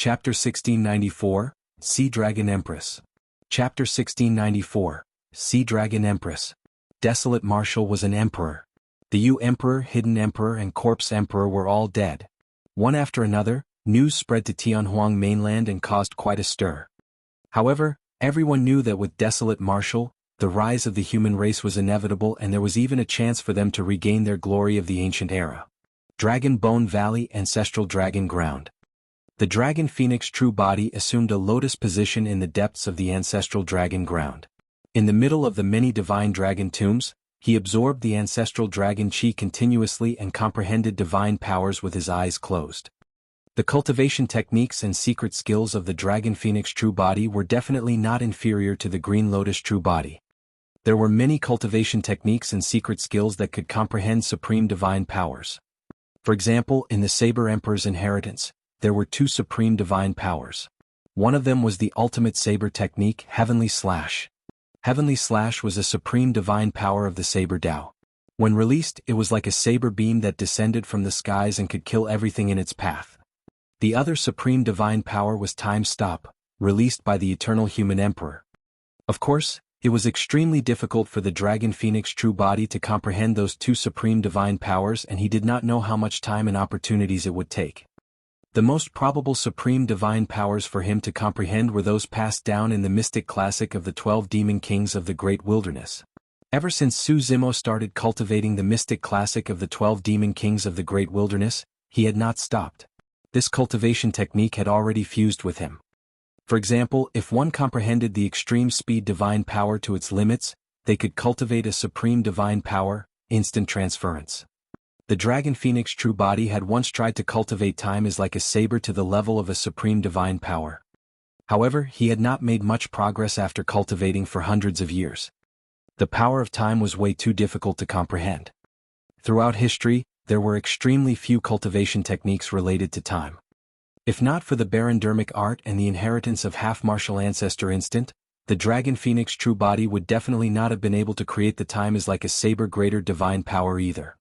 Chapter 1694, Sea Dragon Empress. Chapter 1694, Sea Dragon Empress. Desolate Marshal was an emperor. The Emperor, Hidden Emperor and Corpse Emperor were all dead. One after another, news spread to Tianhuang mainland and caused quite a stir. However, everyone knew that with Desolate Marshal, the rise of the human race was inevitable and there was even a chance for them to regain their glory of the ancient era. Dragon Bone Valley, Ancestral Dragon Ground. The Dragon Phoenix true body assumed a lotus position in the depths of the Ancestral Dragon Ground. In the middle of the many divine dragon tombs, he absorbed the ancestral dragon chi continuously and comprehended divine powers with his eyes closed. The cultivation techniques and secret skills of the Dragon Phoenix true body were definitely not inferior to the Green Lotus true body. There were many cultivation techniques and secret skills that could comprehend supreme divine powers. For example, in the Saber Emperor's inheritance, there were two supreme divine powers. One of them was the ultimate saber technique, Heavenly Slash. Heavenly Slash was a supreme divine power of the Saber Dao. When released, it was like a saber beam that descended from the skies and could kill everything in its path. The other supreme divine power was Time Stop, released by the Eternal Human Emperor. Of course, it was extremely difficult for the Dragon Phoenix true body to comprehend those two supreme divine powers, and he did not know how much time and opportunities it would take. The most probable supreme divine powers for him to comprehend were those passed down in the mystic classic of the 12 Demon Kings of the Great Wilderness. Ever since Su Zimo started cultivating the mystic classic of the 12 Demon Kings of the Great Wilderness, he had not stopped. This cultivation technique had already fused with him. For example, if one comprehended the extreme speed divine power to its limits, they could cultivate a supreme divine power, instant transference. The Dragon Phoenix true body had once tried to cultivate time as like a saber to the level of a supreme divine power. However, he had not made much progress after cultivating for hundreds of years. The power of time was way too difficult to comprehend. Throughout history, there were extremely few cultivation techniques related to time. If not for the Barondermic art and the inheritance of half-martial ancestor instant, the Dragon Phoenix true body would definitely not have been able to create the time as like a saber greater divine power either.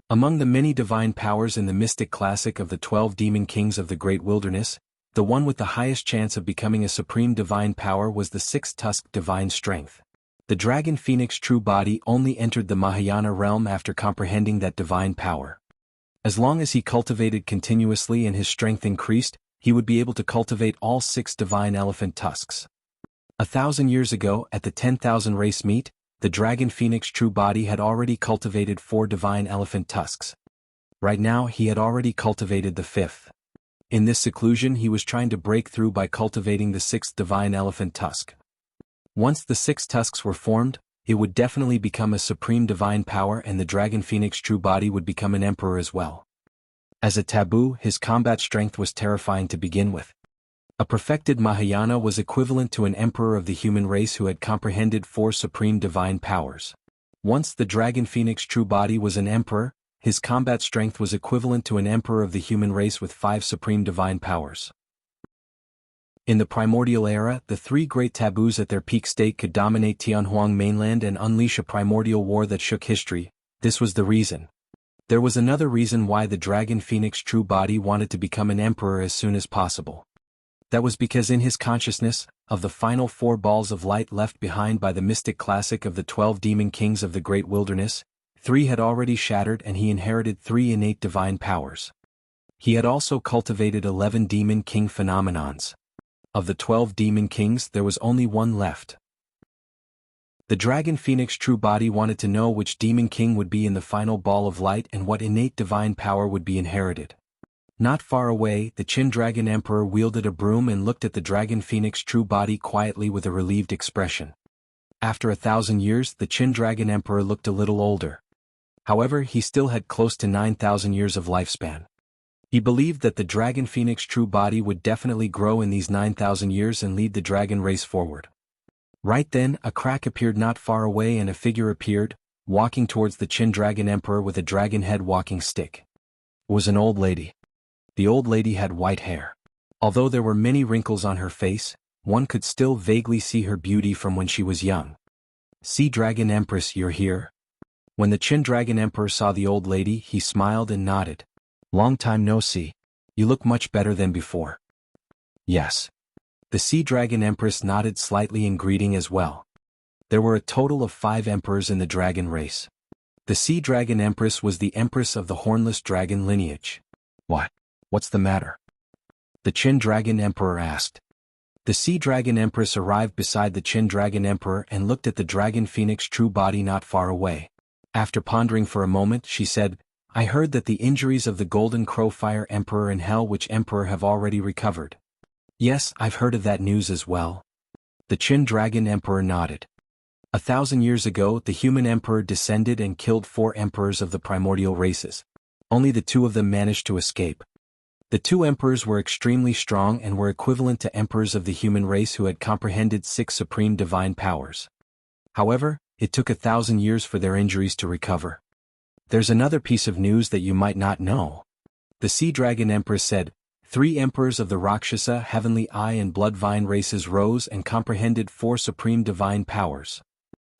Among the many divine powers in the mystic classic of the 12 Demon Kings of the Great Wilderness, the one with the highest chance of becoming a supreme divine power was the six-tusked divine strength. The Dragon Phoenix true body only entered the Mahayana realm after comprehending that divine power. As long as he cultivated continuously and his strength increased, he would be able to cultivate all 6 divine elephant tusks. 1,000 years ago, at the 10,000 race meet, the Dragon Phoenix true body had already cultivated 4 divine elephant tusks. Right now he had already cultivated the 5th. In this seclusion he was trying to break through by cultivating the 6th divine elephant tusk. Once the 6 tusks were formed, it would definitely become a supreme divine power and the Dragon Phoenix true body would become an emperor as well. As a taboo, his combat strength was terrifying to begin with. A perfected Mahayana was equivalent to an emperor of the human race who had comprehended 4 supreme divine powers. Once the Dragon Phoenix true body was an emperor, his combat strength was equivalent to an emperor of the human race with 5 supreme divine powers. In the primordial era, the 3 great taboos at their peak state could dominate Tianhuang mainland and unleash a primordial war that shook history. This was the reason. There was another reason why the Dragon Phoenix true body wanted to become an emperor as soon as possible. That was because in his consciousness, of the final 4 balls of light left behind by the mystic classic of the 12 Demon Kings of the Great Wilderness, 3 had already shattered and he inherited 3 innate divine powers. He had also cultivated 11 Demon King phenomenons. Of the 12 Demon Kings there was only 1 left. The Dragon Phoenix true body wanted to know which Demon King would be in the final ball of light and what innate divine power would be inherited. Not far away, the Qin Dragon Emperor wielded a broom and looked at the Dragon Phoenix true body quietly with a relieved expression. After 1,000 years, the Qin Dragon Emperor looked a little older. However, he still had close to 9,000 years of lifespan. He believed that the Dragon Phoenix true body would definitely grow in these 9,000 years and lead the dragon race forward. Right then, a crack appeared not far away and a figure appeared, walking towards the Qin Dragon Emperor with a dragon head walking stick. It was an old lady. The old lady had white hair. Although there were many wrinkles on her face, one could still vaguely see her beauty from when she was young. "Sea Dragon Empress, you're here?" When the Qin Dragon Emperor saw the old lady, he smiled and nodded. "Long time no see. You look much better than before." Yes. The Sea Dragon Empress nodded slightly in greeting as well. There were a total of 5 emperors in the dragon race. The Sea Dragon Empress was the empress of the hornless dragon lineage. What? What's the matter? The Qin Dragon Emperor asked. The Sea Dragon Empress arrived beside the Qin Dragon Emperor and looked at the dragon phoenix true body not far away. After pondering for a moment, she said, I heard that the injuries of the Golden Crow Fire Emperor and Hell Witch Emperor have already recovered. Yes, I've heard of that news as well. The Qin Dragon Emperor nodded. 1,000 years ago, the human emperor descended and killed 4 emperors of the primordial races. Only the 2 of them managed to escape. The 2 emperors were extremely strong and were equivalent to emperors of the human race who had comprehended 6 supreme divine powers. However, it took 1,000 years for their injuries to recover. There's another piece of news that you might not know. The Sea Dragon Empress said, 3 emperors of the Rakshasa, Heavenly Eye and Bloodvine races rose and comprehended 4 supreme divine powers.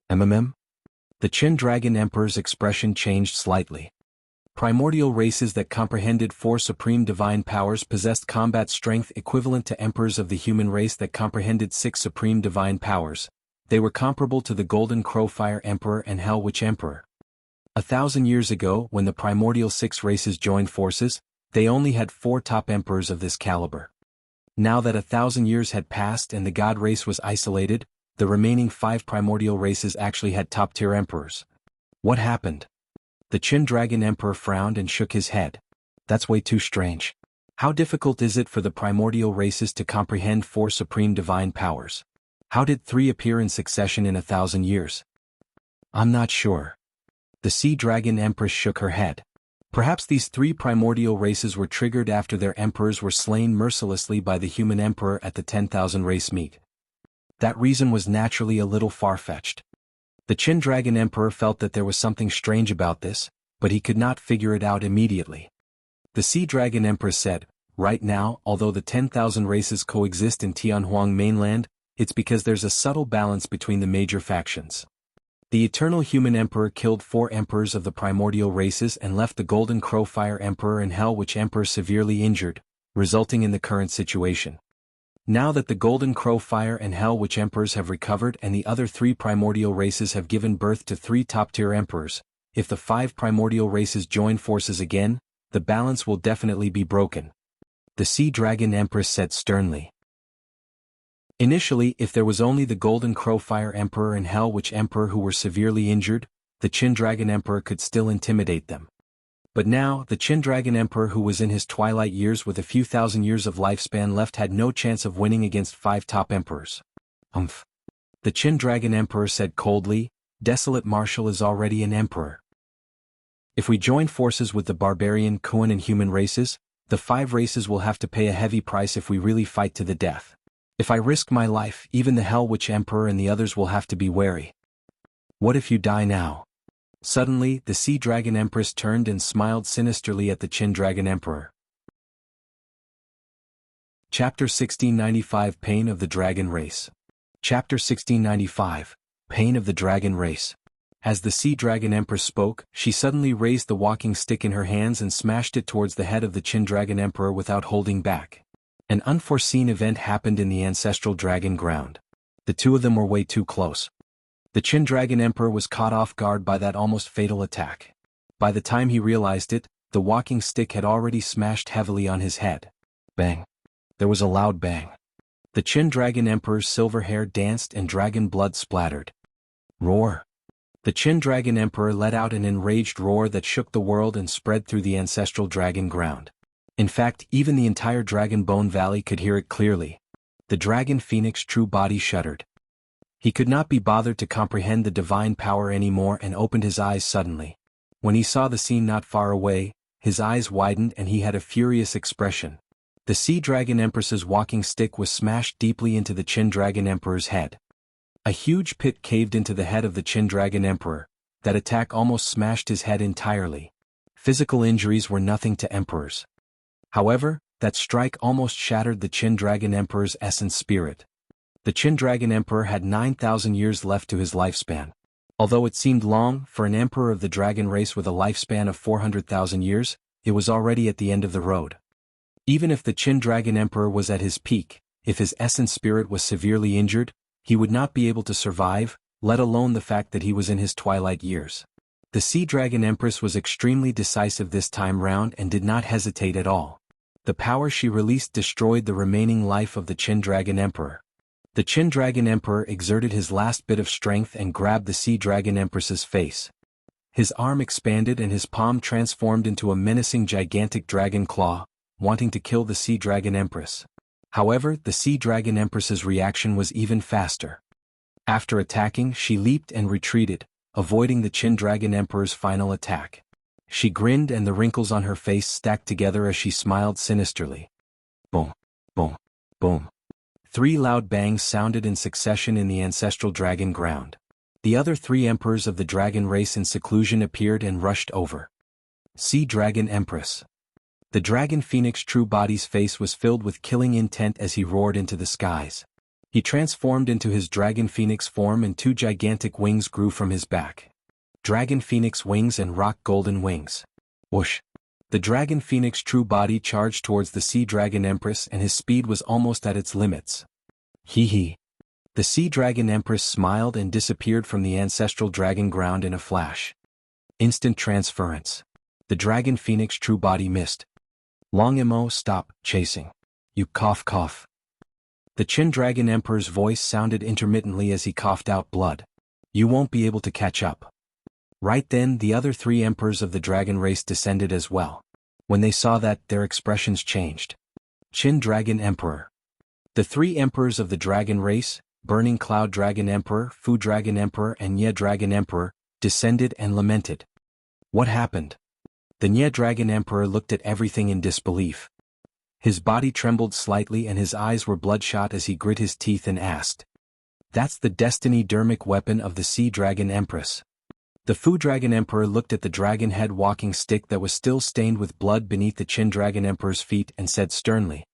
The Qin Dragon Emperor's expression changed slightly. Primordial races that comprehended 4 supreme divine powers possessed combat strength equivalent to emperors of the human race that comprehended 6 supreme divine powers. They were comparable to the Golden Crow Fire Emperor and Hell Witch Emperor. 1,000 years ago, when the primordial 6 races joined forces, they only had 4 top emperors of this caliber. Now that 1,000 years had passed and the god race was isolated, the remaining 5 primordial races actually had top-tier emperors. What happened? The Qin Dragon Emperor frowned and shook his head. That's way too strange. How difficult is it for the primordial races to comprehend 4 supreme divine powers? How did 3 appear in succession in 1,000 years? I'm not sure. The Sea Dragon Empress shook her head. Perhaps these 3 primordial races were triggered after their emperors were slain mercilessly by the human emperor at the 10,000 race meet. That reason was naturally a little far-fetched. The Qin Dragon Emperor felt that there was something strange about this, but he could not figure it out immediately. The Sea Dragon Empress said, right now, although the 10,000 races coexist in Tianhuang mainland, it's because there's a subtle balance between the major factions. The Eternal Human Emperor killed 4 emperors of the primordial races and left the Golden Crow Fire Emperor and Hell Witch Emperor severely injured, resulting in the current situation. Now that the Golden Crow Fire and Hell Witch Emperors have recovered and the other 3 primordial races have given birth to 3 top-tier emperors, if the 5 primordial races join forces again, the balance will definitely be broken. The Sea Dragon Empress said sternly. Initially, if there was only the Golden Crow Fire Emperor and Hell Witch Emperor who were severely injured, the Qin Dragon Emperor could still intimidate them. But now, the Qin Dragon Emperor who was in his twilight years with a few thousand years of lifespan left had no chance of winning against 5 top emperors. The Qin Dragon Emperor said coldly, Desolate Marshal is already an emperor. If we join forces with the barbarian, Kuan and human races, the 5 races will have to pay a heavy price if we really fight to the death. If I risk my life, even the Hell Witch Emperor and the others will have to be wary. What if you die now? Suddenly, the Sea Dragon Empress turned and smiled sinisterly at the Qin Dragon Emperor. Chapter 1695 Pain of the Dragon Race. Chapter 1695 Pain of the Dragon Race. As the Sea Dragon Empress spoke, she suddenly raised the walking stick in her hands and smashed it towards the head of the Qin Dragon Emperor without holding back. An unforeseen event happened in the ancestral dragon ground. The 2 of them were way too close. The Qin Dragon Emperor was caught off guard by that almost fatal attack. By the time he realized it, the walking stick had already smashed heavily on his head. Bang. There was a loud bang. The Qin Dragon Emperor's silver hair danced and dragon blood splattered. Roar. The Qin Dragon Emperor let out an enraged roar that shook the world and spread through the ancestral dragon ground. In fact, even the entire Dragon Bone Valley could hear it clearly. The dragon phoenix true body shuddered. He could not be bothered to comprehend the divine power anymore and opened his eyes suddenly. When he saw the scene not far away, his eyes widened and he had a furious expression. The Sea Dragon Empress's walking stick was smashed deeply into the Qin Dragon Emperor's head. A huge pit caved into the head of the Qin Dragon Emperor. That attack almost smashed his head entirely. Physical injuries were nothing to emperors. However, that strike almost shattered the Qin Dragon Emperor's essence spirit. The Qin Dragon Emperor had 9,000 years left to his lifespan. Although it seemed long for an emperor of the dragon race with a lifespan of 400,000 years, it was already at the end of the road. Even if the Qin Dragon Emperor was at his peak, If his essence spirit was severely injured, he would not be able to survive, let alone the fact that he was in his twilight years. The Sea Dragon Empress was extremely decisive this time round and did not hesitate at all. The power she released destroyed the remaining life of the Qin Dragon Emperor. The Qin Dragon Emperor exerted his last bit of strength and grabbed the Sea Dragon Empress's face. His arm expanded and his palm transformed into a menacing gigantic dragon claw, wanting to kill the Sea Dragon Empress. However, the Sea Dragon Empress's reaction was even faster. After attacking, she leaped and retreated, avoiding the Qin Dragon Emperor's final attack. She grinned and the wrinkles on her face stacked together as she smiled sinisterly. Boom, boom, boom. 3 loud bangs sounded in succession in the ancestral dragon ground. The other 3 emperors of the dragon race in seclusion appeared and rushed over. Sea Dragon Empress. The dragon phoenix true body's face was filled with killing intent as he roared into the skies. He transformed into his dragon phoenix form and 2 gigantic wings grew from his back. Dragon phoenix wings and rock golden wings. Whoosh! The dragon phoenix true body charged towards the Sea Dragon Empress and his speed was almost at its limits. Hee hee. The Sea Dragon Empress smiled and disappeared from the ancestral dragon ground in a flash. Instant transference. The dragon phoenix true body missed. Long Imo, stop chasing. You cough. The Qin Dragon Emperor's voice sounded intermittently as he coughed out blood. You won't be able to catch up. Right then the other 3 emperors of the dragon race descended as well. When they saw that, their expressions changed. Qin Dragon Emperor. The 3 emperors of the dragon race, Burning Cloud Dragon Emperor, Fu Dragon Emperor and Nye Dragon Emperor, descended and lamented. What happened? The Nye Dragon Emperor looked at everything in disbelief. His body trembled slightly and his eyes were bloodshot as he grit his teeth and asked. That's the destiny dermic weapon of the Sea Dragon Empress. The Fu Dragon Emperor looked at the dragon head walking stick that was still stained with blood beneath the Qin Dragon Emperor's feet and said sternly.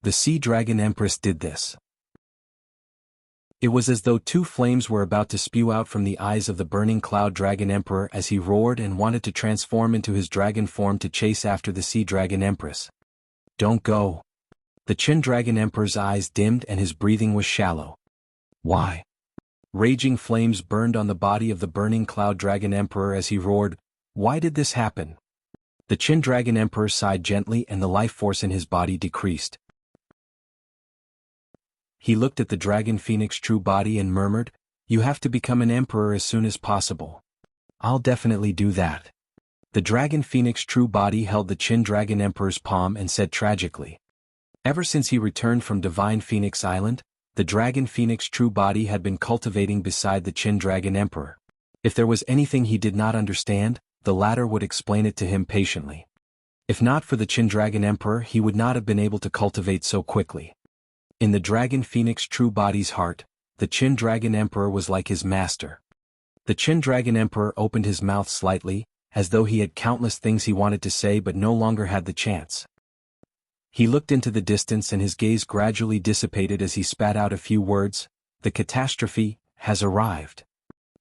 The Sea Dragon Empress did this. It was as though 2 flames were about to spew out from the eyes of the Burning Cloud Dragon Emperor as he roared and wanted to transform into his dragon form to chase after the Sea Dragon Empress. Don't go. The Qin Dragon Emperor's eyes dimmed and his breathing was shallow. Why? Raging flames burned on the body of the Burning Cloud Dragon Emperor as he roared, why did this happen? The Qin Dragon Emperor sighed gently and the life force in his body decreased. He looked at the dragon phoenix true body and murmured, you have to become an emperor as soon as possible. I'll definitely do that. The dragon phoenix true body held the Qin Dragon Emperor's palm and said tragically. Ever since he returned from Divine Phoenix Island, the dragon phoenix true body had been cultivating beside the Qin Dragon Emperor. If there was anything he did not understand, the latter would explain it to him patiently. If not for the Qin Dragon Emperor, he would not have been able to cultivate so quickly. In the dragon phoenix true body's heart, the Qin Dragon Emperor was like his master. The Qin Dragon Emperor opened his mouth slightly, as though he had countless things he wanted to say but no longer had the chance. He looked into the distance and his gaze gradually dissipated as he spat out a few words, the catastrophe has arrived.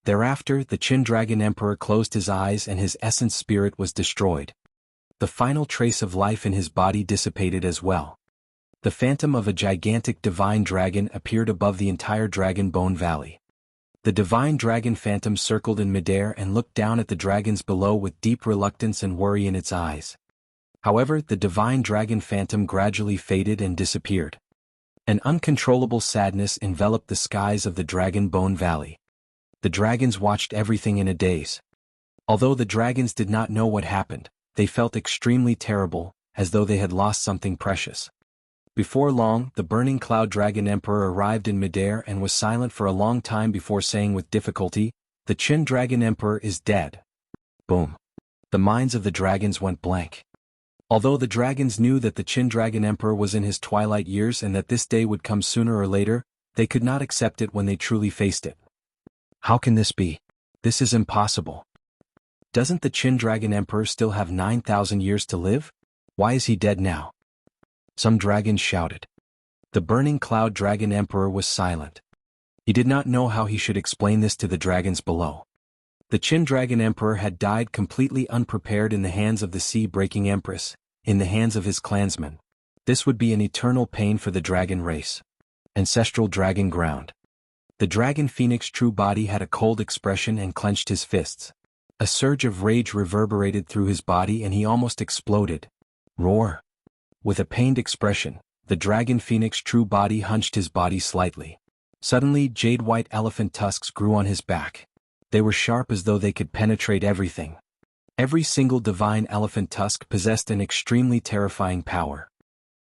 Thereafter, the Qin Dragon Emperor closed his eyes and his essence spirit was destroyed. The final trace of life in his body dissipated as well. The phantom of a gigantic divine dragon appeared above the entire Dragon Bone Valley. The divine dragon phantom circled in midair and looked down at the dragons below with deep reluctance and worry in its eyes. However, the divine dragon phantom gradually faded and disappeared. An uncontrollable sadness enveloped the skies of the Dragon Bone Valley. The dragons watched everything in a daze. Although the dragons did not know what happened, they felt extremely terrible, as though they had lost something precious. Before long, the Burning Cloud Dragon Emperor arrived in midair and was silent for a long time before saying with difficulty, the Qin Dragon Emperor is dead. Boom. The minds of the dragons went blank. Although the dragons knew that the Qin Dragon Emperor was in his twilight years and that this day would come sooner or later, they could not accept it when they truly faced it. How can this be? This is impossible. Doesn't the Qin Dragon Emperor still have 9,000 years to live? Why is he dead now? Some dragons shouted. The Burning Cloud Dragon Emperor was silent. He did not know how he should explain this to the dragons below. The Qin Dragon Emperor had died completely unprepared in the hands of the sea-breaking Empress, in the hands of his clansmen. This would be an eternal pain for the dragon race. Ancestral dragon ground. The dragon phoenix true body had a cold expression and clenched his fists. A surge of rage reverberated through his body and he almost exploded. Roar! With a pained expression, the dragon phoenix true body hunched his body slightly. Suddenly jade-white elephant tusks grew on his back. They were sharp as though they could penetrate everything. Every single divine elephant tusk possessed an extremely terrifying power.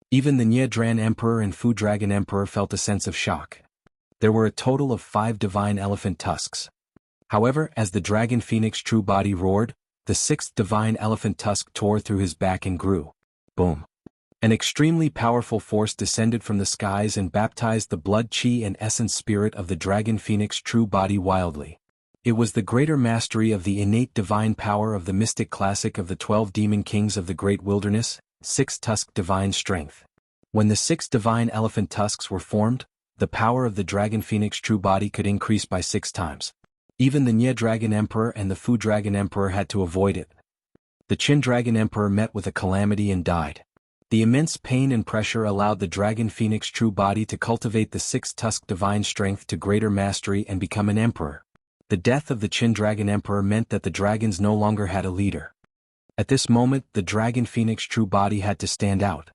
Even the Nye Emperor and Fu Dragon Emperor felt a sense of shock. There were a total of 5 divine elephant tusks. However, as the dragon phoenix true body roared, the 6th divine elephant tusk tore through his back and grew. Boom! An extremely powerful force descended from the skies and baptized the blood chi and essence spirit of the dragon phoenix true body wildly. It was the greater mastery of the innate divine power of the mystic classic of the 12 demon kings of the great wilderness, 6-tusk divine strength. When the 6 divine elephant tusks were formed, the power of the dragon phoenix true body could increase by 6 times. Even the Nye Dragon Emperor and the Fu Dragon Emperor had to avoid it. The Qin Dragon Emperor met with a calamity and died. The immense pain and pressure allowed the dragon phoenix true body to cultivate the 6-tusk divine strength to greater mastery and become an emperor. The death of the Qin Dragon Emperor meant that the dragons no longer had a leader. At this moment, the dragon phoenix true body had to stand out.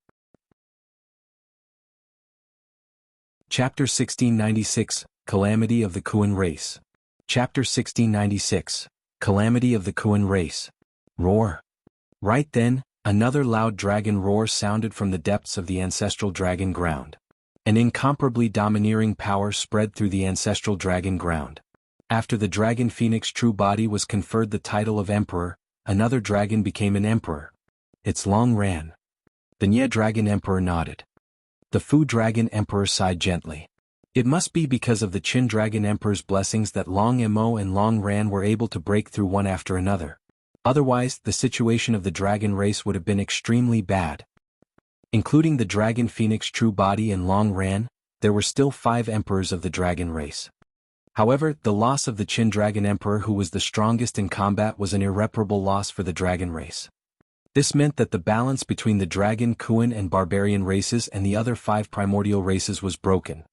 Chapter 1696, Calamity of the Kuan Race. Chapter 1696, Calamity of the Kuan Race. Roar! Right then, another loud dragon roar sounded from the depths of the ancestral dragon ground. An incomparably domineering power spread through the ancestral dragon ground. After the dragon phoenix true body was conferred the title of emperor, another dragon became an emperor. Its long ran. The Nye Dragon Emperor nodded. The Fu Dragon Emperor sighed gently. It must be because of the Qin Dragon Emperor's blessings that Long Mo and Long Ran were able to break through one after another. Otherwise, the situation of the dragon race would have been extremely bad. Including the dragon phoenix true body and Long Ran, there were still 5 emperors of the dragon race. However, the loss of the Qin Dragon Emperor who was the strongest in combat was an irreparable loss for the dragon race. This meant that the balance between the dragon, Kuan and barbarian races and the other 5 primordial races was broken.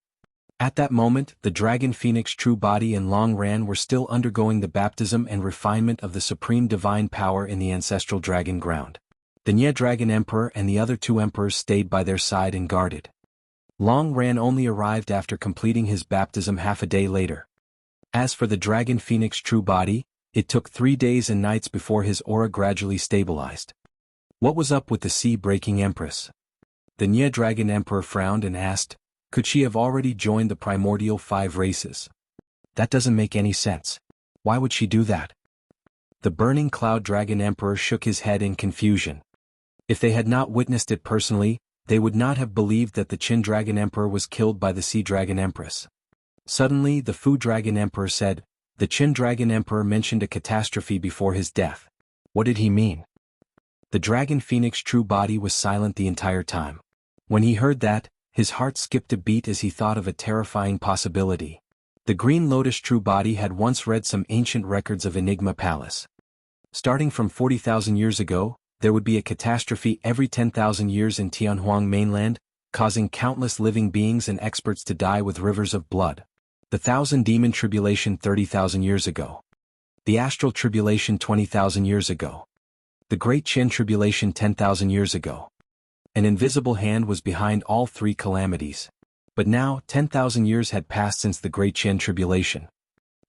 At that moment, the dragon phoenix true body and Long Ran were still undergoing the baptism and refinement of the supreme divine power in the ancestral dragon ground. The Nye Dragon Emperor and the other 2 emperors stayed by their side and guarded. Long Ran only arrived after completing his baptism half a day later. As for the dragon phoenix true body, it took 3 days and nights before his aura gradually stabilized. What was up with the sea-breaking Empress? The Nye Dragon Emperor frowned and asked, could she have already joined the primordial 5 races? That doesn't make any sense. Why would she do that? The Burning Cloud Dragon Emperor shook his head in confusion. If they had not witnessed it personally, they would not have believed that the Qin Dragon Emperor was killed by the Sea Dragon Empress. Suddenly the Fu Dragon Emperor said, the Qin Dragon Emperor mentioned a catastrophe before his death. What did he mean? The dragon phoenix true body was silent the entire time. When he heard that, his heart skipped a beat as he thought of a terrifying possibility. The Green Lotus true body had once read some ancient records of Enigma Palace. Starting from 40,000 years ago, there would be a catastrophe every 10,000 years in Tianhuang mainland, causing countless living beings and experts to die with rivers of blood. The Thousand Demon Tribulation 30,000 years ago. The Astral Tribulation 20,000 years ago. The Great Qin Tribulation 10,000 years ago. An invisible hand was behind all 3 calamities. But now, 10,000 years had passed since the Great Qin Tribulation.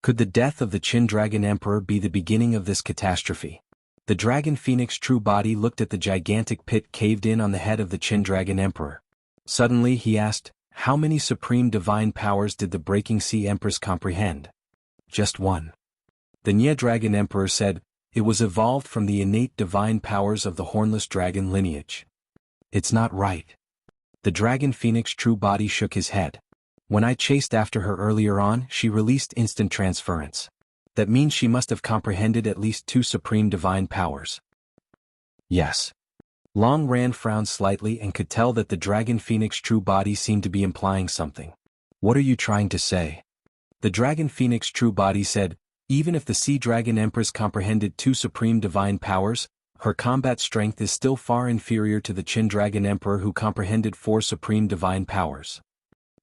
Could the death of the Qin Dragon Emperor be the beginning of this catastrophe? The Dragon Phoenix true body looked at the gigantic pit caved in on the head of the Qin Dragon Emperor. Suddenly he asked, how many supreme divine powers did the Breaking Sea Empress comprehend? Just 1. The Nye Dragon Emperor said, it was evolved from the innate divine powers of the hornless dragon lineage. It's not right. The Dragon Phoenix true body shook his head. When I chased after her earlier on, she released instant transference. That means she must have comprehended at least 2 supreme divine powers. Yes. Long Ran frowned slightly and could tell that the Dragon Phoenix true body seemed to be implying something. What are you trying to say? The Dragon Phoenix true body said, even if the Sea Dragon Empress comprehended 2 supreme divine powers, her combat strength is still far inferior to the Qin Dragon Emperor who comprehended 4 supreme divine powers.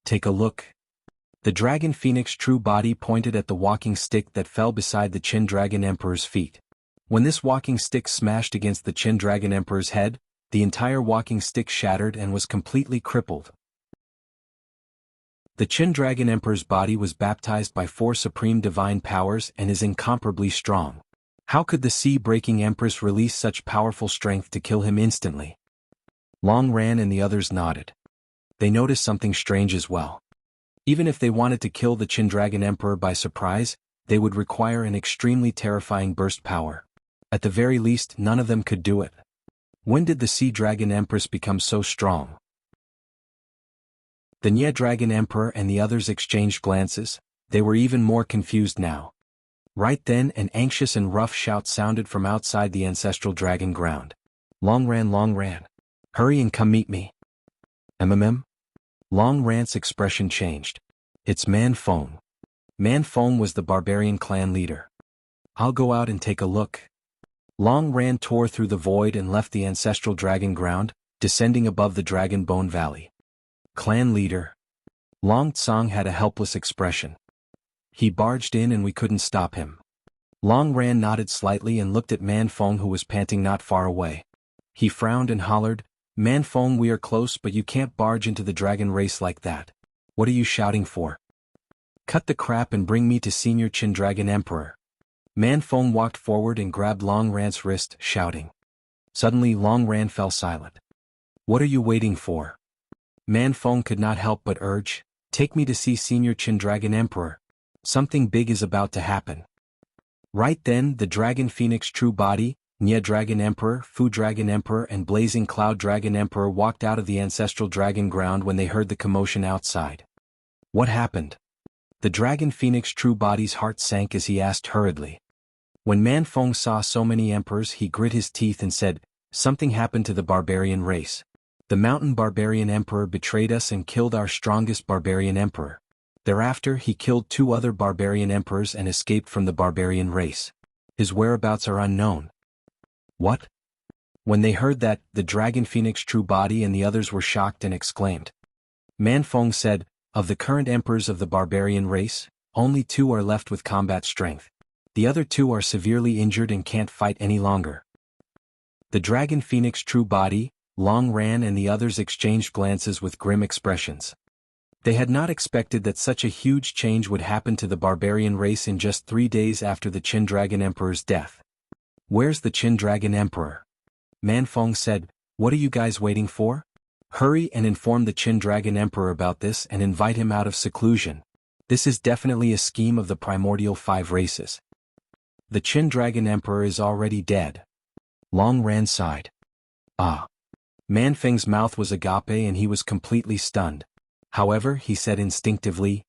Take a look. The Dragon Phoenix true body pointed at the walking stick that fell beside the Qin Dragon Emperor's feet. When this walking stick smashed against the Qin Dragon Emperor's head, the entire walking stick shattered and was completely crippled. The Qin Dragon Emperor's body was baptized by 4 supreme divine powers and is incomparably strong. How could the sea-breaking Empress release such powerful strength to kill him instantly? Long Ran and the others nodded. They noticed something strange as well. Even if they wanted to kill the Qin Dragon Emperor by surprise, they would require an extremely terrifying burst power. At the very least, none of them could do it. When did the Sea Dragon Empress become so strong? The Nye Dragon Emperor and the others exchanged glances. They were even more confused now. Right then, an anxious and rough shout sounded from outside the ancestral dragon ground. Long Ran. Hurry and come meet me. Long Ran's expression changed. It's Man Feng. Man Feng was the barbarian clan leader. I'll go out and take a look. Long Ran tore through the void and left the ancestral dragon ground, descending above the Dragon Bone Valley. Clan leader. Long Tsang had a helpless expression. He barged in and we couldn't stop him. Long Ran nodded slightly and looked at Man Feng who was panting not far away. He frowned and hollered, Man Feng, we are close but you can't barge into the dragon race like that. What are you shouting for? Cut the crap and bring me to Senior Qin Dragon Emperor. Man Feng walked forward and grabbed Long Ran's wrist, shouting. Suddenly Long Ran fell silent. What are you waiting for? Man Feng could not help but urge, take me to see Senior Qin Dragon Emperor. Something big is about to happen. Right then, the Dragon Phoenix true body, Nye Dragon Emperor, Fu Dragon Emperor and Blazing Cloud Dragon Emperor walked out of the ancestral dragon ground when they heard the commotion outside. What happened? The Dragon Phoenix true body's heart sank as he asked hurriedly. When Man Feng saw so many emperors, he grit his teeth and said, something happened to the barbarian race. The mountain barbarian emperor betrayed us and killed our strongest barbarian emperor. Thereafter he killed 2 other barbarian emperors and escaped from the barbarian race. His whereabouts are unknown. What? When they heard that, the Dragon Phoenix true body and the others were shocked and exclaimed. Man Feng said, of the current emperors of the barbarian race, only 2 are left with combat strength. The other 2 are severely injured and can't fight any longer. The Dragon Phoenix true body, Long Ran and the others exchanged glances with grim expressions. They had not expected that such a huge change would happen to the barbarian race in just 3 days after the Qin Dragon Emperor's death. Where's the Qin Dragon Emperor? Man Feng said, what are you guys waiting for? Hurry and inform the Qin Dragon Emperor about this and invite him out of seclusion. This is definitely a scheme of the primordial 5 races. The Qin Dragon Emperor is already dead. Long Ran sighed. Ah. Man Feng's mouth was agape and he was completely stunned. However, he said instinctively,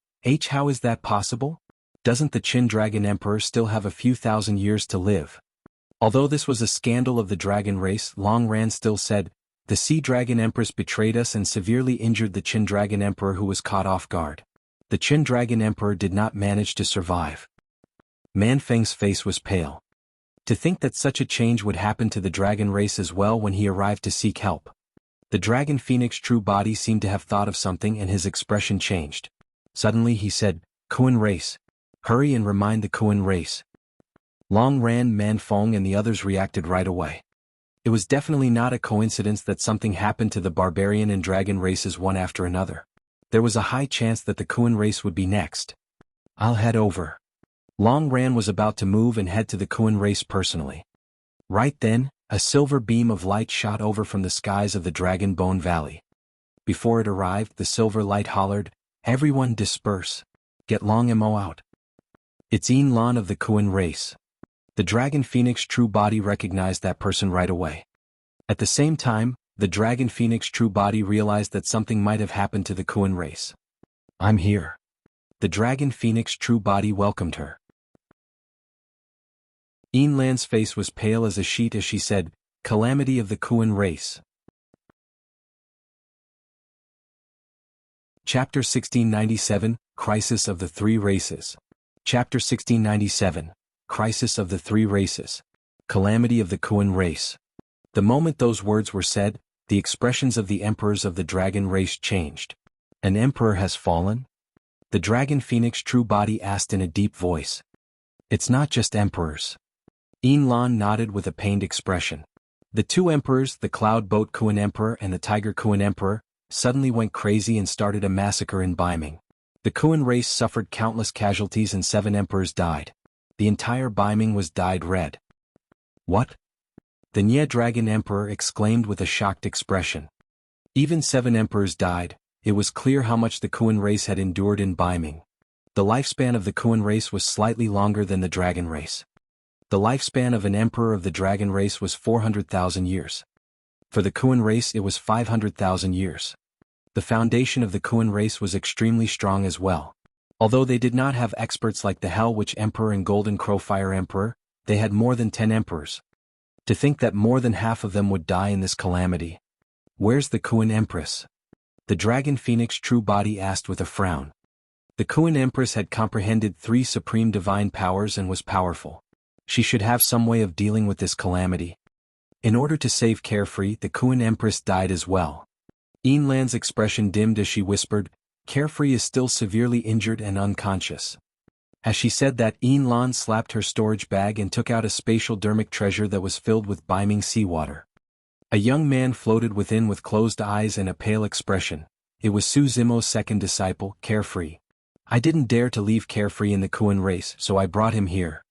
how is that possible? Doesn't the Qin Dragon Emperor still have a few thousand years to live? Although this was a scandal of the dragon race, Long Ran still said, the Sea Dragon Empress betrayed us and severely injured the Qin Dragon Emperor who was caught off guard. The Qin Dragon Emperor did not manage to survive. Man Feng's face was pale. To think that such a change would happen to the dragon race as well when he arrived to seek help. The Dragon Phoenix true body seemed to have thought of something and his expression changed. Suddenly he said, Kuan race. Hurry and remind the Kuan race. Long Ran, Man Feng and the others reacted right away. It was definitely not a coincidence that something happened to the barbarian and dragon races one after another. There was a high chance that the Kuan race would be next. I'll head over. Long Ran was about to move and head to the Kuan race personally. Right then, a silver beam of light shot over from the skies of the Dragon Bone Valley. Before it arrived, the silver light hollered, everyone disperse. Get Long Mo out. It's Yin Lan of the Kuan race. The Dragon Phoenix true body recognized that person right away. At the same time, the Dragon Phoenix true body realized that something might have happened to the Kuan race. I'm here. The Dragon Phoenix true body welcomed her. Yin Lan's face was pale as a sheet as she said, Calamity of the Kuan race. Chapter 1697, Crisis of the 3 Races. Chapter 1697, Crisis of the 3 Races. Calamity of the Kuan race. The moment those words were said, the expressions of the emperors of the dragon race changed. An emperor has fallen? The dragon phoenix true body asked in a deep voice. It's not just emperors. Lan nodded with a pained expression. The two emperors, the Cloud Boat Kuan Emperor and the Tiger Kuan Emperor, suddenly went crazy and started a massacre in Biming. The Kuan race suffered countless casualties and 7 emperors died. The entire Biming was dyed red. What? The Nye Dragon Emperor exclaimed with a shocked expression. Even 7 emperors died. It was clear how much the Kuan race had endured in Biming. The lifespan of the Kuan race was slightly longer than the dragon race. The lifespan of an emperor of the dragon race was 400,000 years. For the Kuan race it was 500,000 years. The foundation of the Kuan race was extremely strong as well. Although they did not have experts like the Hell Witch Emperor and Golden Crow Fire Emperor, they had more than 10 emperors. To think that more than half of them would die in this calamity. Where's the Kuan Empress? The dragon phoenix true body asked with a frown. The Kuan Empress had comprehended 3 supreme divine powers and was powerful. She should have some way of dealing with this calamity. In order to save Carefree, the Kuan Empress died as well. Lan's expression dimmed as she whispered, Carefree is still severely injured and unconscious. As she said that, Lan slapped her storage bag and took out a spatial dermic treasure that was filled with Biming seawater. A young man floated within with closed eyes and a pale expression. It was Su Zimo's second disciple, Carefree. I didn't dare to leave Carefree in the Kuan race, so I brought him here.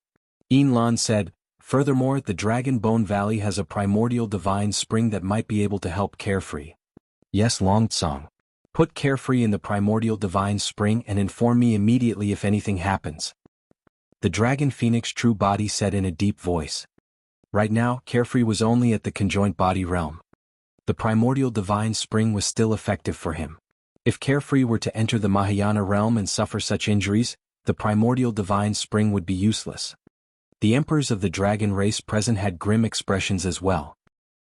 Lan said, furthermore, the Dragon Bone Valley has a primordial divine spring that might be able to help Carefree. Yes, Longsong. Put Carefree in the primordial divine spring and inform me immediately if anything happens. The dragon phoenix true body said in a deep voice. Right now, Carefree was only at the conjoint body realm. The primordial divine spring was still effective for him. If Carefree were to enter the Mahayana realm and suffer such injuries, the primordial divine spring would be useless. The emperors of the dragon race present had grim expressions as well.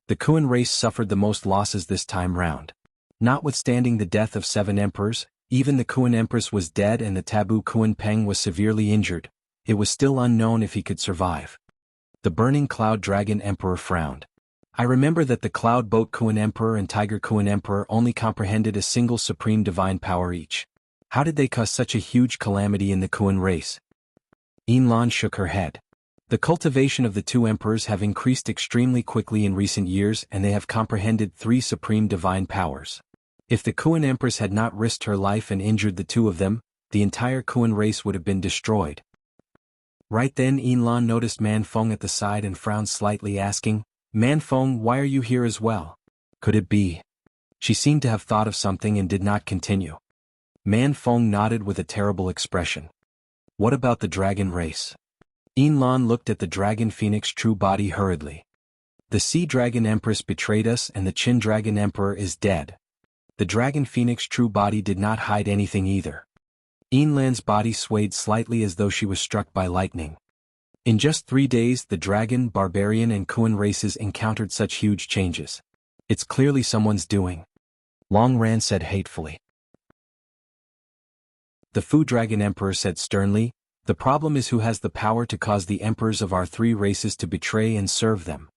The Kuan race suffered the most losses this time round. Notwithstanding the death of 7 emperors, even the Kuan Empress was dead and the taboo Kuan Peng was severely injured. It was still unknown if he could survive. The Burning Cloud Dragon Emperor frowned. I remember that the Cloud Boat Kuan Emperor and Tiger Kuan Emperor only comprehended a single supreme divine power each. How did they cause such a huge calamity in the Kuan race? Lan shook her head. The cultivation of the 2 emperors have increased extremely quickly in recent years and they have comprehended 3 supreme divine powers. If the Kuan Empress had not risked her life and injured the 2 of them, the entire Kuan race would have been destroyed. Right then Lan noticed Man Feng at the side and frowned slightly, asking, Man Feng, why are you here as well? Could it be? She seemed to have thought of something and did not continue. Man Feng nodded with a terrible expression. What about the dragon race? Lan looked at the dragon phoenix true body hurriedly. The Sea Dragon Empress betrayed us and the Qin Dragon Emperor is dead. The dragon phoenix true body did not hide anything either. Lan's body swayed slightly as though she was struck by lightning. In just 3 days the dragon, barbarian and Kuan races encountered such huge changes. It's clearly someone's doing. Long Ran said hatefully. The Fu Dragon Emperor said sternly, the problem is who has the power to cause the emperors of our 3 races to betray and serve them.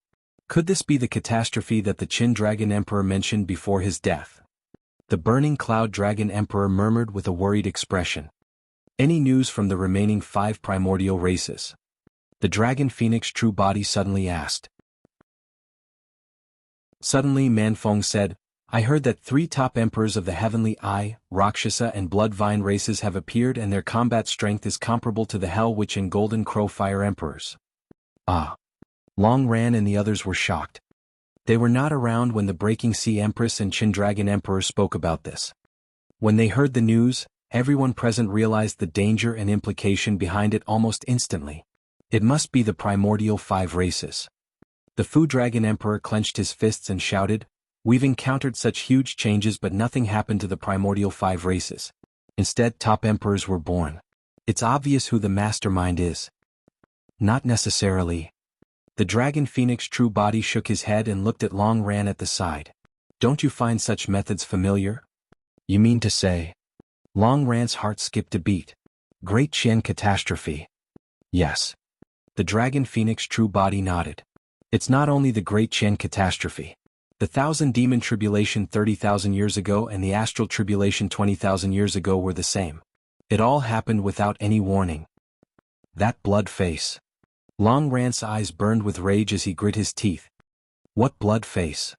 Could this be the catastrophe that the Qin Dragon Emperor mentioned before his death? The Burning Cloud Dragon Emperor murmured with a worried expression. Any news from the remaining 5 primordial races? The Dragon Phoenix True Body suddenly asked. Suddenly Man Feng said, I heard that 3 top emperors of the Heavenly Eye, Rakshasa and Bloodvine races have appeared and their combat strength is comparable to the Hell Witch and Golden Crow Fire emperors. Ah. Long Ran and the others were shocked. They were not around when the Breaking Sea Empress and Qin Dragon Emperor spoke about this. When they heard the news, everyone present realized the danger and implication behind it almost instantly. It must be the primordial 5 races. The Fu Dragon Emperor clenched his fists and shouted, We've encountered such huge changes but nothing happened to the primordial 5 races. Instead, top emperors were born. It's obvious who the mastermind is. Not necessarily. The Dragon Phoenix True Body shook his head and looked at Long Ran at the side. Don't you find such methods familiar? You mean to say? Long Ran's heart skipped a beat. Great Qian catastrophe. Yes. The Dragon Phoenix true body nodded. It's not only the Great Qian catastrophe. The Thousand Demon Tribulation 30,000 years ago and the Astral Tribulation 20,000 years ago were the same. It all happened without any warning. That blood face. Long Ran's eyes burned with rage as he grit his teeth. What blood face?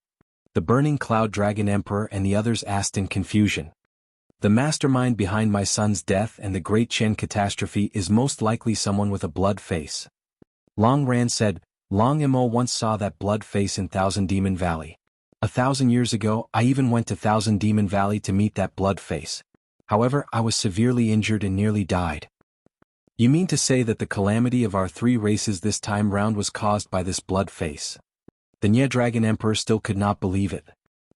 The Burning Cloud Dragon Emperor and the others asked in confusion. The mastermind behind my son's death and the Great Qian catastrophe is most likely someone with a blood face. Long Ran said, Long Mo once saw that blood face in Thousand Demon Valley. 1,000 years ago, I even went to Thousand Demon Valley to meet that blood face. However, I was severely injured and nearly died. You mean to say that the calamity of our three races this time round was caused by this blood face? The Nye Dragon Emperor still could not believe it.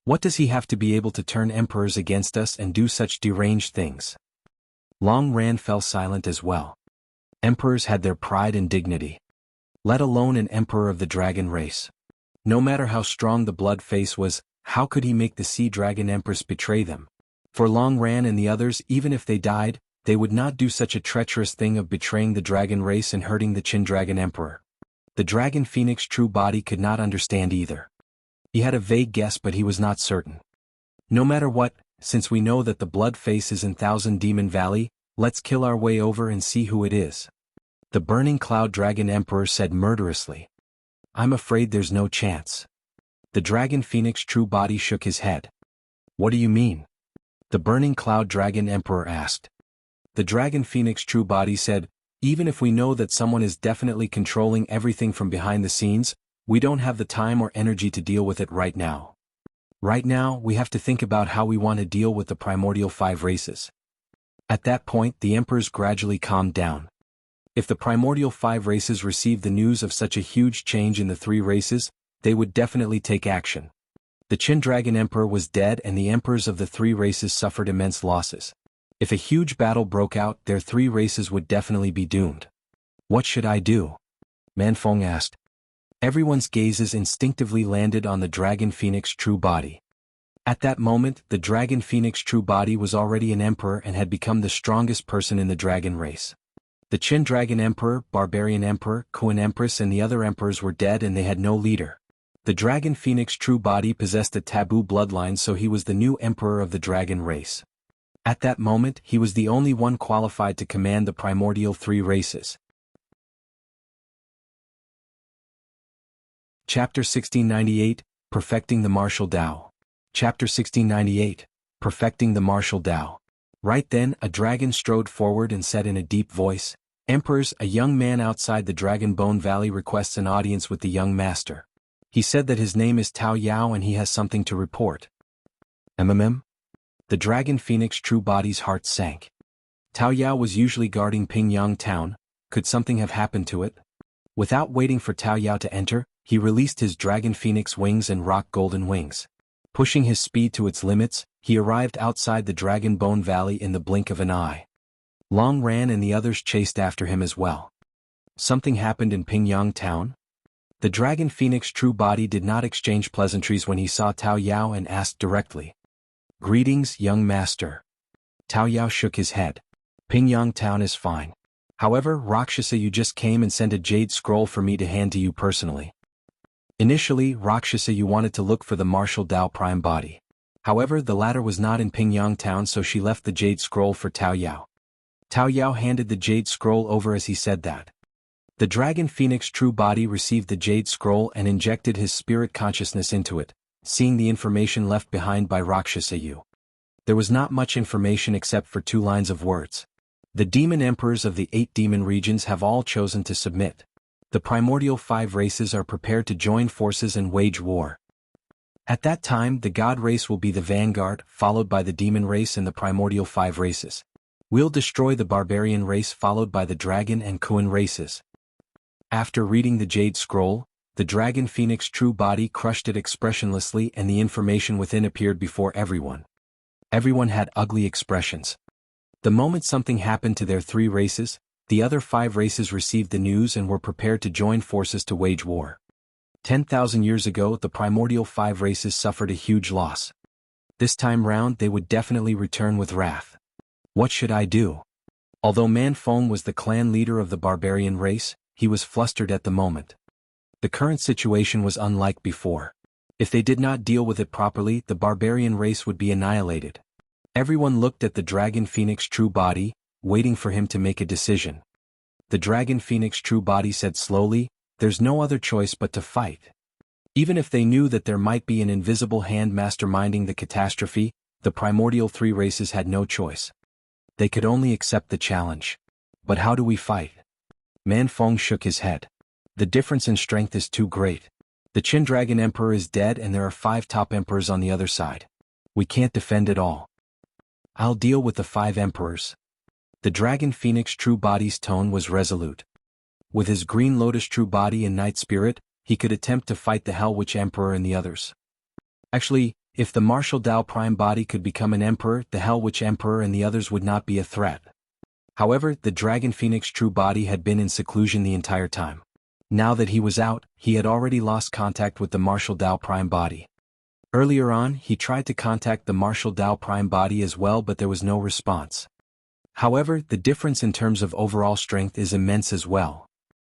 What does he have to be able to turn emperors against us and do such deranged things? Long Ran fell silent as well. Emperors had their pride and dignity. Let alone an emperor of the dragon race. No matter how strong the blood face was, how could he make the Sea Dragon Empress betray them? For Long Ran and the others, even if they died, they would not do such a treacherous thing of betraying the dragon race and hurting the Qin Dragon Emperor. The Dragon Phoenix true body could not understand either. He had a vague guess, but he was not certain. No matter what, since we know that the blood face is in Thousand Demon Valley, let's kill our way over and see who it is. The Burning Cloud Dragon Emperor said murderously. I'm afraid there's no chance. The Dragon Phoenix true body shook his head. What do you mean? The Burning Cloud Dragon Emperor asked. The Dragon Phoenix true body said, even if we know that someone is definitely controlling everything from behind the scenes, we don't have the time or energy to deal with it right now. Right now, we have to think about how we want to deal with the primordial 5 races. At that point, the emperors gradually calmed down. If the primordial 5 races received the news of such a huge change in the 3 races, they would definitely take action. The Qin Dragon Emperor was dead and the emperors of the 3 races suffered immense losses. If a huge battle broke out, their 3 races would definitely be doomed. What should I do? Manfeng asked. Everyone's gazes instinctively landed on the Dragon Phoenix true body. At that moment, the Dragon Phoenix true body was already an emperor and had become the strongest person in the dragon race. The Qin Dragon Emperor, Barbarian Emperor, Kuan Empress and the other emperors were dead and they had no leader. The Dragon Phoenix true body possessed a taboo bloodline, so he was the new emperor of the dragon race. At that moment, he was the only one qualified to command the primordial 3 races. Chapter 1698, Perfecting the Martial Tao. Chapter 1698, Perfecting the Martial Tao. Right then, a dragon strode forward and said in a deep voice, Emperors, a young man outside the Dragon Bone Valley requests an audience with the young master. He said that his name is Tao Yao and he has something to report. MMM? The Dragon Phoenix true body's heart sank. Tao Yao was usually guarding Pingyang town. Could something have happened to it? Without waiting for Tao Yao to enter, he released his Dragon Phoenix wings and rock golden wings. Pushing his speed to its limits, he arrived outside the Dragon Bone Valley in the blink of an eye. Long Ran and the others chased after him as well. Something happened in Pingyang town? The Dragon Phoenix true body did not exchange pleasantries when he saw Tao Yao and asked directly. Greetings, young master. Tao Yao shook his head. Pingyang town is fine. However, Rakshasa, you just came and sent a jade scroll for me to hand to you personally. Initially, Rakshasa, you wanted to look for the martial Tao prime body. However, the latter was not in Pingyang town, so she left the jade scroll for Tao Yao. Tao Yao handed the jade scroll over as he said that. The Dragon Phoenix true body received the jade scroll and injected his spirit consciousness into it, seeing the information left behind by Rakshasa Yu. There was not much information except for 2 lines of words. The demon emperors of the 8 demon regions have all chosen to submit. The primordial 5 races are prepared to join forces and wage war. At that time, the god race will be the vanguard, followed by the demon race and the primordial 5 races. We'll destroy the barbarian race, followed by the dragon and Kuan races. After reading the jade scroll, the Dragon Phoenix true body crushed it expressionlessly and the information within appeared before everyone. Everyone had ugly expressions. The moment something happened to their 3 races, the other 5 races received the news and were prepared to join forces to wage war. 10,000 years ago, the primordial 5 races suffered a huge loss. This time round, they would definitely return with wrath. What should I do? Although Manfeng was the clan leader of the barbarian race, he was flustered at the moment. The current situation was unlike before. If they did not deal with it properly, the barbarian race would be annihilated. Everyone looked at the Dragon Phoenix true body, waiting for him to make a decision. The Dragon Phoenix true body said slowly, "There's no other choice but to fight." Even if they knew that there might be an invisible hand masterminding the catastrophe, the primordial three races had no choice. They could only accept the challenge. But how do we fight? Man Feng shook his head. The difference in strength is too great. The Qin Dragon Emperor is dead and there are 5 top emperors on the other side. We can't defend it all. I'll deal with the 5 emperors. The Dragon Phoenix true body's tone was resolute. With his Green Lotus true body and Night Spirit, he could attempt to fight the Hell Witch Emperor and the others. Actually, if the Martial Dao Prime body could become an emperor, the Hell Witch Emperor and the others would not be a threat. However, the Dragon Phoenix true body had been in seclusion the entire time. Now that he was out, he had already lost contact with the Martial Dao Prime body. Earlier on, he tried to contact the Martial Dao Prime body as well, but there was no response. However, the difference in terms of overall strength is immense as well.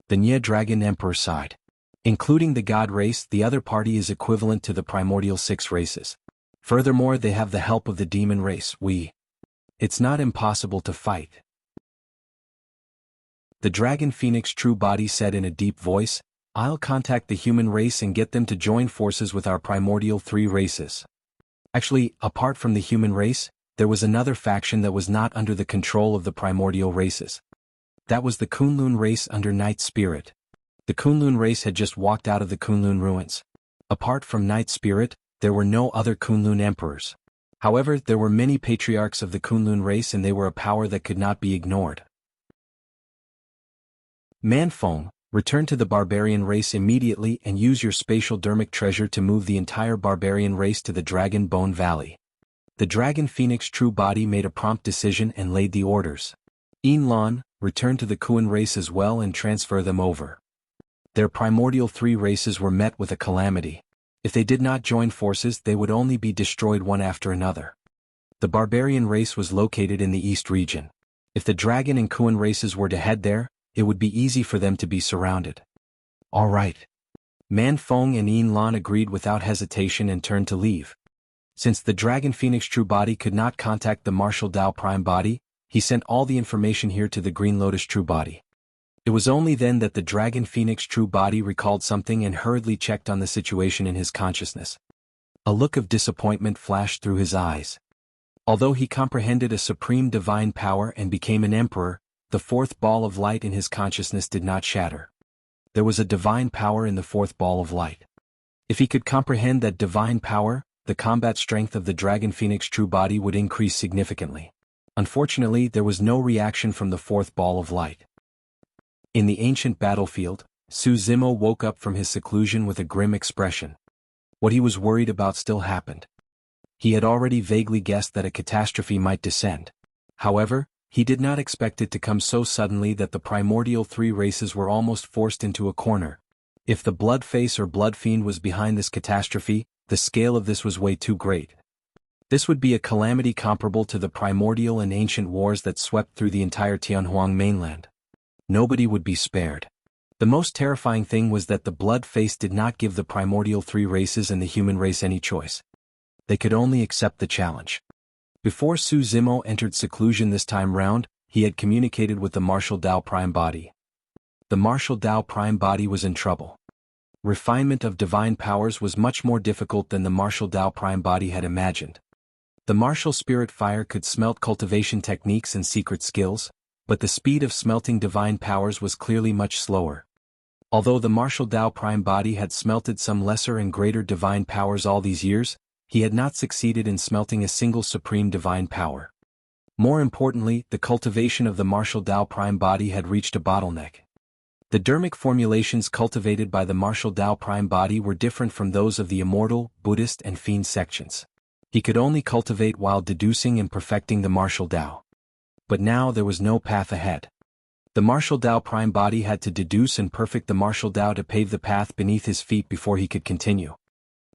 The Nye Dragon Emperor side, including the God race, the other party is equivalent to the primordial 6 races. Furthermore, they have the help of the demon race. It's not impossible to fight. The Dragon Phoenix true body said in a deep voice, "I'll contact the human race and get them to join forces with our primordial 3 races." Actually, apart from the human race, there was another faction that was not under the control of the primordial races. That was the Kunlun race under Night Spirit. The Kunlun race had just walked out of the Kunlun ruins. Apart from Night Spirit, there were no other Kunlun emperors. However, there were many patriarchs of the Kunlun race and they were a power that could not be ignored. Man Feng, return to the barbarian race immediately and use your spatial dermic treasure to move the entire barbarian race to the Dragon Bone Valley. The Dragon Phoenix true body made a prompt decision and laid the orders. Lan, return to the Kuan race as well and transfer them over. Their primordial 3 races were met with a calamity. If they did not join forces, they would only be destroyed one after another. The barbarian race was located in the East region. If the Dragon and Kuan races were to head there, it would be easy for them to be surrounded. All right. Man Feng and Lan agreed without hesitation and turned to leave. Since the Dragon Phoenix true body could not contact the Martial Dao Prime body, he sent all the information here to the Green Lotus true body. It was only then that the Dragon Phoenix true body recalled something and hurriedly checked on the situation in his consciousness. A look of disappointment flashed through his eyes. Although he comprehended a supreme divine power and became an emperor, the 4th ball of light in his consciousness did not shatter. There was a divine power in the 4th ball of light. If he could comprehend that divine power, the combat strength of the Dragon Phoenix true body would increase significantly. Unfortunately, there was no reaction from the 4th ball of light. In the ancient battlefield, Su Zimo woke up from his seclusion with a grim expression. What he was worried about still happened. He had already vaguely guessed that a catastrophe might descend. However, he did not expect it to come so suddenly that the primordial 3 races were almost forced into a corner. If the Blood Face or Blood Fiend was behind this catastrophe, the scale of this was way too great. This would be a calamity comparable to the primordial and ancient wars that swept through the entire Tianhuang mainland. Nobody would be spared. The most terrifying thing was that the Blood Face did not give the primordial 3 races and the human race any choice. They could only accept the challenge. Before Su Zimo entered seclusion this time round, he had communicated with the Martial Dao Prime body. The Martial Dao Prime body was in trouble. Refinement of divine powers was much more difficult than the Martial Dao Prime body had imagined. The Martial Spirit Fire could smelt cultivation techniques and secret skills, but the speed of smelting divine powers was clearly much slower. Although the Martial Dao Prime body had smelted some lesser and greater divine powers all these years, he had not succeeded in smelting a single supreme divine power. More importantly, the cultivation of the Martial Dao Prime body had reached a bottleneck. The dermic formulations cultivated by the Martial Dao Prime body were different from those of the Immortal, Buddhist and Fiend sections. He could only cultivate while deducing and perfecting the Martial Dao. But now there was no path ahead. The Martial Dao Prime body had to deduce and perfect the Martial Dao to pave the path beneath his feet before he could continue.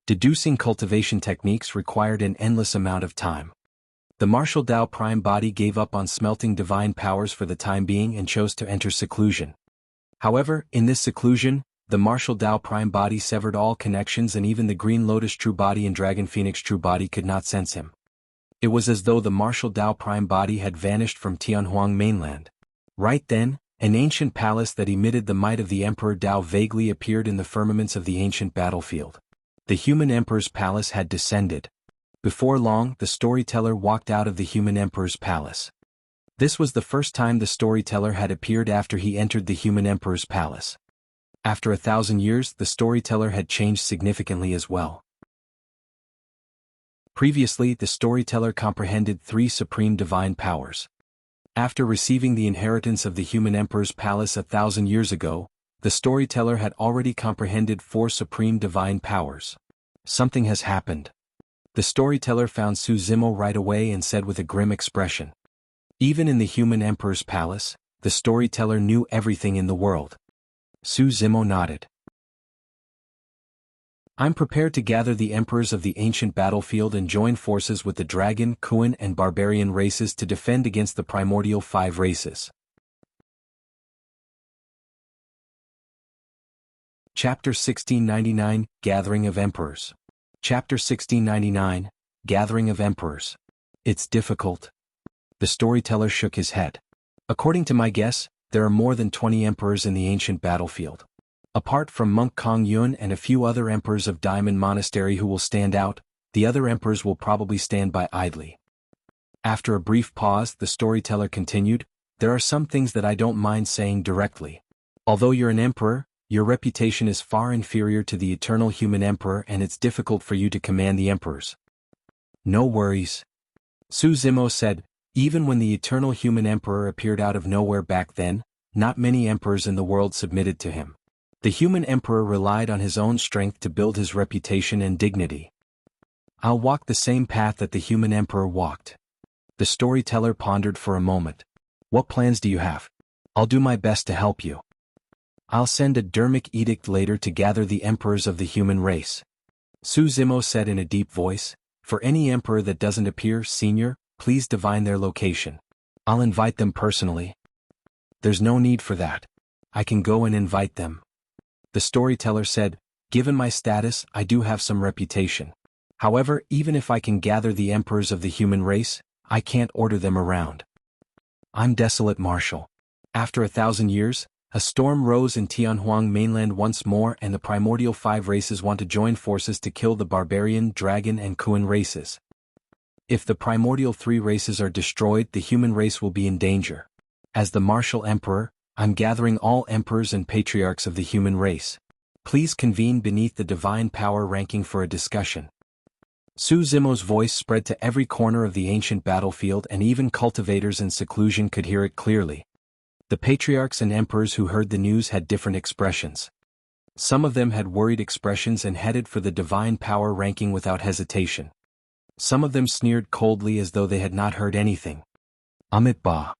Deducing cultivation techniques required an endless amount of time. The Martial Dao Prime body gave up on smelting divine powers for the time being and chose to enter seclusion. However, in this seclusion, the martial Tao prime body severed all connections, and even the Green Lotus true body and Dragon Phoenix true body could not sense him. It was as though the martial Tao prime body had vanished from Tianhuang mainland. Right then, an ancient palace that emitted the might of the Emperor Tao vaguely appeared in the firmaments of the ancient battlefield. The human emperor's palace had descended. Before long, the storyteller walked out of the human emperor's palace. This was the first time the storyteller had appeared after he entered the human emperor's palace. After 1,000 years, the storyteller had changed significantly as well. Previously, the storyteller comprehended 3 supreme divine powers. After receiving the inheritance of the human emperor's palace 1,000 years ago, the storyteller had already comprehended 4 supreme divine powers. Something has happened. The storyteller found Su Zimo right away and said with a grim expression. Even in the human emperor's palace, the storyteller knew everything in the world. Su Zimo nodded. I'm prepared to gather the emperors of the ancient battlefield and join forces with the dragon, Kuan and barbarian races to defend against the primordial 5 races. Chapter 1699, Gathering of Emperors. Chapter 1699, Gathering of Emperors. It's difficult. The storyteller shook his head. According to my guess, there are more than 20 emperors in the ancient battlefield. Apart from Monk Kong Yun and a few other emperors of Diamond Monastery who will stand out, the other emperors will probably stand by idly. After a brief pause, the storyteller continued, there are some things that I don't mind saying directly. Although you're an emperor, your reputation is far inferior to the eternal human emperor, and it's difficult for you to command the emperors. No worries. Su Zimo said, even when the eternal human emperor appeared out of nowhere back then, not many emperors in the world submitted to him. The human emperor relied on his own strength to build his reputation and dignity. I'll walk the same path that the human emperor walked. The storyteller pondered for a moment. What plans do you have? I'll do my best to help you. I'll send a Dermic edict later to gather the emperors of the human race. Su Zimo said in a deep voice, for any emperor that doesn't appear, senior, please divine their location. I'll invite them personally. There's no need for that. I can go and invite them. The storyteller said, given my status, I do have some reputation. However, even if I can gather the emperors of the human race, I can't order them around. I'm desolate marshal. After 1,000 years, a storm rose in Tianhuang mainland once more, and the primordial 5 races want to join forces to kill the barbarian, dragon and Kuan races. If the primordial 3 races are destroyed, the human race will be in danger. As the martial emperor, I'm gathering all emperors and patriarchs of the human race. Please convene beneath the divine power ranking for a discussion. Su Zimo's voice spread to every corner of the ancient battlefield, and even cultivators in seclusion could hear it clearly. The patriarchs and emperors who heard the news had different expressions. Some of them had worried expressions and headed for the divine power ranking without hesitation. Some of them sneered coldly as though they had not heard anything. Amit Ba.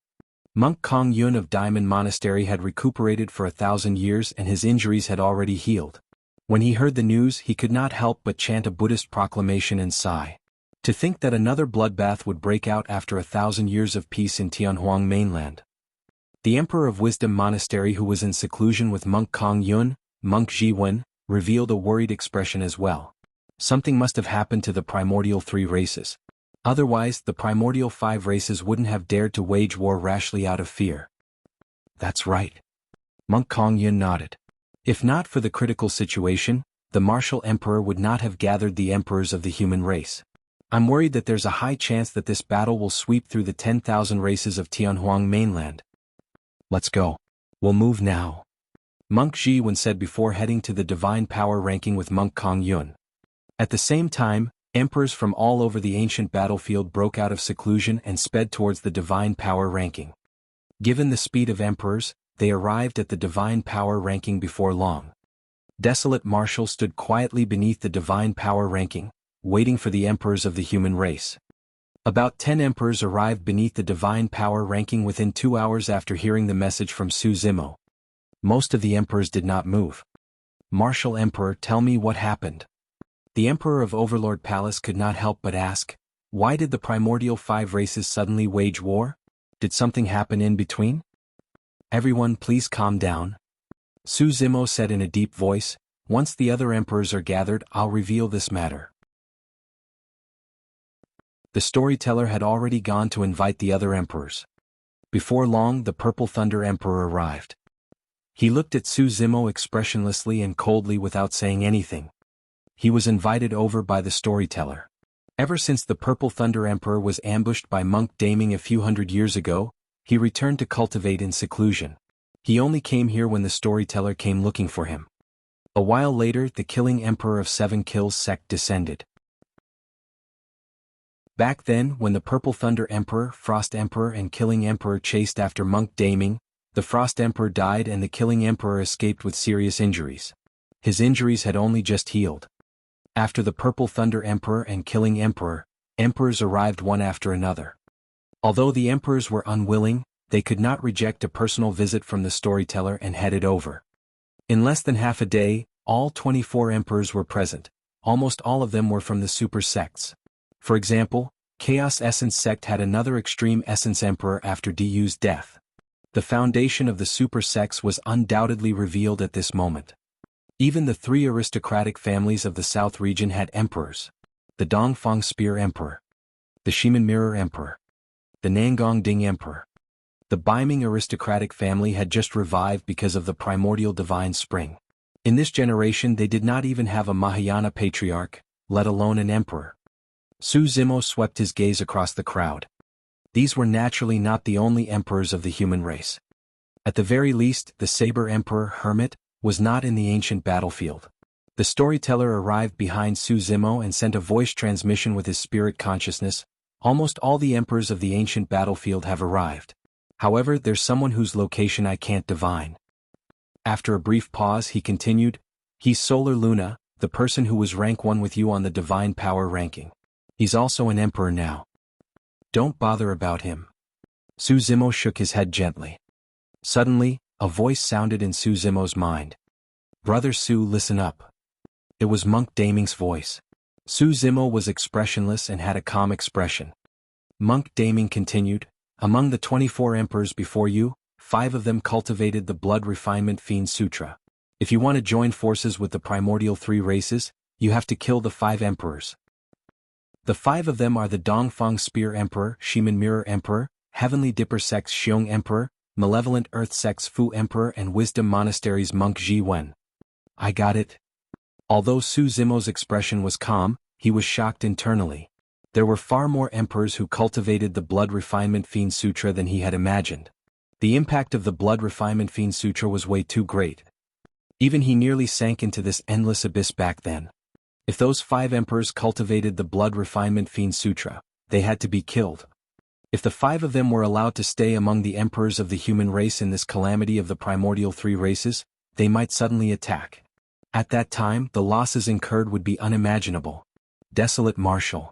Monk Kong Yun of Diamond Monastery had recuperated for 1,000 years, and his injuries had already healed. When he heard the news, he could not help but chant a Buddhist proclamation and sigh. To think that another bloodbath would break out after 1,000 years of peace in Tianhuang mainland. The Emperor of Wisdom Monastery, who was in seclusion with Monk Kong Yun, Monk Zhi Wen, revealed a worried expression as well. Something must have happened to the primordial 3 races. Otherwise, the primordial 5 races wouldn't have dared to wage war rashly out of fear. That's right. Monk Kong Yun nodded. If not for the critical situation, the martial emperor would not have gathered the emperors of the human race. I'm worried that there's a high chance that this battle will sweep through the 10,000 races of Tianhuang mainland. Let's go. We'll move now. Monk Zhi Wen said before heading to the divine power ranking with Monk Kong Yun. At the same time, emperors from all over the ancient battlefield broke out of seclusion and sped towards the divine power ranking. Given the speed of emperors, they arrived at the divine power ranking before long. Desolate Marshal stood quietly beneath the divine power ranking, waiting for the emperors of the human race. About 10 emperors arrived beneath the divine power ranking within 2 hours after hearing the message from Su Zimo. Most of the emperors did not move. Martial Emperor, tell me what happened. The Emperor of Overlord Palace could not help but ask, why did the primordial 5 races suddenly wage war? Did something happen in between? Everyone please calm down. Su Zimo said in a deep voice, "Once the other emperors are gathered, I'll reveal this matter." The storyteller had already gone to invite the other emperors. Before long, the Purple Thunder Emperor arrived. He looked at Su Zimo expressionlessly and coldly without saying anything. He was invited over by the storyteller. Ever since the Purple Thunder Emperor was ambushed by Monk Daming a few hundred years ago, he returned to cultivate in seclusion. He only came here when the storyteller came looking for him. A while later, the Killing Emperor of 7 Kills sect descended. Back then, when the Purple Thunder Emperor, Frost Emperor and Killing Emperor chased after Monk Daming, the Frost Emperor died and the Killing Emperor escaped with serious injuries. His injuries had only just healed. After the Purple Thunder Emperor and Killing Emperor, emperors arrived one after another. Although the emperors were unwilling, they could not reject a personal visit from the storyteller and headed over. In less than half a day, all 24 emperors were present. Almost all of them were from the super sects. For example, Chaos Essence sect had another Extreme Essence Emperor after Du's death. The foundation of the super sects was undoubtedly revealed at this moment. Even the 3 aristocratic families of the South region had emperors. The Dongfang Spear Emperor. The Shiman Mirror Emperor. The Nangong Ding Emperor. The Baiming aristocratic family had just revived because of the primordial divine spring. In this generation they did not even have a Mahayana patriarch, let alone an emperor. Su Zimo swept his gaze across the crowd. These were naturally not the only emperors of the human race. At the very least, the Saber Emperor Hermit was not in the ancient battlefield. The storyteller arrived behind Su Zimo and sent a voice transmission with his spirit consciousness. Almost all the emperors of the ancient battlefield have arrived. However, there's someone whose location I can't divine. After a brief pause he continued, "He's Solar Luna, the person who was rank 1 with you on the divine power ranking. He's also an emperor now. Don't bother about him." Su Zimo shook his head gently. Suddenly, a voice sounded in Su Zimo's mind. "Brother Su, listen up." It was Monk Daming's voice. Su Zimo was expressionless and had a calm expression. Monk Daming continued, "Among the 24 emperors before you, 5 of them cultivated the Blood Refinement Fiend Sutra. If you want to join forces with the primordial 3 races, you have to kill the 5 emperors. The 5 of them are the Dongfang Spear Emperor, Shiman Mirror Emperor, Heavenly Dipper Sect's Xiong Emperor, Malevolent Earth Sect's Fu Emperor and Wisdom Monastery's Monk Zhi Wen." "I got it." Although Su Zimo's expression was calm, he was shocked internally. There were far more emperors who cultivated the Blood Refinement Fiend Sutra than he had imagined. The impact of the Blood Refinement Fiend Sutra was way too great. Even he nearly sank into this endless abyss back then. If those 5 emperors cultivated the Blood Refinement Fiend Sutra, they had to be killed. If the 5 of them were allowed to stay among the emperors of the human race in this calamity of the primordial 3 races, they might suddenly attack. At that time, the losses incurred would be unimaginable. Desolate Marshal.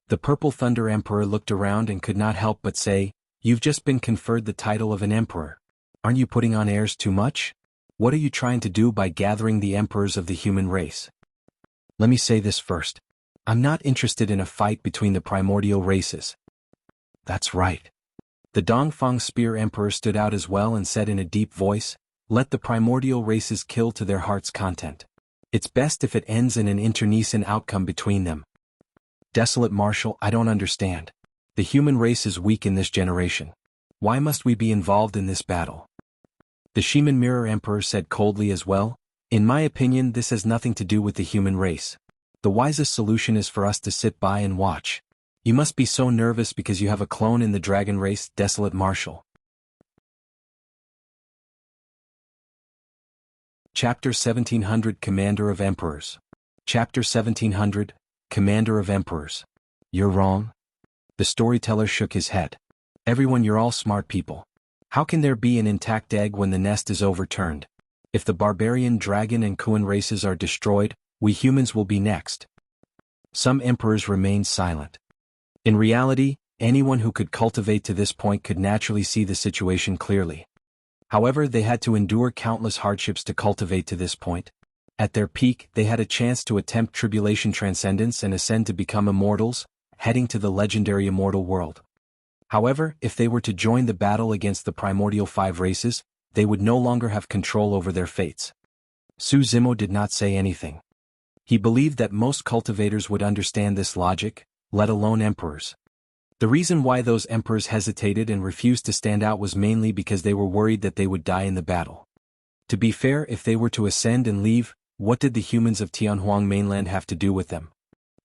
The Purple Thunder Emperor looked around and could not help but say, "You've just been conferred the title of an emperor. Aren't you putting on airs too much? What are you trying to do by gathering the emperors of the human race?" Let me say this first. I'm not interested in a fight between the primordial races. That's right. The Dongfang Spear Emperor stood out as well and said in a deep voice, "Let the primordial races kill to their heart's content. It's best if it ends in an internecine outcome between them." Desolate Marshal, I don't understand. The human race is weak in this generation. Why must we be involved in this battle? The Shiman Mirror Emperor said coldly as well, "In my opinion, this has nothing to do with the human race. The wisest solution is for us to sit by and watch. You must be so nervous because you have a clone in the dragon race, Desolate Marshal." Chapter 1700 Commander of Emperors. Chapter 1700, Commander of Emperors. "You're wrong." The storyteller shook his head. "Everyone, you're all smart people. How can there be an intact egg when the nest is overturned? If the barbarian, dragon and Kuan races are destroyed, we humans will be next." Some emperors remained silent. In reality, anyone who could cultivate to this point could naturally see the situation clearly. However, they had to endure countless hardships to cultivate to this point. At their peak, they had a chance to attempt tribulation transcendence and ascend to become immortals, heading to the legendary immortal world. However, if they were to join the battle against the primordial 5 races, they would no longer have control over their fates. Su Zimo did not say anything. He believed that most cultivators would understand this logic, let alone emperors. The reason why those emperors hesitated and refused to stand out was mainly because they were worried that they would die in the battle. To be fair, if they were to ascend and leave, what did the humans of Tianhuang mainland have to do with them?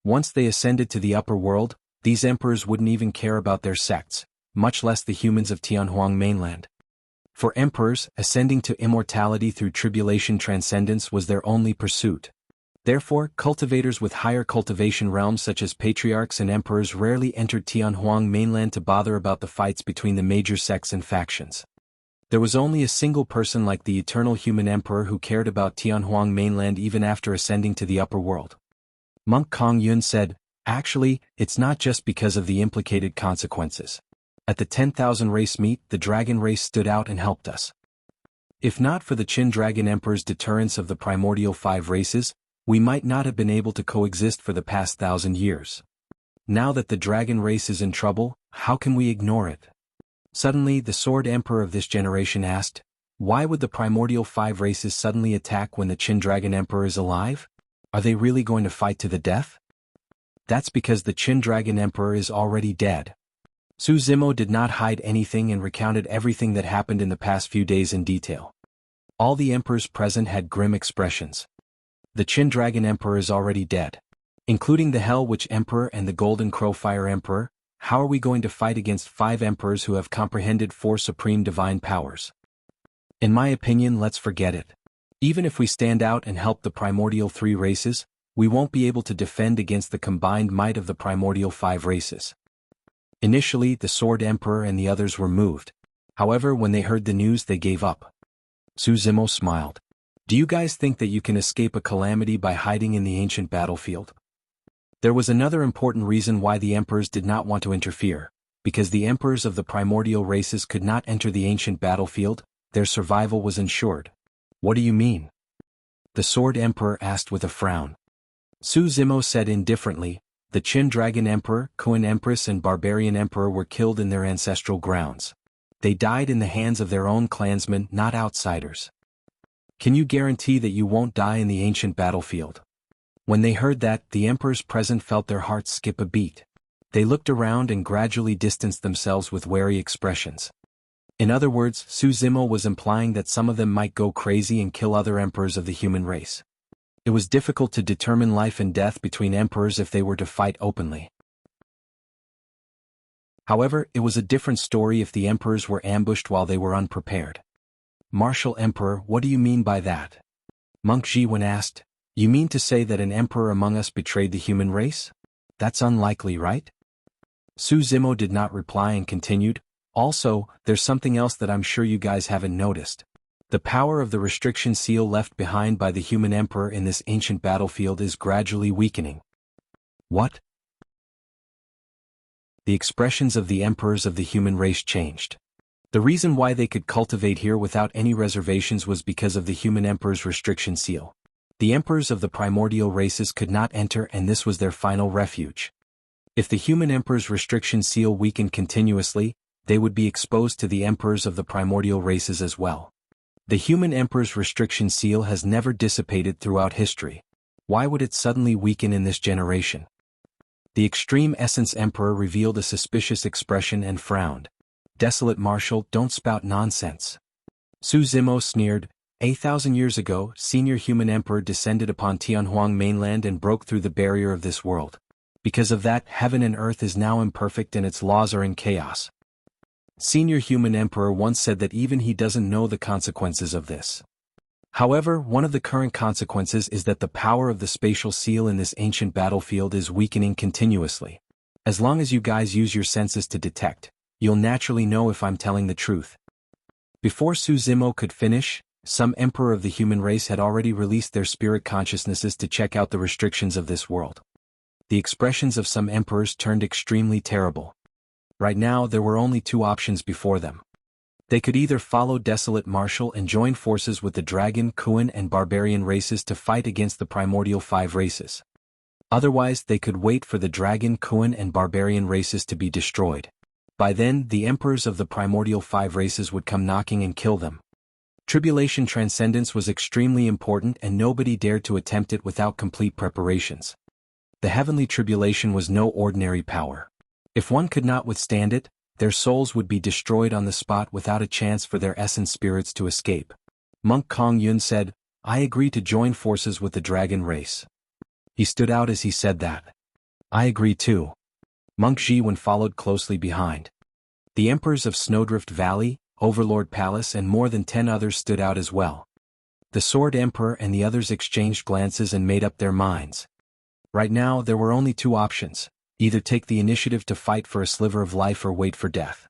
Once they ascended to the upper world, these emperors wouldn't even care about their sects, much less the humans of Tianhuang mainland. For emperors, ascending to immortality through tribulation transcendence was their only pursuit. Therefore, cultivators with higher cultivation realms such as patriarchs and emperors rarely entered Tianhuang mainland to bother about the fights between the major sects and factions. There was only a single person like the eternal human emperor who cared about Tianhuang mainland even after ascending to the upper world. Monk Kong Yun said, "Actually, it's not just because of the implicated consequences. At the 10,000 race meet, the dragon race stood out and helped us. If not for the Qin Dragon Emperor's deterrence of the primordial 5 races, we might not have been able to coexist for the past 1,000 years. Now that the dragon race is in trouble, how can we ignore it?" Suddenly, the Sword Emperor of this generation asked, "Why would the primordial 5 races suddenly attack when the Qin Dragon Emperor is alive? Are they really going to fight to the death?" "That's because the Qin Dragon Emperor is already dead." Su Zimo did not hide anything and recounted everything that happened in the past few days in detail. All the emperors present had grim expressions. The Qin Dragon Emperor is already dead. Including the Hell Witch Emperor and the Golden Crow Fire Emperor, how are we going to fight against 5 emperors who have comprehended 4 supreme divine powers? In my opinion, let's forget it. Even if we stand out and help the primordial 3 races, we won't be able to defend against the combined might of the primordial 5 races. Initially, the Sword Emperor and the others were moved. However, when they heard the news, they gave up. Su Zimo smiled. "Do you guys think that you can escape a calamity by hiding in the ancient battlefield?" There was another important reason why the emperors did not want to interfere, because the emperors of the primordial races could not enter the ancient battlefield, their survival was ensured. "What do you mean?" the Sword Emperor asked with a frown. Su Zimo said indifferently, "The Qin Dragon Emperor, Kuan Empress and Barbarian Emperor were killed in their ancestral grounds. They died in the hands of their own clansmen, not outsiders. Can you guarantee that you won't die in the ancient battlefield?" When they heard that, the emperors present felt their hearts skip a beat. They looked around and gradually distanced themselves with wary expressions. In other words, Su Zimo was implying that some of them might go crazy and kill other emperors of the human race. It was difficult to determine life and death between emperors if they were to fight openly. However, it was a different story if the emperors were ambushed while they were unprepared. "Martial Emperor, what do you mean by that?" Monk Zhi Wen asked. "You mean to say that an emperor among us betrayed the human race? That's unlikely, right?" Su Zimo did not reply and continued, "Also, there's something else that I'm sure you guys haven't noticed. The power of the restriction seal left behind by the human emperor in this ancient battlefield is gradually weakening." "What?" The expressions of the emperors of the human race changed. The reason why they could cultivate here without any reservations was because of the human emperor's restriction seal. The emperors of the primordial races could not enter, and this was their final refuge. If the human emperor's restriction seal weakened continuously, they would be exposed to the emperors of the primordial races as well. The human emperor's restriction seal has never dissipated throughout history. Why would it suddenly weaken in this generation? The Extreme Essence Emperor revealed a suspicious expression and frowned. "Desolate Marshal, don't spout nonsense." Su Zimo sneered. 1,000 years ago, Senior Human Emperor descended upon Tianhuang mainland and broke through the barrier of this world. Because of that, heaven and earth is now imperfect and its laws are in chaos. Senior Human Emperor once said that even he doesn't know the consequences of this. However, one of the current consequences is that the power of the spatial seal in this ancient battlefield is weakening continuously. As long as you guys use your senses to detect, you'll naturally know if I'm telling the truth. Before Su Zimo could finish, some emperor of the human race had already released their spirit consciousnesses to check out the restrictions of this world. The expressions of some emperors turned extremely terrible. Right now, there were only 2 options before them. They could either follow Desolate Marshal and join forces with the Dragon, Kuan and Barbarian races to fight against the Primordial 5 races. Otherwise, they could wait for the Dragon, Kuan and Barbarian races to be destroyed. By then, the emperors of the Primordial 5 races would come knocking and kill them. Tribulation transcendence was extremely important and nobody dared to attempt it without complete preparations. The heavenly tribulation was no ordinary power. If one could not withstand it, their souls would be destroyed on the spot without a chance for their essence spirits to escape. Monk Kong Yun said, "I agree to join forces with the dragon race." He stood out as he said that. "I agree too." Monk Zhi Wen followed closely behind. The emperors of Snowdrift Valley, Overlord Palace and more than 10 others stood out as well. The Sword Emperor and the others exchanged glances and made up their minds. Right now there were only two options, either take the initiative to fight for a sliver of life or wait for death.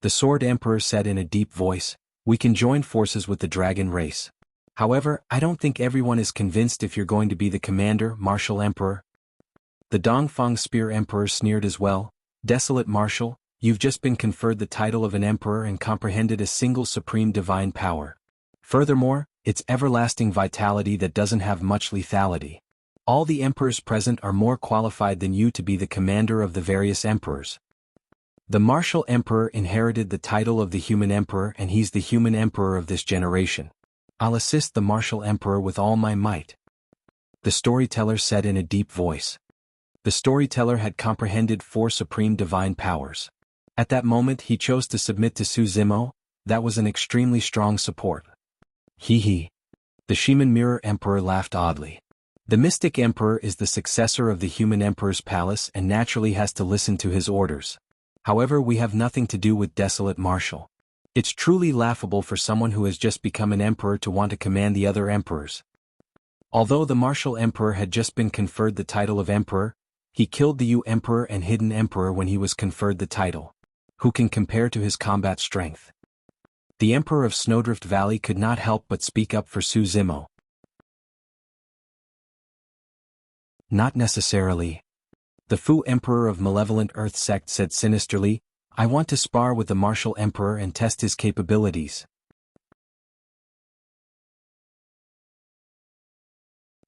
The Sword Emperor said in a deep voice, "We can join forces with the dragon race. However, I don't think everyone is convinced if you're going to be the commander, Martial Emperor." The Dongfang Spear Emperor sneered as well, "Desolate Marshal, you've just been conferred the title of an emperor and comprehended a single supreme divine power. Furthermore, it's everlasting vitality that doesn't have much lethality. All the emperors present are more qualified than you to be the commander of the various emperors. The Martial Emperor inherited the title of the Human Emperor and he's the Human Emperor of this generation. I'll assist the Martial Emperor with all my might." The storyteller said in a deep voice. The storyteller had comprehended 4 supreme divine powers. At that moment he chose to submit to Su Zimo. That was an extremely strong support. Hee. The Shaman Mirror Emperor laughed oddly. The Mystic Emperor is the successor of the Human Emperor's palace and naturally has to listen to his orders. However, we have nothing to do with Desolate Marshal. It's truly laughable for someone who has just become an emperor to want to command the other emperors. Although the Martial Emperor had just been conferred the title of emperor, he killed the Yu Emperor and Hidden Emperor when he was conferred the title. Who can compare to his combat strength? The Emperor of Snowdrift Valley could not help but speak up for Su Zimo. "Not necessarily." The Fu Emperor of Malevolent Earth Sect said sinisterly, "I want to spar with the Martial Emperor and test his capabilities."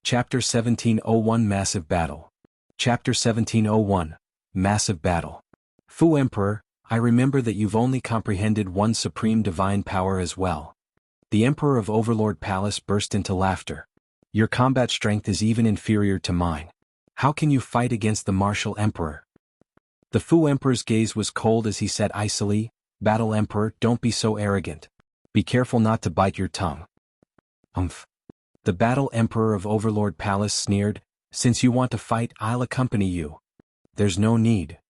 Chapter 1701 Massive Battle. Chapter 1701 Massive Battle. Fu Emperor, I remember that you've only comprehended one supreme divine power as well. The Emperor of Overlord Palace burst into laughter. "Your combat strength is even inferior to mine. How can you fight against the Martial Emperor?" The Fu Emperor's gaze was cold as he said icily, "Battle Emperor, don't be so arrogant. Be careful not to bite your tongue." The Battle Emperor of Overlord Palace sneered, "Since you want to fight, I'll accompany you." "There's no need."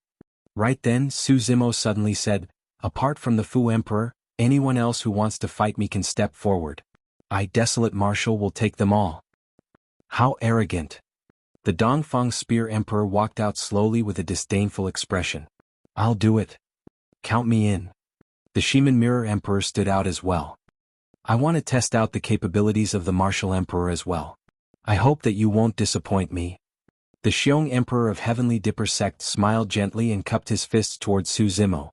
Right then Su Zimo suddenly said, "Apart from the Fu Emperor, anyone else who wants to fight me can step forward. I, Desolate Marshal, will take them all." How arrogant. The Dongfang Spear Emperor walked out slowly with a disdainful expression. "I'll do it. Count me in." The Shaman Mirror Emperor stood out as well. "I want to test out the capabilities of the Martial Emperor as well. I hope that you won't disappoint me." The Xiong Emperor of Heavenly Dipper Sect smiled gently and cupped his fists towards Su Zimo.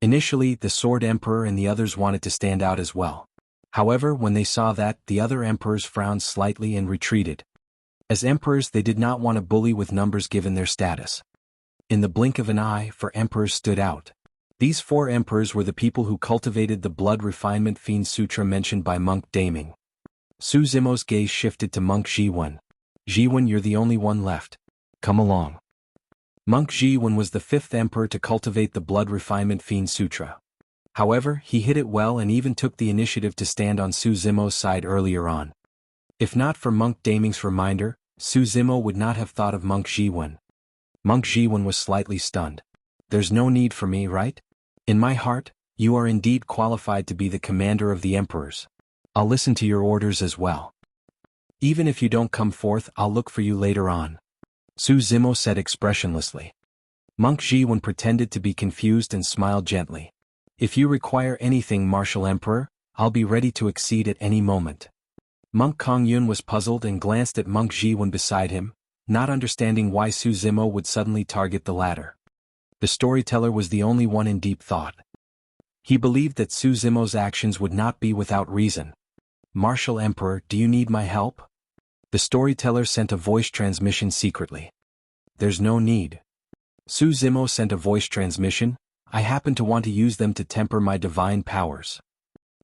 Initially, the Sword Emperor and the others wanted to stand out as well. However, when they saw that, the other emperors frowned slightly and retreated. As emperors, they did not want to bully with numbers given their status. In the blink of an eye, 4 emperors stood out. These 4 emperors were the people who cultivated the blood refinement Fiend Sutra mentioned by Monk Daming. Su Zimo's gaze shifted to Monk Zhi Wen. "Zhi Wen, you're the only one left. Come along." Monk Zhi Wen was the 5th emperor to cultivate the blood refinement Fiend Sutra. However, he hid it well and even took the initiative to stand on Su Zimo's side earlier on. If not for Monk Daming's reminder, Su Zimo would not have thought of Monk Zhi Wen. Monk Zhi Wen was slightly stunned. "There's no need for me, right? In my heart, you are indeed qualified to be the commander of the emperors. I'll listen to your orders as well. Even if you don't come forth, I'll look for you later on." Su Zimo said expressionlessly. Monk Zhi Wen pretended to be confused and smiled gently. "If you require anything, Martial Emperor, I'll be ready to accede at any moment." Monk Kong Yun was puzzled and glanced at Monk Zhi Wen beside him, not understanding why Su Zimo would suddenly target the latter. The storyteller was the only one in deep thought. He believed that Su Zimo's actions would not be without reason. "Martial Emperor, do you need my help?" The storyteller sent a voice transmission secretly. "There's no need." Su Zimo sent a voice transmission, "I happen to want to use them to temper my divine powers."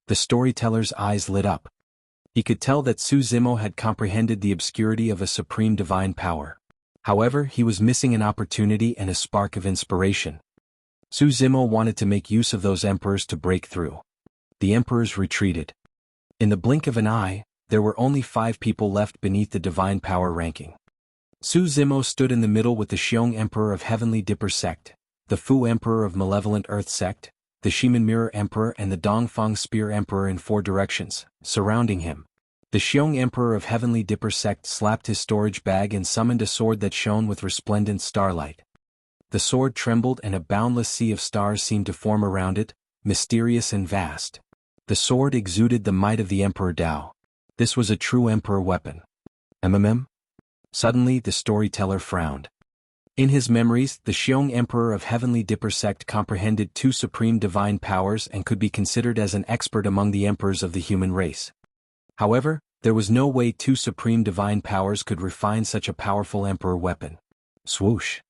The storyteller's eyes lit up. He could tell that Su Zimo had comprehended the obscurity of a supreme divine power. However, he was missing an opportunity and a spark of inspiration. Su Zimo wanted to make use of those emperors to break through. The emperors retreated. In the blink of an eye, there were only 5 people left beneath the divine power ranking. Su Zimo stood in the middle with the Xiong Emperor of Heavenly Dipper Sect, the Fu Emperor of Malevolent Earth Sect, the Shiman Mirror Emperor and the Dongfang Spear Emperor in 4 directions, surrounding him. The Xiong Emperor of Heavenly Dipper Sect slapped his storage bag and summoned a sword that shone with resplendent starlight. The sword trembled and a boundless sea of stars seemed to form around it, mysterious and vast. The sword exuded the might of the Emperor Dao. This was a true Emperor weapon. Suddenly the storyteller frowned. In his memories, the Xiong Emperor of Heavenly Dipper Sect comprehended 2 supreme divine powers and could be considered as an expert among the emperors of the human race. However, there was no way 2 supreme divine powers could refine such a powerful emperor weapon. Swoosh!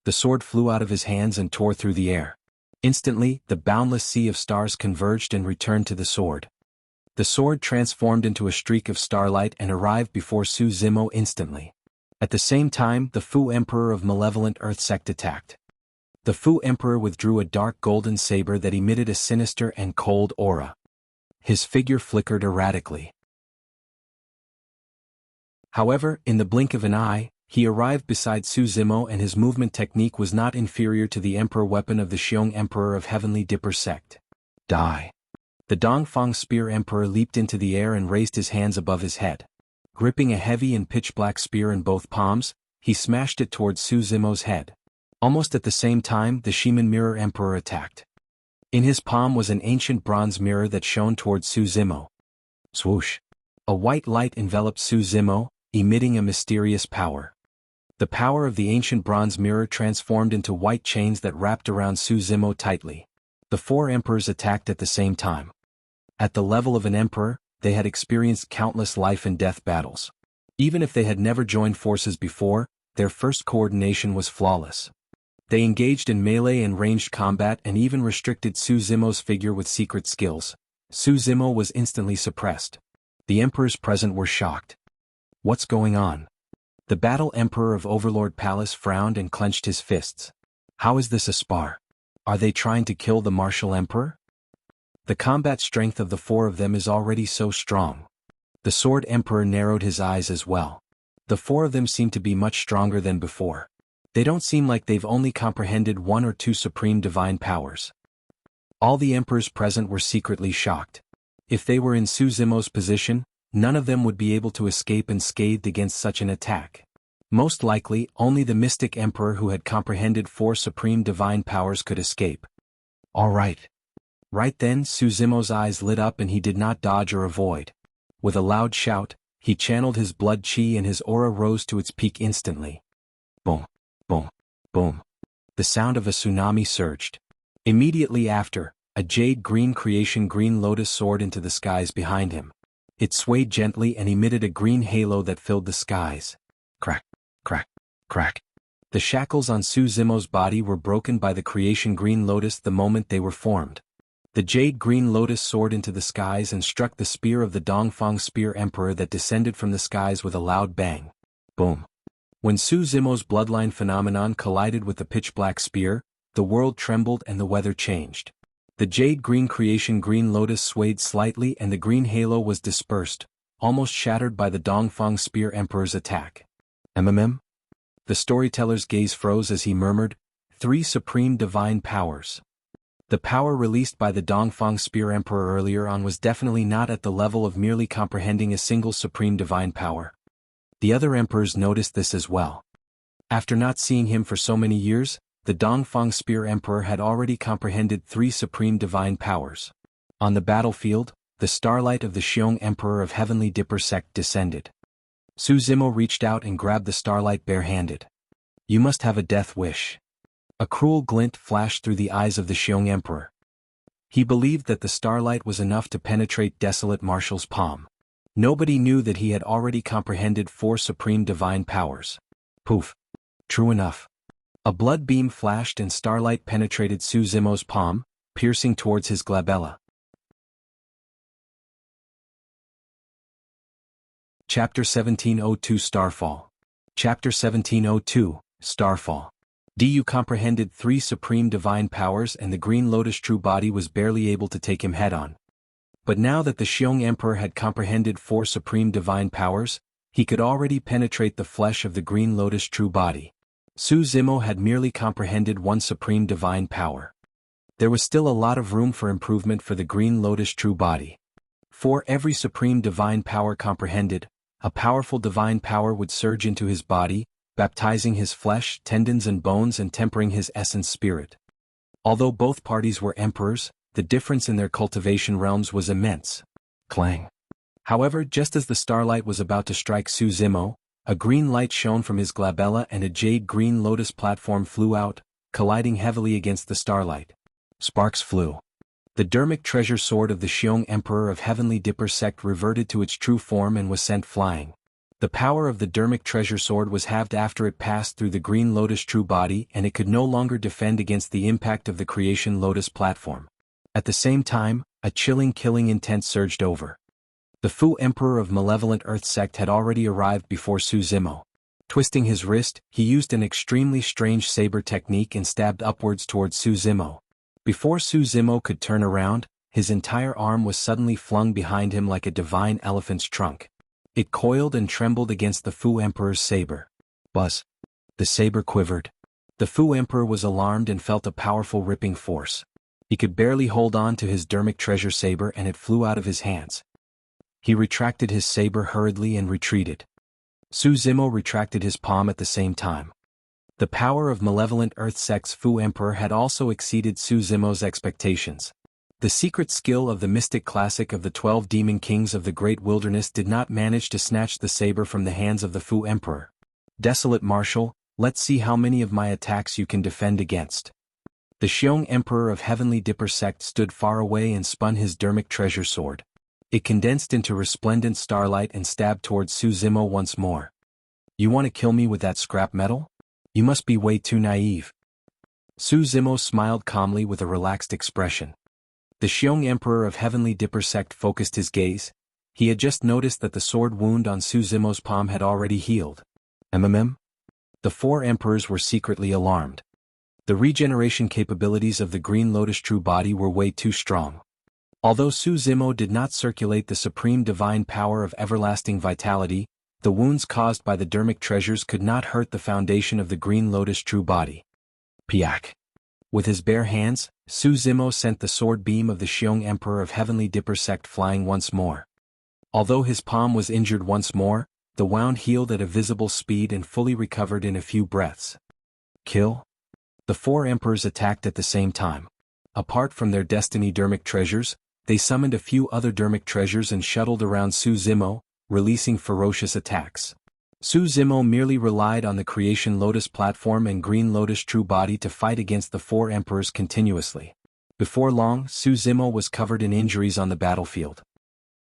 The sword flew out of his hands and tore through the air. Instantly, the boundless sea of stars converged and returned to the sword. The sword transformed into a streak of starlight and arrived before Su Zimo instantly. At the same time, the Fu Emperor of Malevolent Earth Sect attacked. The Fu Emperor withdrew a dark golden saber that emitted a sinister and cold aura. His figure flickered erratically. However, in the blink of an eye, he arrived beside Su Zimo and his movement technique was not inferior to the Emperor weapon of the Xiong Emperor of Heavenly Dipper Sect. Die! The Dongfang Spear Emperor leaped into the air and raised his hands above his head. Gripping a heavy and pitch-black spear in both palms, he smashed it towards Su Zimo's head. Almost at the same time, the Shiman Mirror Emperor attacked. In his palm was an ancient bronze mirror that shone towards Su Zimo. Swoosh! A white light enveloped Su Zimo, emitting a mysterious power. The power of the ancient bronze mirror transformed into white chains that wrapped around Su Zimo tightly. The 4 emperors attacked at the same time. At the level of an emperor, they had experienced countless life and death battles. Even if they had never joined forces before, their first coordination was flawless. They engaged in melee and ranged combat and even restricted Su Zimo's figure with secret skills. Su Zimo was instantly suppressed. The emperors present were shocked. What's going on? The Battle Emperor of Overlord Palace frowned and clenched his fists. How is this a spar? Are they trying to kill the Martial Emperor? The combat strength of the 4 of them is already so strong. The Sword Emperor narrowed his eyes as well. The 4 of them seem to be much stronger than before. They don't seem like they've only comprehended 1 or 2 supreme divine powers. All the emperors present were secretly shocked. If they were in Su Zimo's position, none of them would be able to escape unscathed against such an attack. Most likely, only the Mystic Emperor who had comprehended 4 supreme divine powers could escape. All right. Right then, Su Zimo's eyes lit up and he did not dodge or avoid. With a loud shout, he channeled his blood chi and his aura rose to its peak instantly. Boom, boom, boom. The sound of a tsunami surged. Immediately after, a jade green creation green lotus soared into the skies behind him. It swayed gently and emitted a green halo that filled the skies. Crack, crack, crack. The shackles on Su Zimo's body were broken by the creation green lotus the moment they were formed. The jade green lotus soared into the skies and struck the spear of the Dongfang Spear Emperor that descended from the skies with a loud bang. Boom. When Su Zimo's bloodline phenomenon collided with the pitch-black spear, the world trembled and the weather changed. The jade green creation green lotus swayed slightly and the green halo was dispersed, almost shattered by the Dongfang Spear Emperor's attack. The storyteller's gaze froze as he murmured, 3 supreme divine powers. The power released by the Dongfang Spear Emperor earlier on was definitely not at the level of merely comprehending a single supreme divine power. The other emperors noticed this as well. After not seeing him for so many years, the Dongfang Spear Emperor had already comprehended 3 supreme divine powers. On the battlefield, the starlight of the Xiong Emperor of Heavenly Dipper Sect descended. Su Zimo reached out and grabbed the starlight barehanded. You must have a death wish. A cruel glint flashed through the eyes of the Xiong Emperor. He believed that the starlight was enough to penetrate Desolate Marshal's palm. Nobody knew that he had already comprehended 4 supreme divine powers. Poof. True enough. A blood beam flashed and starlight penetrated Su Zimo's palm, piercing towards his glabella. Chapter 1702 Starfall. Chapter 1702, Starfall. Du comprehended 3 supreme divine powers and the Green Lotus true body was barely able to take him head-on. But now that the Xiong Emperor had comprehended 4 supreme divine powers, he could already penetrate the flesh of the Green Lotus true body. Su Zimo had merely comprehended 1 supreme divine power. There was still a lot of room for improvement for the Green Lotus true body. For every supreme divine power comprehended, a powerful divine power would surge into his body, baptizing his flesh, tendons and bones and tempering his essence spirit. Although both parties were emperors, the difference in their cultivation realms was immense. Clang. However, just as the starlight was about to strike Su Zimo, a green light shone from his glabella and a jade green lotus platform flew out, colliding heavily against the starlight. Sparks flew. The dermic treasure sword of the Xiong Emperor of Heavenly Dipper sect reverted to its true form and was sent flying. The power of the dermic treasure sword was halved after it passed through the Green Lotus true body and it could no longer defend against the impact of the Creation Lotus platform. At the same time, a chilling killing intent surged over. The Fu Emperor of Malevolent Earth sect had already arrived before Su Zimo. Twisting his wrist, he used an extremely strange saber technique and stabbed upwards towards Su Zimo. Before Su Zimo could turn around, his entire arm was suddenly flung behind him like a divine elephant's trunk. It coiled and trembled against the Fu Emperor's saber. Buzz. The saber quivered. The Fu Emperor was alarmed and felt a powerful ripping force. He could barely hold on to his dermic treasure saber and it flew out of his hands. He retracted his saber hurriedly and retreated. Su Zimo retracted his palm at the same time. The power of Malevolent Earth sect's Fu Emperor had also exceeded Su Zimo's expectations. The secret skill of the mystic classic of the 12 demon kings of the great wilderness did not manage to snatch the saber from the hands of the Fu Emperor. Desolate Marshal, let's see how many of my attacks you can defend against. The Xiong Emperor of Heavenly Dipper sect stood far away and spun his dermic treasure sword. It condensed into resplendent starlight and stabbed towards Su Zimo once more. You want to kill me with that scrap metal? You must be way too naive. Su Zimo smiled calmly with a relaxed expression. The Xiong Emperor of Heavenly Dipper sect focused his gaze. He had just noticed that the sword wound on Su Zimo's palm had already healed. The 4 emperors were secretly alarmed. The regeneration capabilities of the Green Lotus true body were way too strong. Although Su Zimo did not circulate the supreme divine power of everlasting vitality, the wounds caused by the dermic treasures could not hurt the foundation of the Green Lotus true body. Piak. With his bare hands, Su Zimo sent the sword beam of the Xiong Emperor of Heavenly Dipper sect flying once more. Although his palm was injured once more, the wound healed at a visible speed and fully recovered in a few breaths. Kill? The 4 emperors attacked at the same time. Apart from their destiny dermic treasures, they summoned a few other dermic treasures and shuttled around Su Zimo, releasing ferocious attacks. Su Zimo merely relied on the Creation Lotus platform and Green Lotus true body to fight against the 4 emperors continuously. Before long, Su Zimo was covered in injuries on the battlefield.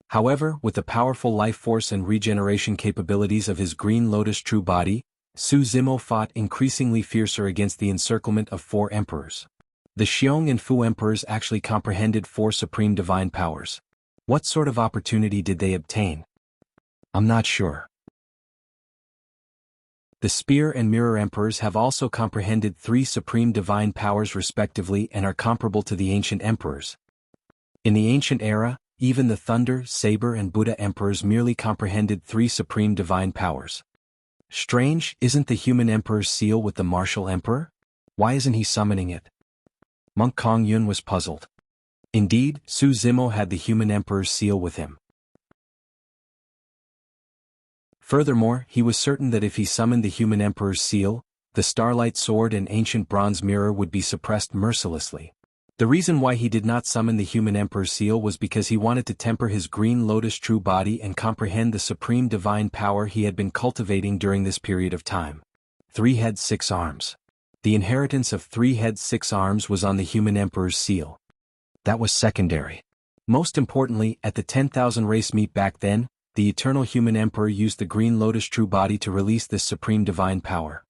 However, with the powerful life force and regeneration capabilities of his Green Lotus true body, Su Zimo fought increasingly fiercer against the encirclement of 4 emperors. The Xiong and Fu emperors actually comprehended 4 supreme divine powers. What sort of opportunity did they obtain? I'm not sure. The Spear and Mirror emperors have also comprehended 3 supreme divine powers respectively and are comparable to the ancient emperors. In the ancient era, even the Thunder, Saber and Buddha emperors merely comprehended 3 supreme divine powers. Strange, isn't the human emperor's seal with the martial emperor? Why isn't he summoning it? Monk Kong Yun was puzzled. Indeed, Su Zimo had the human emperor's seal with him. Furthermore, he was certain that if he summoned the human emperor's seal, the Starlight Sword and ancient bronze mirror would be suppressed mercilessly. The reason why he did not summon the human emperor's seal was because he wanted to temper his Green Lotus true body and comprehend the supreme divine power he had been cultivating during this period of time. 3 heads 6 arms. The inheritance of 3 heads 6 arms was on the human emperor's seal. That was secondary. Most importantly, at the 10,000 race meet back then, the eternal human emperor used the Green Lotus true body to release this supreme divine power.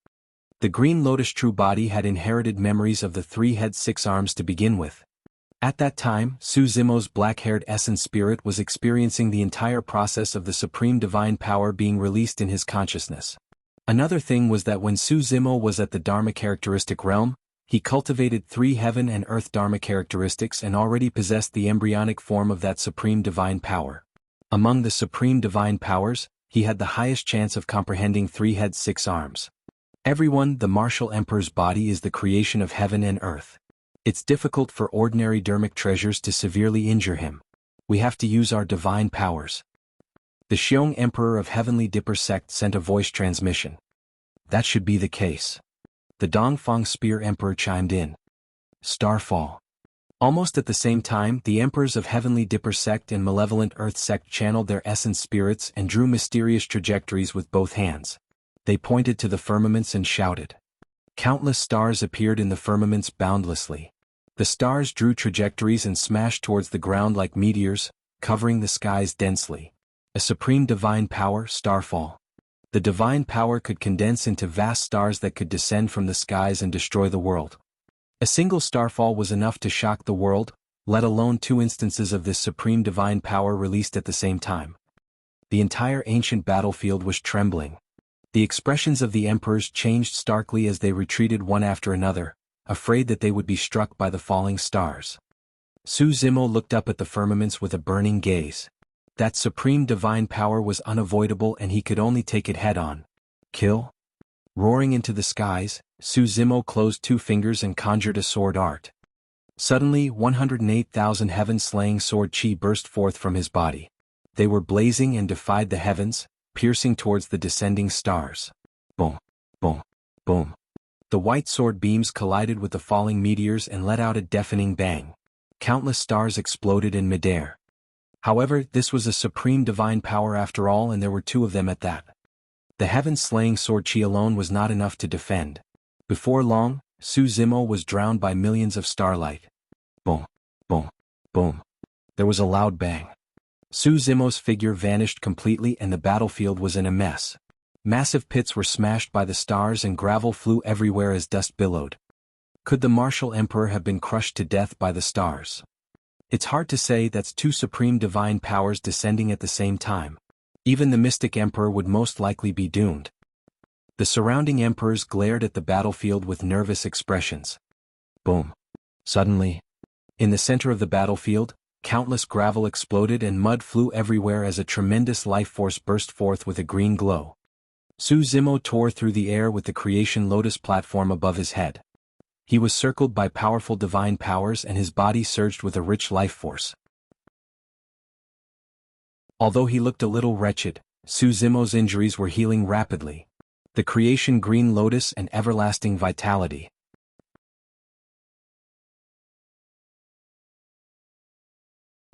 The Green Lotus true body had inherited memories of the 3 heads 6 arms to begin with. At that time, Su Zimo's black-haired essence spirit was experiencing the entire process of the supreme divine power being released in his consciousness. Another thing was that when Su Zimo was at the Dharma characteristic realm, he cultivated 3 heaven and earth Dharma characteristics and already possessed the embryonic form of that supreme divine power. Among the supreme divine powers, he had the highest chance of comprehending 3 heads 6 arms. Everyone, the martial emperor's body is the creation of heaven and earth. It's difficult for ordinary dharmic treasures to severely injure him. We have to use our divine powers. The Xiong Emperor of Heavenly Dipper sect sent a voice transmission. That should be the case. The Dongfang Spear Emperor chimed in. Starfall. Almost at the same time, the Emperors of Heavenly Dipper sect and Malevolent Earth sect channeled their essence spirits and drew mysterious trajectories with both hands. They pointed to the firmaments and shouted. Countless stars appeared in the firmaments boundlessly. The stars drew trajectories and smashed towards the ground like meteors, covering the skies densely. A supreme divine power, Starfall. The divine power could condense into vast stars that could descend from the skies and destroy the world. A single starfall was enough to shock the world, let alone 2 instances of this supreme divine power released at the same time. The entire ancient battlefield was trembling. The expressions of the emperors changed starkly as they retreated one after another, afraid that they would be struck by the falling stars. Su Zimo looked up at the firmaments with a burning gaze. That supreme divine power was unavoidable and he could only take it head-on. Kill? Roaring into the skies, Su Zimo closed 2 fingers and conjured a sword art. Suddenly 108,000 heaven-slaying sword chi burst forth from his body. They were blazing and defied the heavens, piercing towards the descending stars. Boom, boom, boom. The white sword beams collided with the falling meteors and let out a deafening bang. Countless stars exploded in midair. However, this was a supreme divine power after all, and there were 2 of them at that. The heaven-slaying sword chi alone was not enough to defend. Before long, Su Zimo was drowned by millions of starlight. Boom, boom, boom. There was a loud bang. Su Zimo's figure vanished completely and the battlefield was in a mess. Massive pits were smashed by the stars and gravel flew everywhere as dust billowed. Could the martial emperor have been crushed to death by the stars? It's hard to say. That's 2 supreme divine powers descending at the same time. Even the mystic emperor would most likely be doomed. The surrounding emperors glared at the battlefield with nervous expressions. Boom. Suddenly, in the center of the battlefield, countless gravel exploded and mud flew everywhere as a tremendous life force burst forth with a green glow. Su Zimo tore through the air with the creation Lotus platform above his head. He was circled by powerful divine powers and his body surged with a rich life force. Although he looked a little wretched, Su Zimo's injuries were healing rapidly. The creation Green Lotus and everlasting vitality.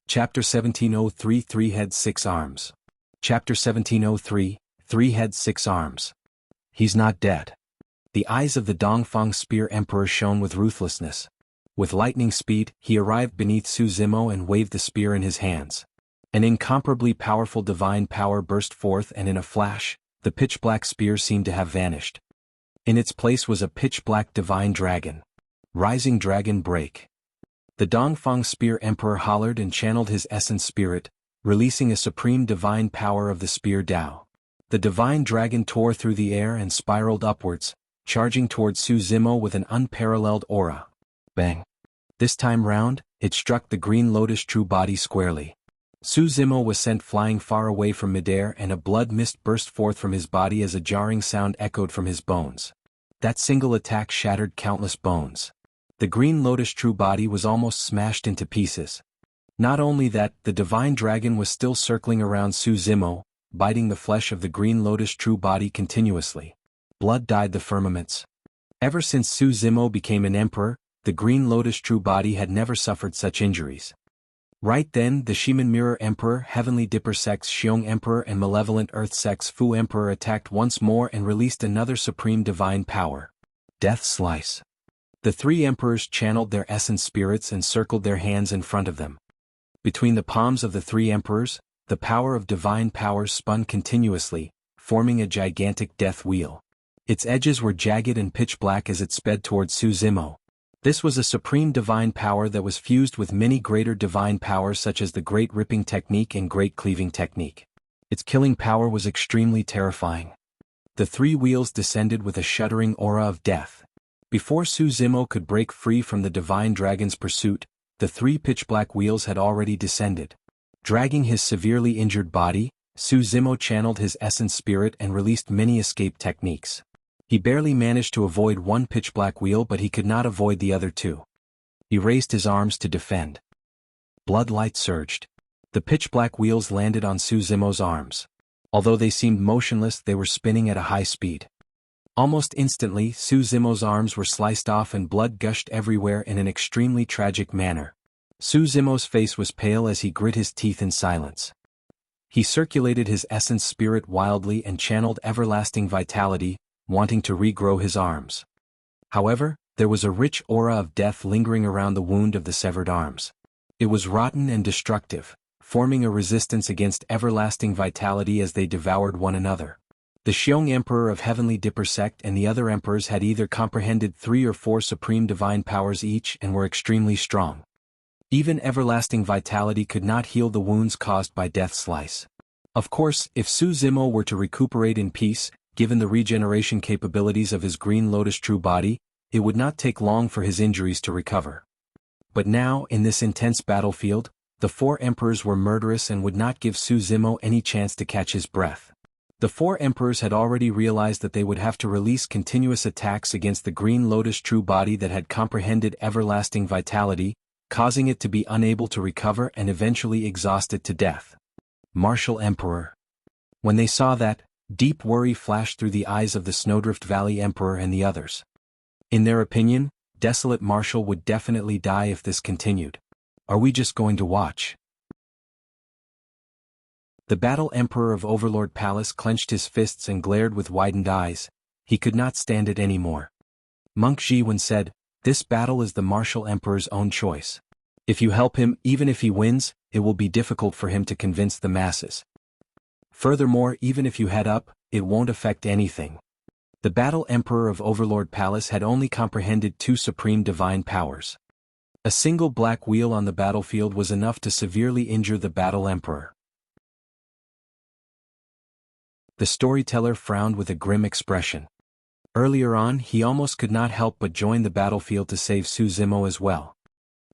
Chapter 1703 3 Heads 6 Arms. Chapter 1703, 3 Heads 6 Arms. He's not dead. The eyes of the Dongfang Spear Emperor shone with ruthlessness. With lightning speed, he arrived beneath Su Zimo and waved the spear in his hands. An incomparably powerful divine power burst forth and in a flash, the pitch-black spear seemed to have vanished. In its place was a pitch-black divine dragon. Rising Dragon Break. The Dongfang Spear Emperor hollered and channeled his essence spirit, releasing a supreme divine power of the spear Tao. The divine dragon tore through the air and spiraled upwards, charging towards Su Zimo with an unparalleled aura. Bang. This time round, it struck the Green Lotus true body squarely. Su Zimo was sent flying far away from midair and a blood mist burst forth from his body as a jarring sound echoed from his bones. That single attack shattered countless bones. The Green Lotus true body was almost smashed into pieces. Not only that, the divine dragon was still circling around Su Zimo, biting the flesh of the Green Lotus true body continuously. Blood dyed the firmaments. Ever since Su Zimo became an emperor, the Green Lotus true body had never suffered such injuries. Right then, the Shiman Mirror Emperor, Heavenly Dipper Sect's Xiong Emperor and Malevolent Earth Sect's Fu Emperor attacked once more and released another supreme divine power. Death Slice. The 3 emperors channeled their essence spirits and circled their hands in front of them. Between the palms of the 3 emperors, the power of divine powers spun continuously, forming a gigantic death wheel. Its edges were jagged and pitch black as it sped towards Su Zimo. This was a supreme divine power that was fused with many greater divine powers such as the Great Ripping Technique and Great Cleaving Technique. Its killing power was extremely terrifying. The three wheels descended with a shuddering aura of death. Before Su Zimo could break free from the divine dragon's pursuit, the three pitch-black wheels had already descended. Dragging his severely injured body, Su Zimo channeled his essence spirit and released many escape techniques. He barely managed to avoid one pitch-black wheel, but he could not avoid the other two. He raised his arms to defend. Blood light surged. The pitch-black wheels landed on Su Zimo's arms. Although they seemed motionless, they were spinning at a high speed. Almost instantly, Su Zimo's arms were sliced off and blood gushed everywhere in an extremely tragic manner. Su Zimo's face was pale as he grit his teeth in silence. He circulated his essence spirit wildly and channeled everlasting vitality, wanting to regrow his arms. However, there was a rich aura of death lingering around the wound of the severed arms. It was rotten and destructive, forming a resistance against everlasting vitality as they devoured one another. The Xiong Emperor of Heavenly Dipper Sect and the other emperors had either comprehended 3 or 4 supreme divine powers each and were extremely strong. Even everlasting vitality could not heal the wounds caused by Death's Slice. Of course, if Su Zimo were to recuperate in peace, given the regeneration capabilities of his Green Lotus true body, it would not take long for his injuries to recover. But now, in this intense battlefield, the 4 emperors were murderous and would not give Su Zimo any chance to catch his breath. The 4 emperors had already realized that they would have to release continuous attacks against the Green Lotus true body that had comprehended everlasting vitality, causing it to be unable to recover and eventually exhaust it to death. Martial Emperor. When they saw that, deep worry flashed through the eyes of the Snowdrift Valley Emperor and the others. In their opinion, Desolate Marshal would definitely die if this continued. Are we just going to watch? The Battle Emperor of Overlord Palace clenched his fists and glared with widened eyes. He could not stand it anymore. Monk Zhi Wen said, "This battle is the Martial Emperor's own choice. If you help him, even if he wins, it will be difficult for him to convince the masses. Furthermore, even if you head up, it won't affect anything." The Battle Emperor of Overlord Palace had only comprehended 2 supreme divine powers. A single black wheel on the battlefield was enough to severely injure the Battle Emperor. The storyteller frowned with a grim expression. Earlier on, he almost could not help but join the battlefield to save Su Zimo as well.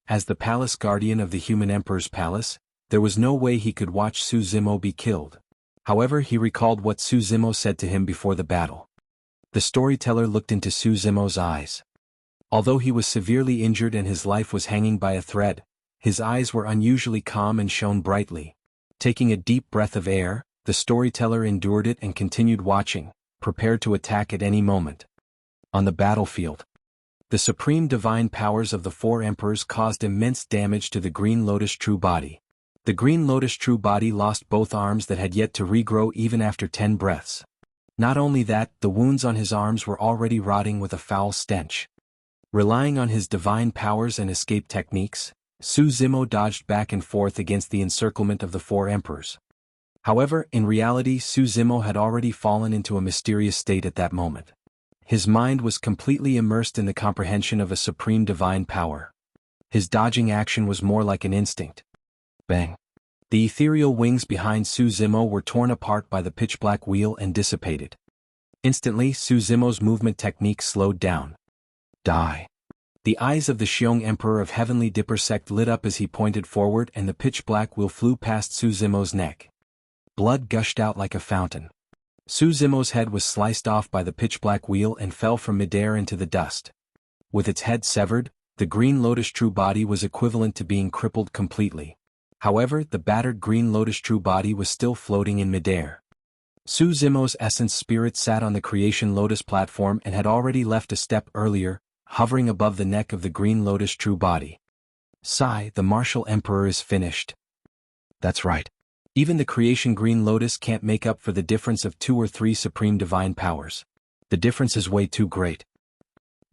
As the palace guardian of the human emperor's palace, there was no way he could watch Su Zimo be killed. However, he recalled what Su Zimo said to him before the battle. The storyteller looked into Su Zimo's eyes. Although he was severely injured and his life was hanging by a thread, his eyes were unusually calm and shone brightly. Taking a deep breath of air, the storyteller endured it and continued watching, prepared to attack at any moment. On the battlefield, the supreme divine powers of the 4 emperors caused immense damage to the Green Lotus true body. The Green Lotus true body lost both arms that had yet to regrow even after 10 breaths. Not only that, the wounds on his arms were already rotting with a foul stench. Relying on his divine powers and escape techniques, Su Zimo dodged back and forth against the encirclement of the 4 emperors. However, in reality, Su Zimo had already fallen into a mysterious state at that moment. His mind was completely immersed in the comprehension of a supreme divine power. His dodging action was more like an instinct. Bang! The ethereal wings behind Su Zimo were torn apart by the pitch-black wheel and dissipated. Instantly, Su Zimo's movement technique slowed down. Die! The eyes of the Xiong Emperor of Heavenly Dipper Sect lit up as he pointed forward and the pitch-black wheel flew past Su Zimo's neck. Blood gushed out like a fountain. Su Zimo's head was sliced off by the pitch-black wheel and fell from midair into the dust. With its head severed, the Green Lotus true body was equivalent to being crippled completely. However, the battered Green Lotus true body was still floating in midair. Su Zimo's essence spirit sat on the Creation Lotus platform and had already left a step earlier, hovering above the neck of the Green Lotus true body. Sigh, the Martial Emperor is finished. That's right. Even the Creation Green Lotus can't make up for the difference of 2 or 3 supreme divine powers. The difference is way too great.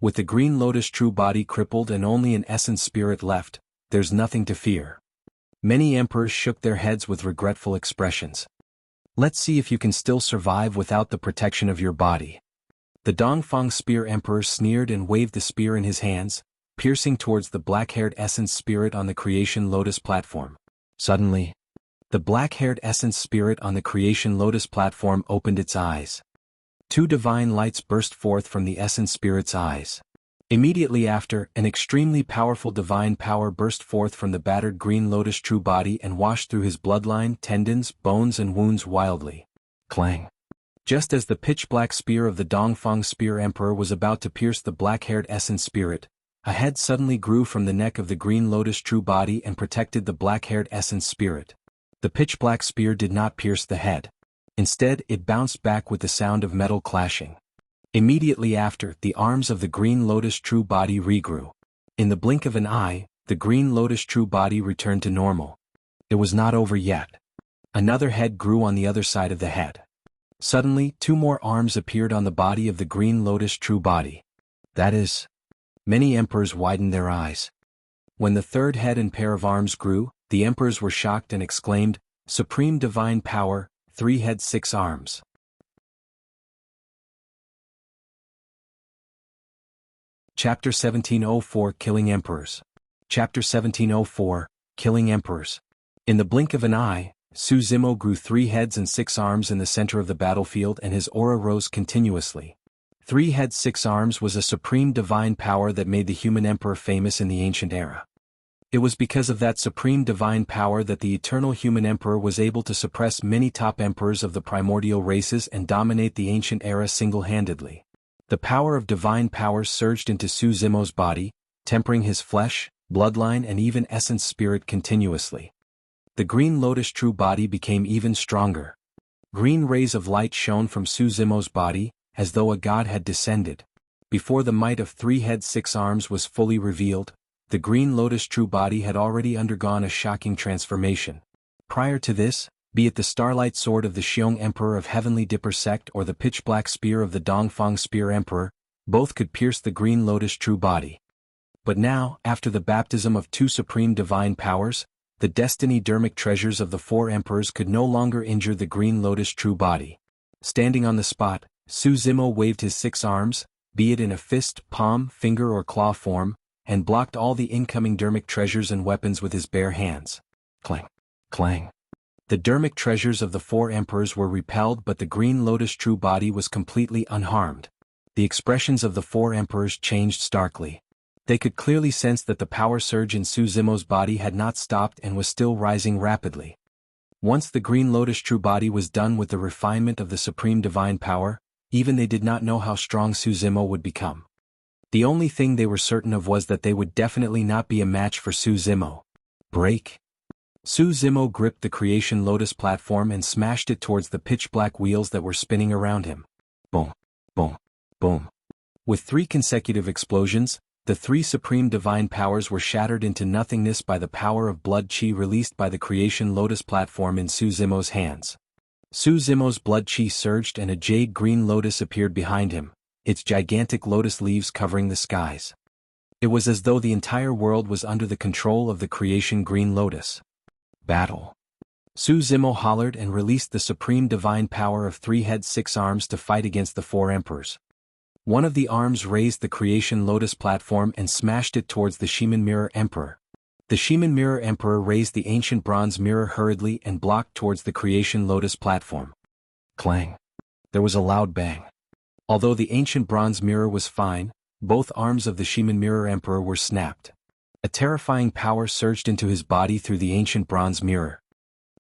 With the Green Lotus true body crippled and only an essence spirit left, there's nothing to fear. Many emperors shook their heads with regretful expressions. Let's see if you can still survive without the protection of your body. The Dongfang Spear Emperor sneered and waved the spear in his hands, piercing towards the black-haired essence spirit on the creation Lotus platform. Suddenly, the black-haired essence spirit on the creation Lotus platform opened its eyes. Two divine lights burst forth from the essence spirit's eyes. Immediately after, an extremely powerful divine power burst forth from the battered green Lotus true body and washed through his bloodline, tendons, bones and wounds wildly. Clang. Just as the pitch-black spear of the Dongfang Spear Emperor was about to pierce the black-haired essence spirit, a head suddenly grew from the neck of the green Lotus true body and protected the black-haired essence spirit. The pitch-black spear did not pierce the head. Instead, it bounced back with the sound of metal clashing. Immediately after, the arms of the green Lotus true body regrew. In the blink of an eye, the green Lotus true body returned to normal. It was not over yet. Another head grew on the other side of the head. Suddenly, two more arms appeared on the body of the green Lotus true body. That is, many emperors widened their eyes. When the third head and pair of arms grew, the emperors were shocked and exclaimed, "Supreme divine power, 3 heads 6 arms." Chapter 1704 Killing Emperors. Chapter 1704 Killing Emperors. In the blink of an eye, Su Zimo grew 3 heads and 6 arms in the center of the battlefield and his aura rose continuously. 3 heads 6 arms was a supreme divine power that made the human emperor famous in the ancient era. It was because of that supreme divine power that the eternal human emperor was able to suppress many top emperors of the primordial races and dominate the ancient era single-handedly. The power of divine powers surged into Su Zimo's body, tempering his flesh, bloodline and even essence spirit continuously. The green Lotus true body became even stronger. Green rays of light shone from Su Zimo's body, as though a god had descended. Before the might of 3 heads 6 arms was fully revealed, the green Lotus true body had already undergone a shocking transformation. Prior to this, be it the starlight sword of the Xiong Emperor of Heavenly Dipper sect or the pitch-black spear of the Dongfang Spear Emperor, both could pierce the green Lotus true body. But now, after the baptism of 2 supreme divine powers, the destiny-dermic treasures of the 4 emperors could no longer injure the green Lotus true body. Standing on the spot, Su Zimo waved his 6 arms, be it in a fist, palm, finger or claw form, and blocked all the incoming dermic treasures and weapons with his bare hands. Clang! Clang! The dermic treasures of the 4 emperors were repelled but the green Lotus true body was completely unharmed. The expressions of the 4 emperors changed starkly. They could clearly sense that the power surge in Su Zimo's body had not stopped and was still rising rapidly. Once the green Lotus true body was done with the refinement of the supreme divine power, even they did not know how strong Su Zimo would become. The only thing they were certain of was that they would definitely not be a match for Su Zimo. Break! Su Zimo gripped the creation Lotus platform and smashed it towards the pitch-black wheels that were spinning around him. Boom! Boom! Boom! With 3 consecutive explosions, the 3 supreme divine powers were shattered into nothingness by the power of blood chi released by the creation Lotus platform in Su Zimo's hands. Su Zimo's blood chi surged and a jade green lotus appeared behind him, its gigantic lotus leaves covering the skies. It was as though the entire world was under the control of the creation green lotus. Battle. Su Zimo hollered and released the supreme divine power of 3 heads 6 arms to fight against the 4 emperors. One of the arms raised the creation Lotus platform and smashed it towards the Shiman Mirror Emperor. The Shiman Mirror Emperor raised the ancient bronze mirror hurriedly and blocked towards the creation Lotus platform. Clang! There was a loud bang. Although the ancient bronze mirror was fine, both arms of the Shiman Mirror Emperor were snapped. A terrifying power surged into his body through the ancient bronze mirror.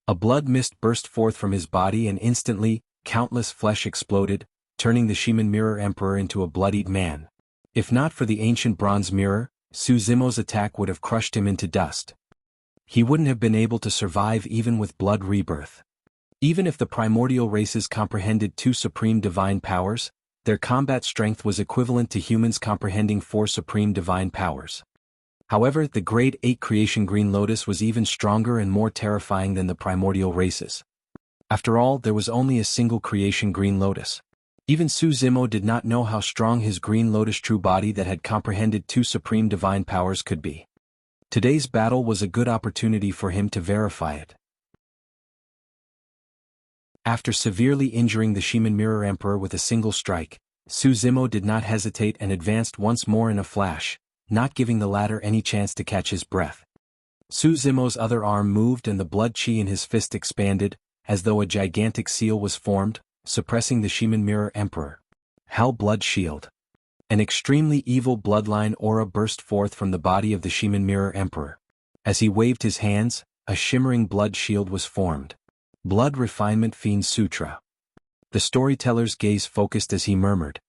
A blood mist burst forth from his body and instantly, countless flesh exploded, turning the Shiman Mirror Emperor into a bloodied man. If not for the ancient bronze mirror, Su Zimo's attack would have crushed him into dust. He wouldn't have been able to survive even with blood rebirth. Even if the primordial races comprehended 2 supreme divine powers, their combat strength was equivalent to humans comprehending 4 supreme divine powers. However, the Grade 8 creation Green Lotus was even stronger and more terrifying than the primordial races. After all, there was only a single creation Green Lotus. Even Su Zimo did not know how strong his Green Lotus true body that had comprehended 2 supreme divine powers could be. Today's battle was a good opportunity for him to verify it. After severely injuring the Shiman Mirror Emperor with a single strike, Su Zimo did not hesitate and advanced once more in a flash, not giving the latter any chance to catch his breath. Su Zimo's other arm moved and the blood chi in his fist expanded, as though a gigantic seal was formed, suppressing the Shaman Mirror Emperor. Hell Blood Shield. An extremely evil bloodline aura burst forth from the body of the Shaman Mirror Emperor. As he waved his hands, a shimmering blood shield was formed. Blood Refinement Fiend Sutra. The storyteller's gaze focused as he murmured.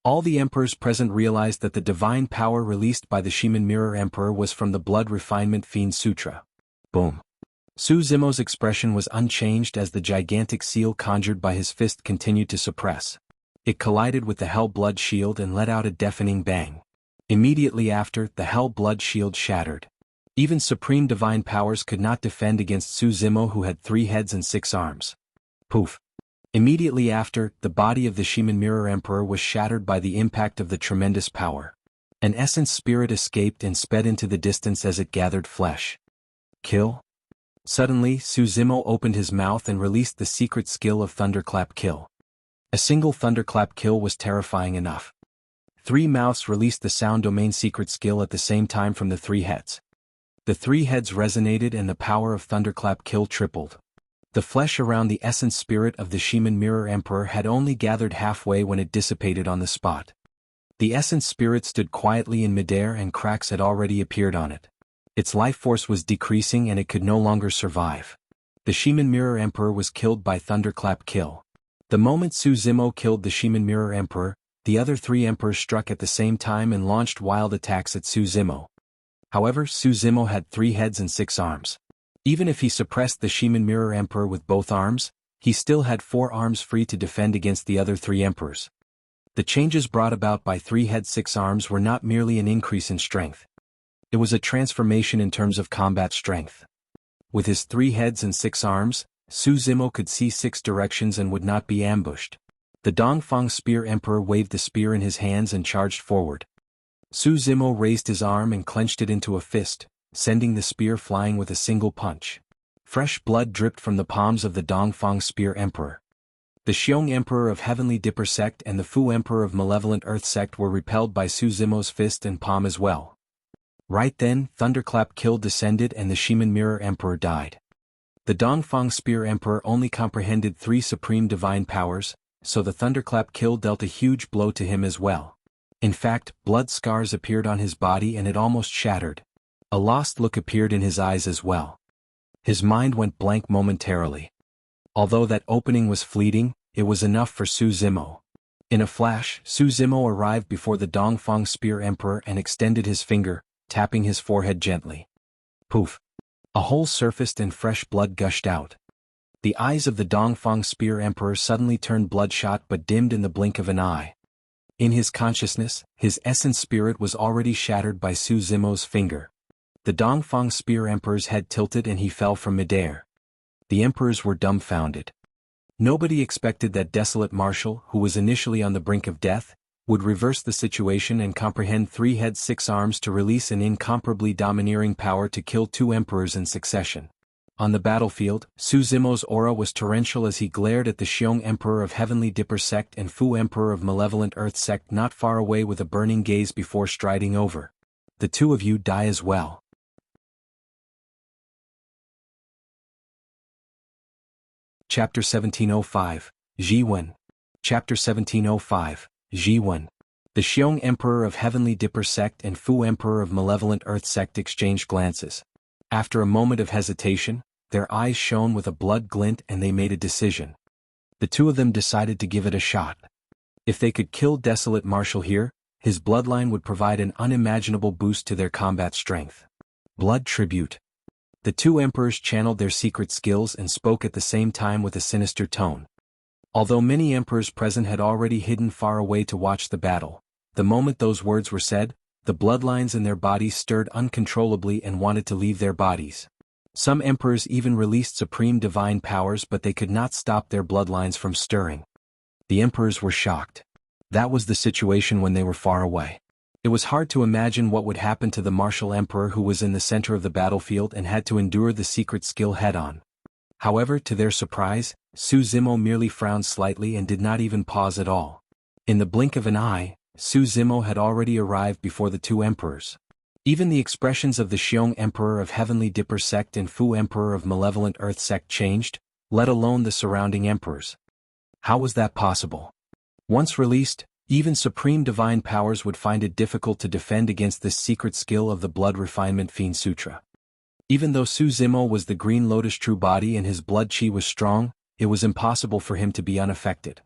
All the emperors present realized that the divine power released by the Shaman Mirror Emperor was from the Blood Refinement Fiend Sutra. Boom. Su Zimo's expression was unchanged as the gigantic seal conjured by his fist continued to suppress. It collided with the Hell Blood Shield and let out a deafening bang. Immediately after, the Hell Blood Shield shattered. Even supreme divine powers could not defend against Su Zimo, who had 3 heads and 6 arms. Poof. Immediately after, the body of the Shaman Mirror Emperor was shattered by the impact of the tremendous power. An essence spirit escaped and sped into the distance as it gathered flesh. Kill? Suddenly, Su Zimo opened his mouth and released the secret skill of Thunderclap Kill. A single Thunderclap Kill was terrifying enough. 3 mouths released the sound domain secret skill at the same time from the 3 heads. The 3 heads resonated and the power of Thunderclap Kill tripled. The flesh around the essence spirit of the Shaman Mirror Emperor had only gathered halfway when it dissipated on the spot. The essence spirit stood quietly in midair and cracks had already appeared on it. Its life force was decreasing and it could no longer survive. The Shaman Mirror Emperor was killed by Thunderclap Kill. The moment Su Zimo killed the Shaman Mirror Emperor, the other 3 emperors struck at the same time and launched wild attacks at Su Zimo. However, Su Zimo had 3 heads and 6 arms. Even if he suppressed the Shaman Mirror Emperor with both arms, he still had 4 arms free to defend against the other 3 emperors. The changes brought about by 3 heads 6 arms were not merely an increase in strength. It was a transformation in terms of combat strength. With his 3 heads and 6 arms, Su Zimo could see 6 directions and would not be ambushed. The Dongfang Spear Emperor waved the spear in his hands and charged forward. Su Zimo raised his arm and clenched it into a fist, sending the spear flying with a single punch. Fresh blood dripped from the palms of the Dongfang Spear Emperor. The Xiong Emperor of Heavenly Dipper Sect and the Fu Emperor of Malevolent Earth Sect were repelled by Su Zimo's fist and palm as well. Right then, Thunderclap Kill descended and the Shaman Mirror Emperor died. The Dongfang Spear Emperor only comprehended 3 supreme divine powers, so the Thunderclap Kill dealt a huge blow to him as well. In fact, blood scars appeared on his body and it almost shattered. A lost look appeared in his eyes as well. His mind went blank momentarily. Although that opening was fleeting, it was enough for Su Zimo. In a flash, Su Zimo arrived before the Dongfang Spear Emperor and extended his finger, tapping his forehead gently. Poof! A hole surfaced and fresh blood gushed out. The eyes of the Dongfang Spear Emperor suddenly turned bloodshot but dimmed in the blink of an eye. In his consciousness, his essence spirit was already shattered by Su Zimo's finger. The Dongfang Spear Emperor's head tilted and he fell from midair. The emperors were dumbfounded. Nobody expected that desolate marshal, who was initially on the brink of death, would reverse the situation and comprehend 3 heads 6 arms to release an incomparably domineering power to kill 2 emperors in succession. On the battlefield, Su Zimo's aura was torrential as he glared at the Xiong Emperor of Heavenly Dipper Sect and Fu Emperor of Malevolent Earth Sect not far away with a burning gaze before striding over. The 2 of you die as well. Chapter 1705, Zhi Wen. Chapter 1705, Zhi Wen. The Xiong Emperor of Heavenly Dipper Sect and Fu Emperor of Malevolent Earth Sect exchanged glances. After a moment of hesitation, their eyes shone with a blood glint and they made a decision. The 2 of them decided to give it a shot. If they could kill Desolate Marshal here, his bloodline would provide an unimaginable boost to their combat strength. Blood tribute. The 2 emperors channeled their secret skills and spoke at the same time with a sinister tone. Although many emperors present had already hidden far away to watch the battle, the moment those words were said, the bloodlines in their bodies stirred uncontrollably and wanted to leave their bodies. Some emperors even released supreme divine powers, but they could not stop their bloodlines from stirring. The emperors were shocked. That was the situation when they were far away. It was hard to imagine what would happen to the martial emperor who was in the center of the battlefield and had to endure the secret skill head-on. However, to their surprise, Su Zimo merely frowned slightly and did not even pause at all. In the blink of an eye, Su Zimo had already arrived before the two emperors. Even the expressions of the Xiong Emperor of Heavenly Dipper sect and Fu Emperor of Malevolent Earth sect changed, let alone the surrounding emperors. How was that possible? Once released, even supreme divine powers would find it difficult to defend against this secret skill of the Blood Refinement Fiend Sutra. Even though Su Zimo was the Green Lotus true body and his blood chi was strong, it was impossible for him to be unaffected.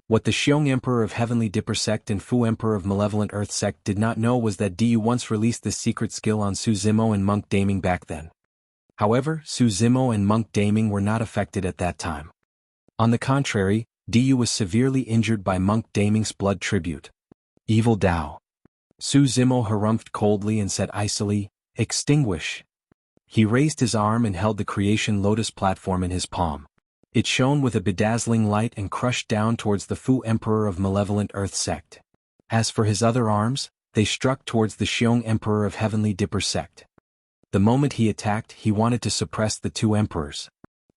What the Xiong Emperor of Heavenly Dipper sect and Fu Emperor of Malevolent Earth sect did not know was that Du once released this secret skill on Su Zimo and Monk Daming back then. However, Su Zimo and Monk Daming were not affected at that time. On the contrary, Du was severely injured by Monk Daming's blood tribute. Evil Tao. Su Zimo harumphed coldly and said icily, "Extinguish." He raised his arm and held the Creation Lotus platform in his palm. It shone with a bedazzling light and crushed down towards the Fu Emperor of Malevolent Earth sect. As for his other arms, they struck towards the Xiong Emperor of Heavenly Dipper sect. The moment he attacked, he wanted to suppress the two emperors.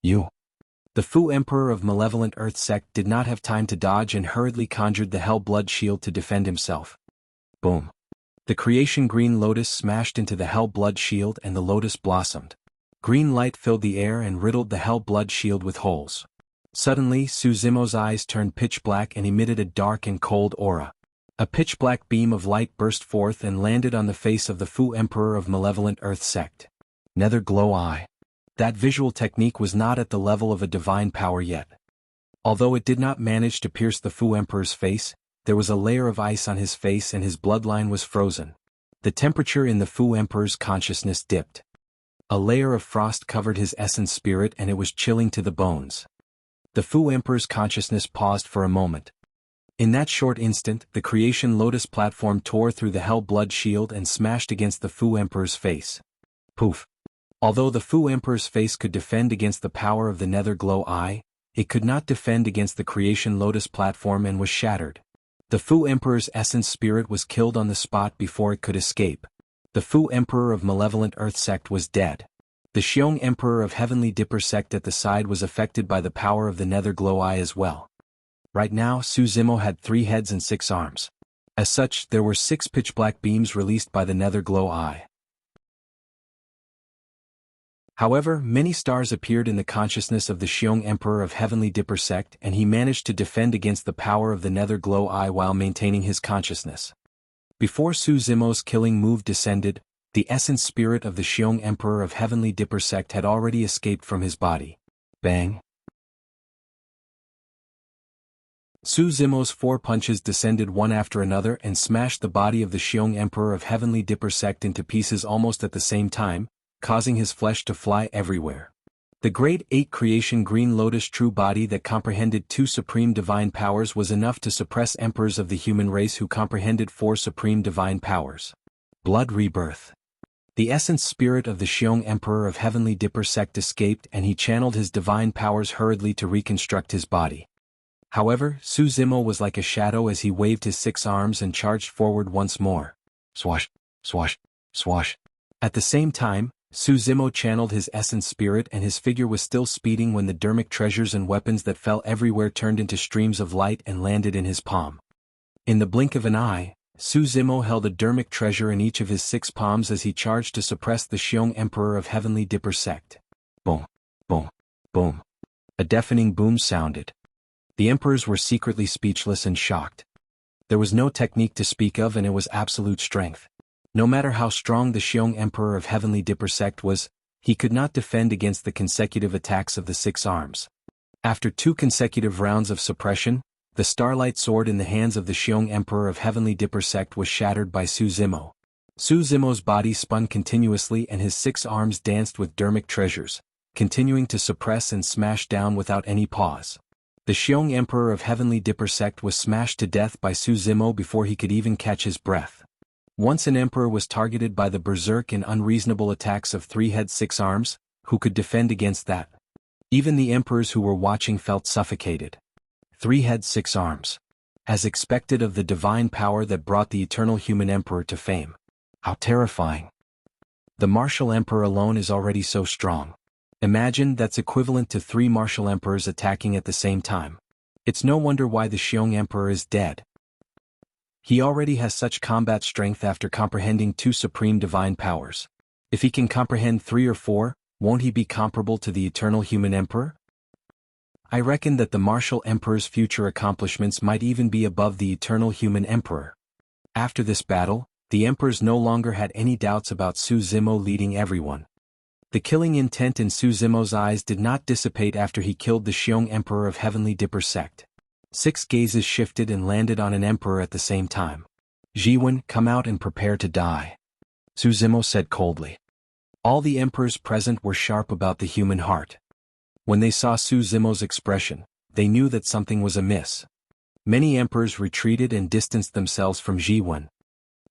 The Fu Emperor of Malevolent Earth sect did not have time to dodge and hurriedly conjured the Hell Blood Shield to defend himself. Boom. The Creation Green Lotus smashed into the Hell Blood Shield and the Lotus blossomed. Green light filled the air and riddled the Hell Blood Shield with holes. Suddenly, Su Zimo's eyes turned pitch black and emitted a dark and cold aura. A pitch-black beam of light burst forth and landed on the face of the Fu Emperor of Malevolent Earth sect. Nether Glow Eye. That visual technique was not at the level of a divine power yet. Although it did not manage to pierce the Fu Emperor's face, there was a layer of ice on his face and his bloodline was frozen. The temperature in the Fu Emperor's consciousness dipped. A layer of frost covered his essence spirit and it was chilling to the bones. The Fu Emperor's consciousness paused for a moment. In that short instant, the Creation Lotus platform tore through the Hell Blood Shield and smashed against the Fu Emperor's face. Poof. Although the Fu Emperor's face could defend against the power of the Nether Glow Eye, it could not defend against the Creation Lotus platform and was shattered. The Fu Emperor's essence spirit was killed on the spot before it could escape. The Fu Emperor of Malevolent Earth sect was dead. The Xiong Emperor of Heavenly Dipper sect at the side was affected by the power of the Nether Glow Eye as well. Right now, Su Zimo had 3 heads and 6 arms. As such, there were 6 pitch-black beams released by the Nether Glow Eye. However, many stars appeared in the consciousness of the Xiong Emperor of Heavenly Dipper sect and he managed to defend against the power of the Nether Glow Eye while maintaining his consciousness. Before Su Zimo's killing move descended, the essence spirit of the Xiong Emperor of Heavenly Dipper sect had already escaped from his body. Bang! Su Zimo's 4 punches descended one after another and smashed the body of the Xiong Emperor of Heavenly Dipper sect into pieces almost at the same time, causing his flesh to fly everywhere. The Great 8 Creation Green Lotus true body that comprehended 2 supreme divine powers was enough to suppress emperors of the human race who comprehended 4 supreme divine powers. Blood Rebirth. The essence spirit of the Xiong Emperor of Heavenly Dipper sect escaped and he channeled his divine powers hurriedly to reconstruct his body. However, Su Zimo was like a shadow as he waved his 6 arms and charged forward once more. Swash, swash, swash. At the same time, Su Zimo channeled his essence spirit and his figure was still speeding when the dermic treasures and weapons that fell everywhere turned into streams of light and landed in his palm. In the blink of an eye, Su Zimo held a dermic treasure in each of his 6 palms as he charged to suppress the Xiong Emperor of Heavenly Dipper sect. Boom, boom, boom. A deafening boom sounded. The emperors were secretly speechless and shocked. There was no technique to speak of and it was absolute strength. No matter how strong the Xiong Emperor of Heavenly Dipper sect was, he could not defend against the consecutive attacks of the 6 arms. After 2 consecutive rounds of suppression, the starlight sword in the hands of the Xiong Emperor of Heavenly Dipper sect was shattered by Su Zimo. Su Zimo's body spun continuously and his 6 arms danced with dermic treasures, continuing to suppress and smash down without any pause. The Xiong Emperor of Heavenly Dipper sect was smashed to death by Su Zimo before he could even catch his breath. Once an emperor was targeted by the berserk and unreasonable attacks of 3 heads 6 arms, who could defend against that? Even the emperors who were watching felt suffocated. 3 heads 6 arms. As expected of the divine power that brought the eternal human emperor to fame. How terrifying. The martial emperor alone is already so strong. Imagine that's equivalent to 3 martial emperors attacking at the same time. It's no wonder why the Xiong Emperor is dead. He already has such combat strength after comprehending 2 supreme divine powers. If he can comprehend 3 or 4, won't he be comparable to the eternal human emperor? I reckon that the martial emperor's future accomplishments might even be above the eternal human emperor. After this battle, the emperors no longer had any doubts about Su Zimo leading everyone. The killing intent in Su Zimo's eyes did not dissipate after he killed the Xiong emperor of Heavenly Dipper sect. 6 gazes shifted and landed on an emperor at the same time. Zhi Wen, come out and prepare to die, Su Zimo said coldly. All the emperors present were sharp about the human heart. When they saw Su Zimo's expression, they knew that something was amiss. Many emperors retreated and distanced themselves from Zhi Wen.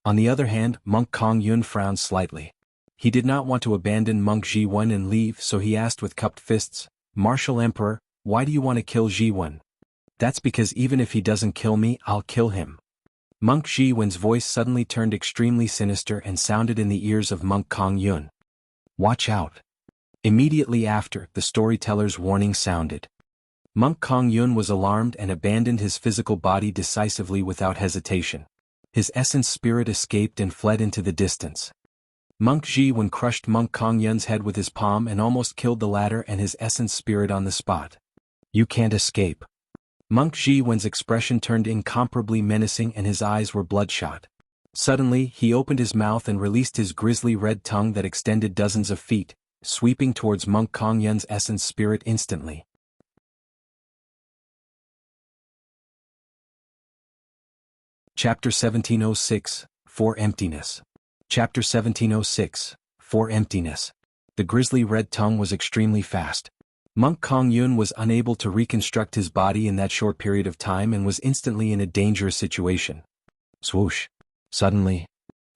On the other hand, Monk Kong Yun frowned slightly. He did not want to abandon Monk Zhi Wen and leave, so he asked with cupped fists, Martial Emperor, why do you want to kill Zhi Wen? That's because even if he doesn't kill me, I'll kill him. Monk Zhi Wen's voice suddenly turned extremely sinister and sounded in the ears of Monk Kong Yun. Watch out. Immediately after, the storyteller's warning sounded. Monk Kong Yun was alarmed and abandoned his physical body decisively without hesitation. His essence spirit escaped and fled into the distance. Monk Zhi Wen crushed Monk Kong Yun's head with his palm and almost killed the latter and his essence spirit on the spot. You can't escape. Monk Zhi Wen's expression turned incomparably menacing and his eyes were bloodshot. Suddenly, he opened his mouth and released his grisly red tongue that extended dozens of feet, sweeping towards Monk Kong Yun's essence spirit instantly. Chapter 1706, For Emptiness. Chapter 1706, For Emptiness. The grisly red tongue was extremely fast. Monk Kong Yun was unable to reconstruct his body in that short period of time and was instantly in a dangerous situation. Swoosh. Suddenly,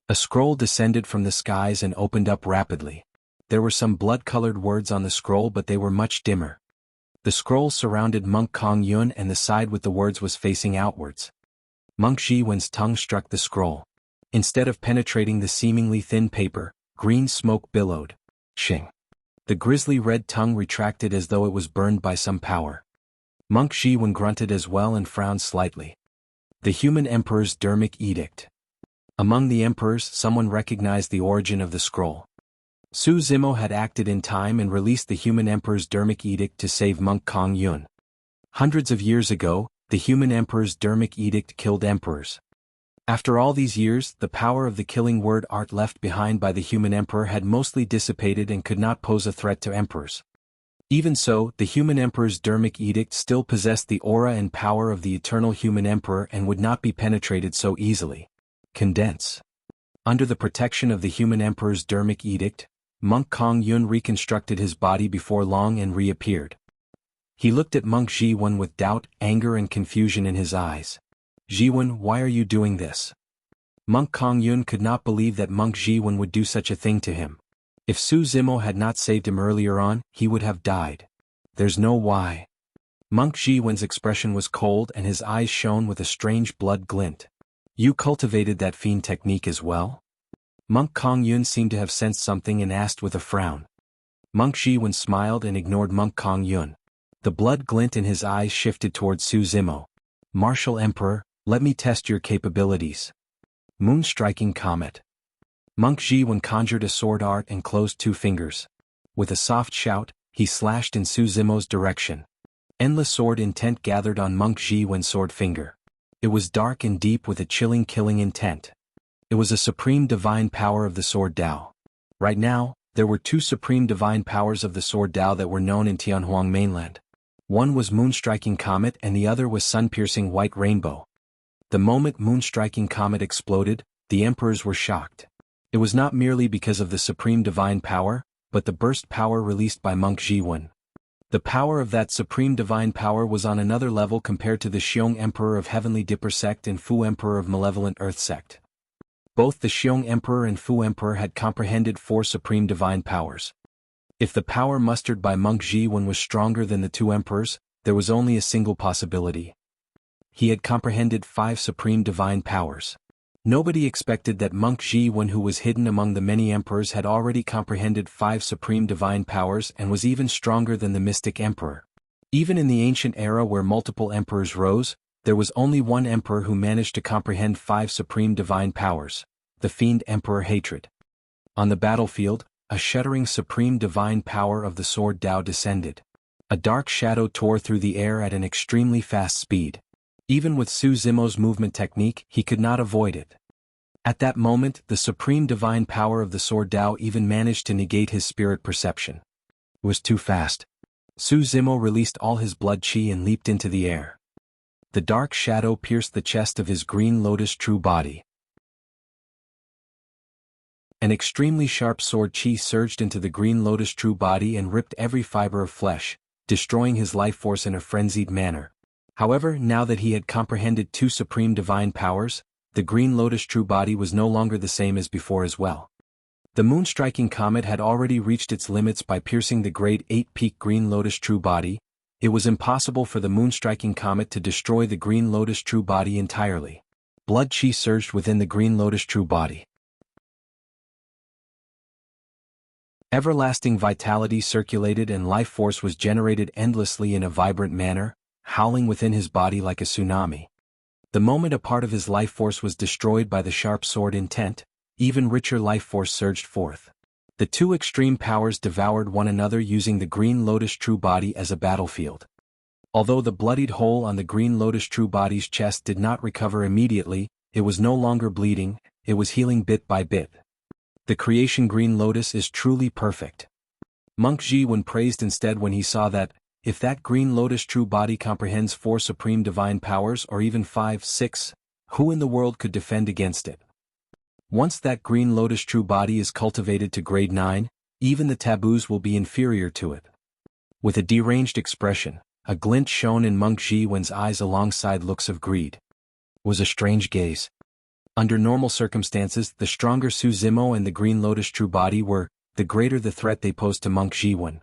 a scroll descended from the skies and opened up rapidly. There were some blood-colored words on the scroll, but they were much dimmer. The scroll surrounded Monk Kong Yun and the side with the words was facing outwards. Monk Zhi Wen's tongue struck the scroll. Instead of penetrating the seemingly thin paper, green smoke billowed. Shing. The grisly red tongue retracted as though it was burned by some power. Monk Zhi Wen grunted as well and frowned slightly. The human emperor's Dermic Edict. Among the emperors, someone recognized the origin of the scroll. Su Zimo had acted in time and released the human emperor's Dermic Edict to save Monk Kong Yun. Hundreds of years ago, the human emperor's Dermic Edict killed emperors. After all these years, the power of the killing word art left behind by the human emperor had mostly dissipated and could not pose a threat to emperors. Even so, the human emperor's Dermic Edict still possessed the aura and power of the eternal human emperor and would not be penetrated so easily. Condense. Under the protection of the human emperor's Dermic Edict, Monk Kong Yun reconstructed his body before long and reappeared. He looked at Monk Zhi Wen with doubt, anger and confusion in his eyes. Zhi Wen, why are you doing this? Monk Kong Yun could not believe that Monk Zhi Wen would do such a thing to him. If Su Zimo had not saved him earlier on, he would have died. There's no why. Monk Zhi Wen's expression was cold and his eyes shone with a strange blood glint. You cultivated that fiend technique as well? Monk Kong Yun seemed to have sensed something and asked with a frown. Monk Zhi Wen smiled and ignored Monk Kong Yun. The blood glint in his eyes shifted towards Su Zimo. Martial Emperor, let me test your capabilities. Moonstriking Comet. Monk Zhi Wen conjured a sword art and closed 2 fingers. With a soft shout, he slashed in Su Zimo's direction. Endless sword intent gathered on Monk Zhi Wen's sword finger. It was dark and deep with a chilling killing intent. It was a supreme divine power of the Sword Dao. Right now, there were 2 supreme divine powers of the Sword Dao that were known in Tianhuang mainland. One was Moonstriking Comet and the other was Sun-Piercing White Rainbow. The moment Moonstriking Comet exploded, the emperors were shocked. It was not merely because of the supreme divine power, but the burst power released by Monk Zhi Wen. The power of that supreme divine power was on another level compared to the Xiong Emperor of Heavenly Dipper sect and Fu Emperor of Malevolent Earth sect. Both the Xiong Emperor and Fu Emperor had comprehended 4 supreme divine powers. If the power mustered by Monk Zhi Wen was stronger than the 2 emperors, there was only a single possibility. He had comprehended 5 supreme divine powers. Nobody expected that Monk Zhi Wen, who was hidden among the many emperors, had already comprehended 5 supreme divine powers and was even stronger than the mystic emperor. Even in the ancient era where multiple emperors rose, There was only one emperor who managed to comprehend 5 supreme divine powers, the Fiend Emperor Hatred. On the battlefield, a shuddering supreme divine power of the Sword Dao descended. A dark shadow tore through the air at an extremely fast speed. Even with Su Zimo's movement technique, he could not avoid it. At that moment, the supreme divine power of the Sword Dao even managed to negate his spirit perception. It was too fast. Su Zimo released all his blood qi and leaped into the air. The dark shadow pierced the chest of his green lotus true body. An extremely sharp sword qi surged into the green lotus true body and ripped every fiber of flesh, destroying his life force in a frenzied manner. However, now that he had comprehended 2 supreme divine powers, the green lotus true body was no longer the same as before as well. The moon-striking comet had already reached its limits by piercing the grade 8 peak green lotus true body. It was impossible for the moon-striking comet to destroy the green lotus true body entirely. Blood qi surged within the green lotus true body. Everlasting vitality circulated and life force was generated endlessly in a vibrant manner, howling within his body like a tsunami. The moment a part of his life force was destroyed by the sharp sword intent, even richer life force surged forth. The 2 extreme powers devoured one another using the green lotus true body as a battlefield. Although the bloodied hole on the green lotus true body's chest did not recover immediately, it was no longer bleeding, it was healing bit by bit. The creation green lotus is truly perfect. Monk Zhi Wen praised instead when he saw that, if that green lotus true body comprehends 4 supreme divine powers or even 5, 6, who in the world could defend against it? Once that green lotus true body is cultivated to grade 9, even the taboos will be inferior to it. With a deranged expression, a glint shone in Monk Zhi Wen's eyes alongside looks of greed. It was a strange gaze. Under normal circumstances, the stronger Su Zimo and the green lotus true body were, the greater the threat they posed to Monk Zhi Wen.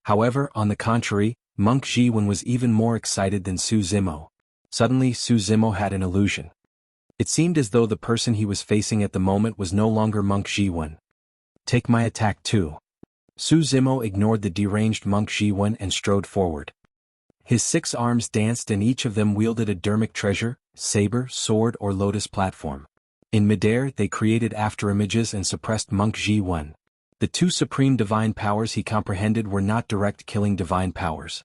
However, on the contrary, Monk Zhi Wen was even more excited than Su Zimo. Suddenly Su Zimo had an illusion. It seemed as though the person he was facing at the moment was no longer Monk Zhi Wen. Take my attack too. Su Zimo ignored the deranged Monk Zhi Wen and strode forward. His 6 arms danced and each of them wielded a dermic treasure, saber, sword or lotus platform. In midair they created afterimages and suppressed Monk Zhi Wen. The 2 supreme divine powers he comprehended were not direct killing divine powers.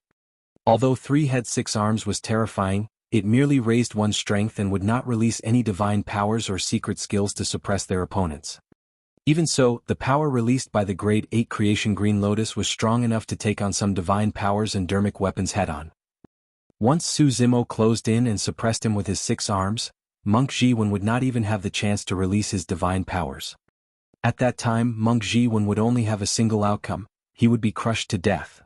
Although 3 head 6 arms was terrifying, it merely raised one's strength and would not release any divine powers or secret skills to suppress their opponents. Even so, the power released by the grade 8 creation green lotus was strong enough to take on some divine powers and dermic weapons head-on. Once Su Zimo closed in and suppressed him with his 6 arms, Monk Zhi Wen would not even have the chance to release his divine powers. At that time, Monk Zhi Wen would only have a single outcome: he would be crushed to death.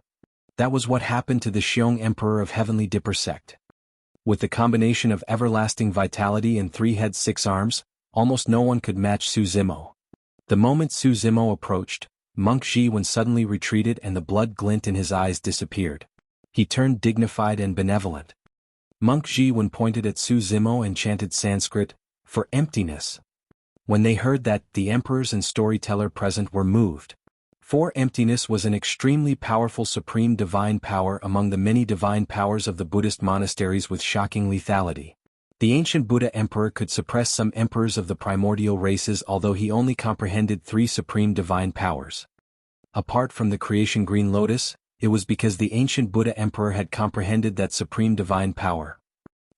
That was what happened to the Xiong Emperor of Heavenly Dipper sect. With the combination of everlasting vitality and 3 heads 6 arms, almost no one could match Su Zimo. The moment Su Zimo approached, Monk Zhi Wen suddenly retreated and the blood glint in his eyes disappeared. He turned dignified and benevolent. Monk Zhi Wen pointed at Su Zimo and chanted Sanskrit, for emptiness. When they heard that, the emperors and storyteller present were moved. For emptiness was an extremely powerful supreme divine power among the many divine powers of the Buddhist monasteries with shocking lethality. The ancient Buddha emperor could suppress some emperors of the primordial races although he only comprehended 3 supreme divine powers. Apart from the creation green lotus, it was because the ancient Buddha emperor had comprehended that supreme divine power.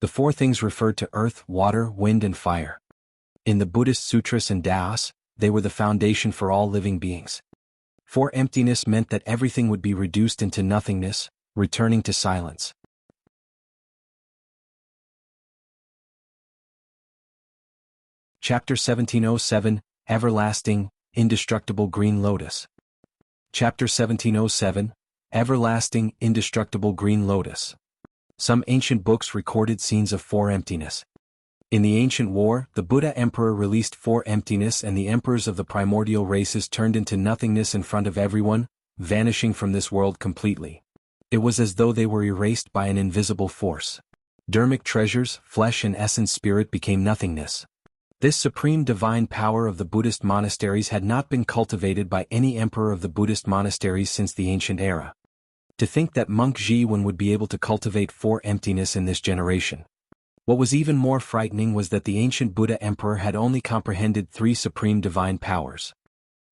The 4 things referred to earth, water, wind and fire. In the Buddhist sutras and Taoists, they were the foundation for all living beings. For emptiness meant that everything would be reduced into nothingness, returning to silence. Chapter 1707, Everlasting, Indestructible Green Lotus. Chapter 1707, Everlasting, Indestructible Green Lotus. Some ancient books recorded scenes of 4 emptiness. In the ancient war, the Buddha emperor released 4 emptiness and the emperors of the primordial races turned into nothingness in front of everyone, vanishing from this world completely. It was as though they were erased by an invisible force. Dermic treasures, flesh and essence spirit became nothingness. This supreme divine power of the Buddhist monasteries had not been cultivated by any emperor of the Buddhist monasteries since the ancient era. To think that Monk Zhi Wen would be able to cultivate 4 emptiness in this generation. What was even more frightening was that the ancient Buddha Emperor had only comprehended 3 supreme divine powers.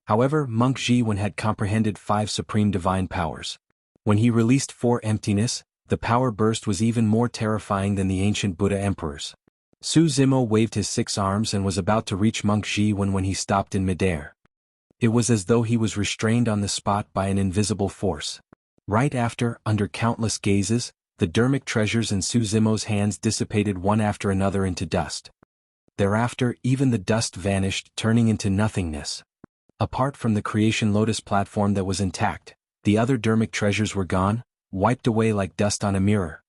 However, monk Zhi Wen had comprehended 5 supreme divine powers. When he released 4 Emptiness, the power burst was even more terrifying than the ancient Buddha Emperor's. Su Zimo waved his 6 arms and was about to reach monk Zhi Wen when he stopped in midair. It was as though he was restrained on the spot by an invisible force. Right after, under countless gazes, the dermic treasures in Su Zimo's hands dissipated one after another into dust. Thereafter, even the dust vanished, turning into nothingness. Apart from the creation Lotus platform that was intact, the other dermic treasures were gone, wiped away like dust on a mirror.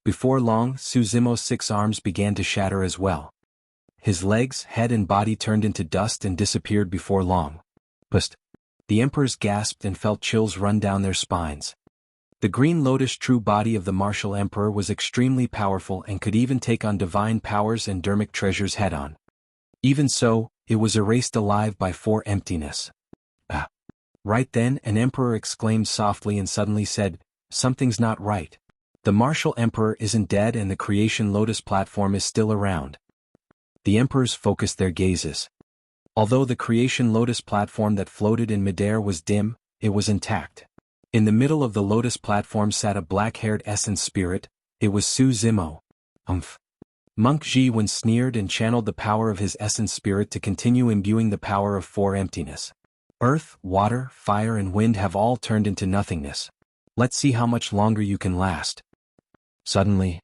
Before long, Su Zimo's 6 arms began to shatter as well. His legs, head and body turned into dust and disappeared before long. Pust! The emperors gasped and felt chills run down their spines. The green lotus true body of the martial emperor was extremely powerful and could even take on divine powers and dermic treasures head-on. Even so, it was erased alive by 4 Emptiness. Ah! Right then, an emperor exclaimed softly and suddenly said, "Something's not right. The martial emperor isn't dead and the creation Lotus platform is still around." The emperors focused their gazes. Although the creation Lotus platform that floated in midair was dim, it was intact. In the middle of the Lotus platform sat a black-haired essence spirit. It was Su Zimo. Monk Zhi Wen sneered and channeled the power of his essence spirit to continue imbuing the power of 4 Emptiness. Earth, water, fire and wind have all turned into nothingness. Let's see how much longer you can last. Suddenly,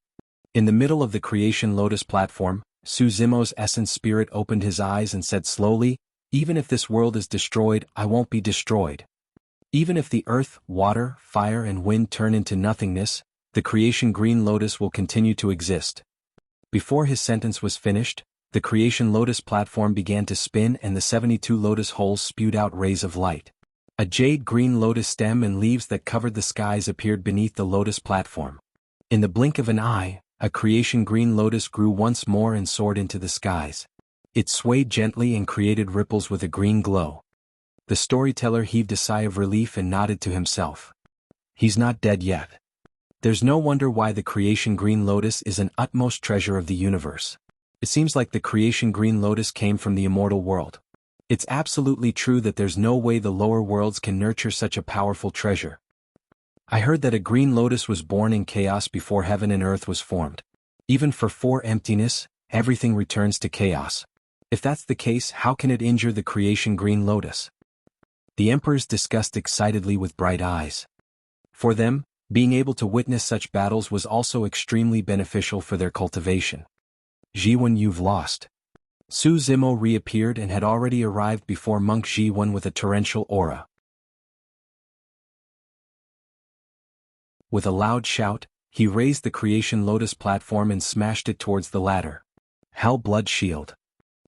in the middle of the creation Lotus platform, Su Zimo's essence spirit opened his eyes and said slowly, "Even if this world is destroyed, I won't be destroyed. Even if the earth, water, fire and wind turn into nothingness, the creation green lotus will continue to exist." Before his sentence was finished, the creation Lotus platform began to spin and the 72 lotus holes spewed out rays of light. A jade green lotus stem and leaves that covered the skies appeared beneath the Lotus platform. In the blink of an eye, a creation green lotus grew once more and soared into the skies. It swayed gently and created ripples with a green glow. The storyteller heaved a sigh of relief and nodded to himself. He's not dead yet. There's no wonder why the creation green lotus is an utmost treasure of the universe. It seems like the creation green lotus came from the immortal world. It's absolutely true that there's no way the lower worlds can nurture such a powerful treasure. I heard that a green lotus was born in chaos before heaven and earth was formed. Even for 4 Emptiness, everything returns to chaos. If that's the case, how can it injure the creation green lotus? The emperors discussed excitedly with bright eyes. For them, being able to witness such battles was also extremely beneficial for their cultivation. "Zhi Wen, you've lost." Su Zimo reappeared and had already arrived before monk Zhi Wen with a torrential aura. With a loud shout, he raised the creation Lotus platform and smashed it towards the ladder. Hell Blood Shield.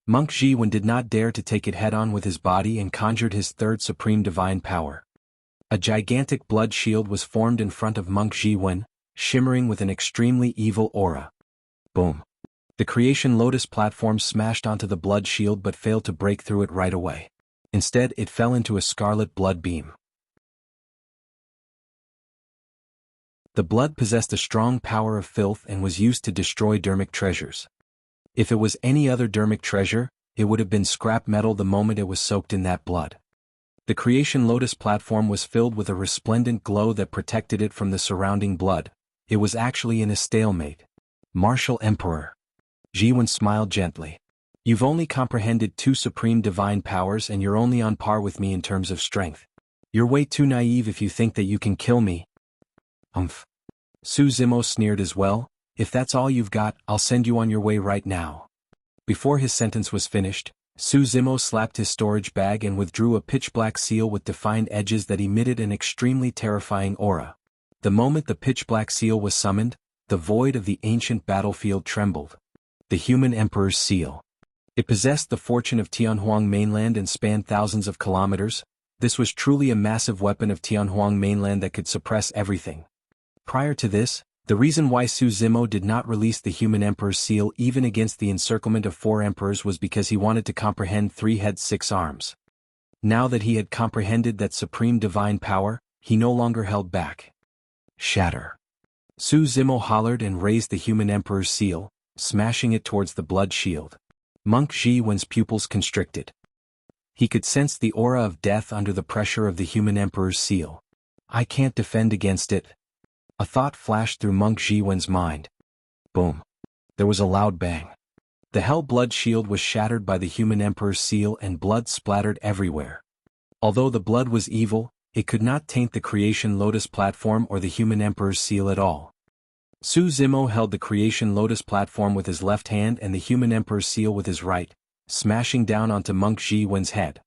Monk Zhi Wen did not dare to take it head-on with his body and conjured his 3rd supreme divine power. A gigantic blood shield was formed in front of monk Zhi Wen, shimmering with an extremely evil aura. Boom. The creation Lotus platform smashed onto the blood shield but failed to break through it right away. Instead, it fell into a scarlet blood beam. The blood possessed a strong power of filth and was used to destroy dermic treasures. If it was any other dermic treasure, it would have been scrap metal the moment it was soaked in that blood. The creation Lotus platform was filled with a resplendent glow that protected it from the surrounding blood. It was actually in a stalemate. Martial Emperor. Zhi Wen smiled gently. "You've only comprehended 2 supreme divine powers and you're only on par with me in terms of strength. You're way too naive if you think that you can kill me." Su Zimo sneered as well. "If that's all you've got, I'll send you on your way right now." Before his sentence was finished, Su Zimo slapped his storage bag and withdrew a pitch-black seal with defined edges that emitted an extremely terrifying aura. The moment the pitch-black seal was summoned, the void of the ancient battlefield trembled. The human emperor's seal. It possessed the fortune of Tianhuang mainland and spanned thousands of kilometers. This was truly a massive weapon of Tianhuang mainland that could suppress everything. Prior to this, the reason why Su Zimo did not release the human emperor's seal even against the encirclement of 4 emperors was because he wanted to comprehend 3 heads 6 arms. Now that he had comprehended that supreme divine power, he no longer held back. Shatter. Su Zimo hollered and raised the human emperor's seal. smashing it towards the blood shield. Monk Zhi Wen's pupils constricted. He could sense the aura of death under the pressure of the human emperor's seal. I can't defend against it. A thought flashed through Monk Zhi Wen's mind. Boom. There was a loud bang. The hell blood shield was shattered by the human emperor's seal and blood splattered everywhere. Although the blood was evil, it could not taint the creation Lotus platform or the human emperor's seal at all. Su Zimo held the creation Lotus platform with his left hand and the human emperor's seal with his right, smashing down onto Monk Zhi Wen's head.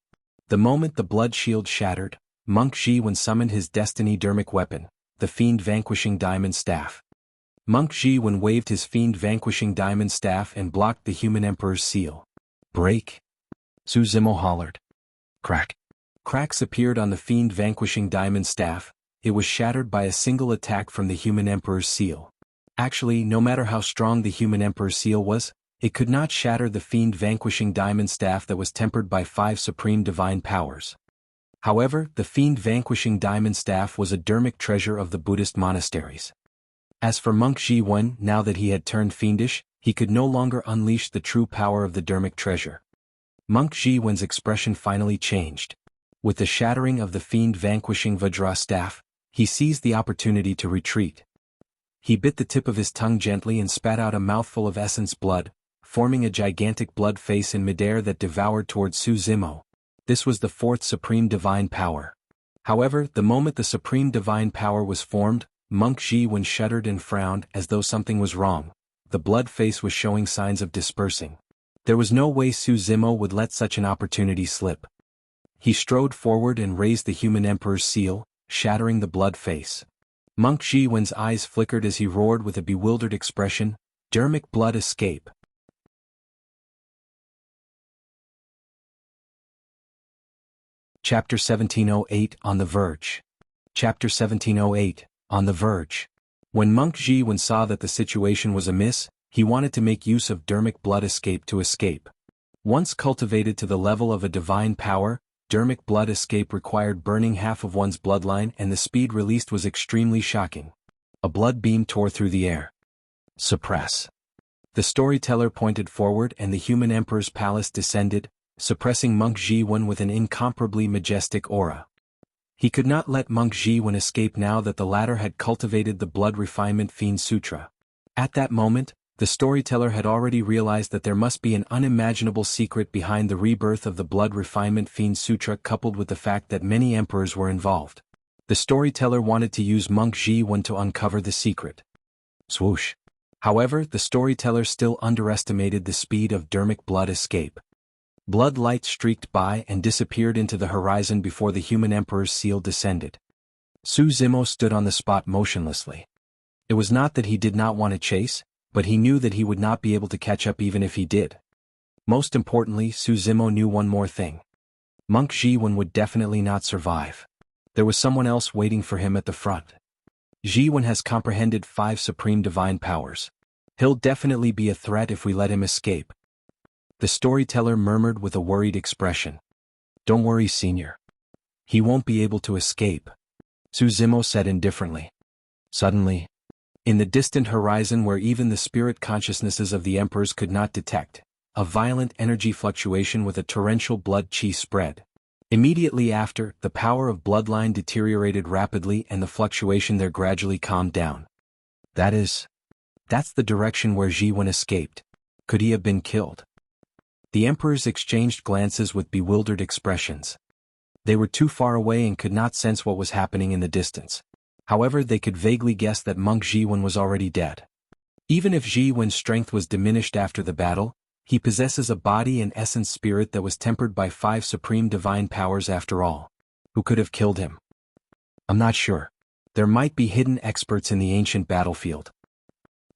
The moment the blood shield shattered, Monk Zhi Wen summoned his destiny dermic weapon, the Fiend vanquishing diamond staff. Monk Zhi Wen waved his Fiend vanquishing diamond staff and blocked the human emperor's seal. Break! Su Zimo hollered. Crack! Cracks appeared on the Fiend vanquishing diamond staff. It was shattered by a single attack from the human emperor's seal. Actually, no matter how strong the human emperor's seal was, it could not shatter the Fiend vanquishing diamond staff that was tempered by 5 supreme divine powers. However, the Fiend vanquishing diamond staff was a dermic treasure of the Buddhist monasteries. As for Monk Zhi Wen, now that he had turned fiendish, he could no longer unleash the true power of the dermic treasure. Monk Zhi Wen's expression finally changed. With the shattering of the Fiend vanquishing Vajra staff, he seized the opportunity to retreat. He bit the tip of his tongue gently and spat out a mouthful of essence blood, forming a gigantic blood face in midair that devoured towards Su Zimo. This was the 4th supreme divine power. However, the moment the supreme divine power was formed, Monk Zhi Wen shuddered and frowned as though something was wrong. The blood face was showing signs of dispersing. There was no way Su Zimo would let such an opportunity slip. He strode forward and raised the human emperor's seal, shattering the blood face. Monk Zhi Wen's eyes flickered as he roared with a bewildered expression, "Dermic blood escape." Chapter 1708 On the Verge. Chapter 1708 On the Verge. When Monk Zhi Wen saw that the situation was amiss, he wanted to make use of dermic blood escape to escape. Once cultivated to the level of a divine power, dermic blood escape required burning half of one's bloodline, and the speed released was extremely shocking. A blood beam tore through the air. Suppress. The storyteller pointed forward and the human emperor's palace descended, suppressing Monk Zhi Wen with an incomparably majestic aura. He could not let Monk Zhi Wen escape now that the latter had cultivated the blood refinement Fiend Sutra. At that moment, the storyteller had already realized that there must be an unimaginable secret behind the rebirth of the blood refinement Fiend Sutra, coupled with the fact that many emperors were involved. The storyteller wanted to use Monk Zhi Wen to uncover the secret. Swoosh. However, the storyteller still underestimated the speed of dermic blood escape. Blood light streaked by and disappeared into the horizon before the human emperor's seal descended. Su Zimo stood on the spot motionlessly. It was not that he did not want to chase, but he knew that he would not be able to catch up even if he did. Most importantly, Su Zimo knew one more thing. Monk Zhi Wen would definitely not survive. There was someone else waiting for him at the front. Zhi Wen has comprehended 5 supreme divine powers. He'll definitely be a threat if we let him escape. The storyteller murmured with a worried expression. Don't worry, Senior. He won't be able to escape. Su Zimo said indifferently. Suddenly, in the distant horizon where even the spirit consciousnesses of the emperors could not detect, a violent energy fluctuation with a torrential blood chi spread. Immediately after, the power of bloodline deteriorated rapidly and the fluctuation there gradually calmed down. That's the direction where Zhi Wen escaped. Could he have been killed? The emperors exchanged glances with bewildered expressions. They were too far away and could not sense what was happening in the distance. However, they could vaguely guess that Monk Zhi Wen was already dead. Even if Zhi Wen's strength was diminished after the battle, he possesses a body and essence spirit that was tempered by 5 supreme divine powers after all. Who could have killed him? I'm not sure. There might be hidden experts in the ancient battlefield.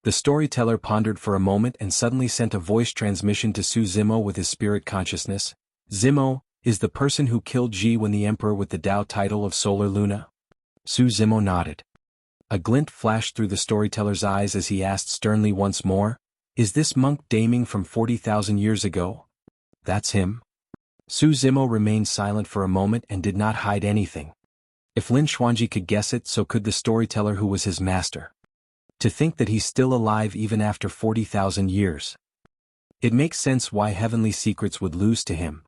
The storyteller pondered for a moment and suddenly sent a voice transmission to Su Zimo with his spirit consciousness. Zimo, is the person who killed Zhi Wen the emperor with the Tao title of Solar Luna? Su Zimo nodded. A glint flashed through the storyteller's eyes as he asked sternly once more, is this monk Daming from 40,000 years ago? That's him? Su Zimo remained silent for a moment and did not hide anything. If Lin Xuanji could guess it, so could the storyteller who was his master. To think that he's still alive even after 40,000 years. It makes sense why Heavenly Secrets would lose to him.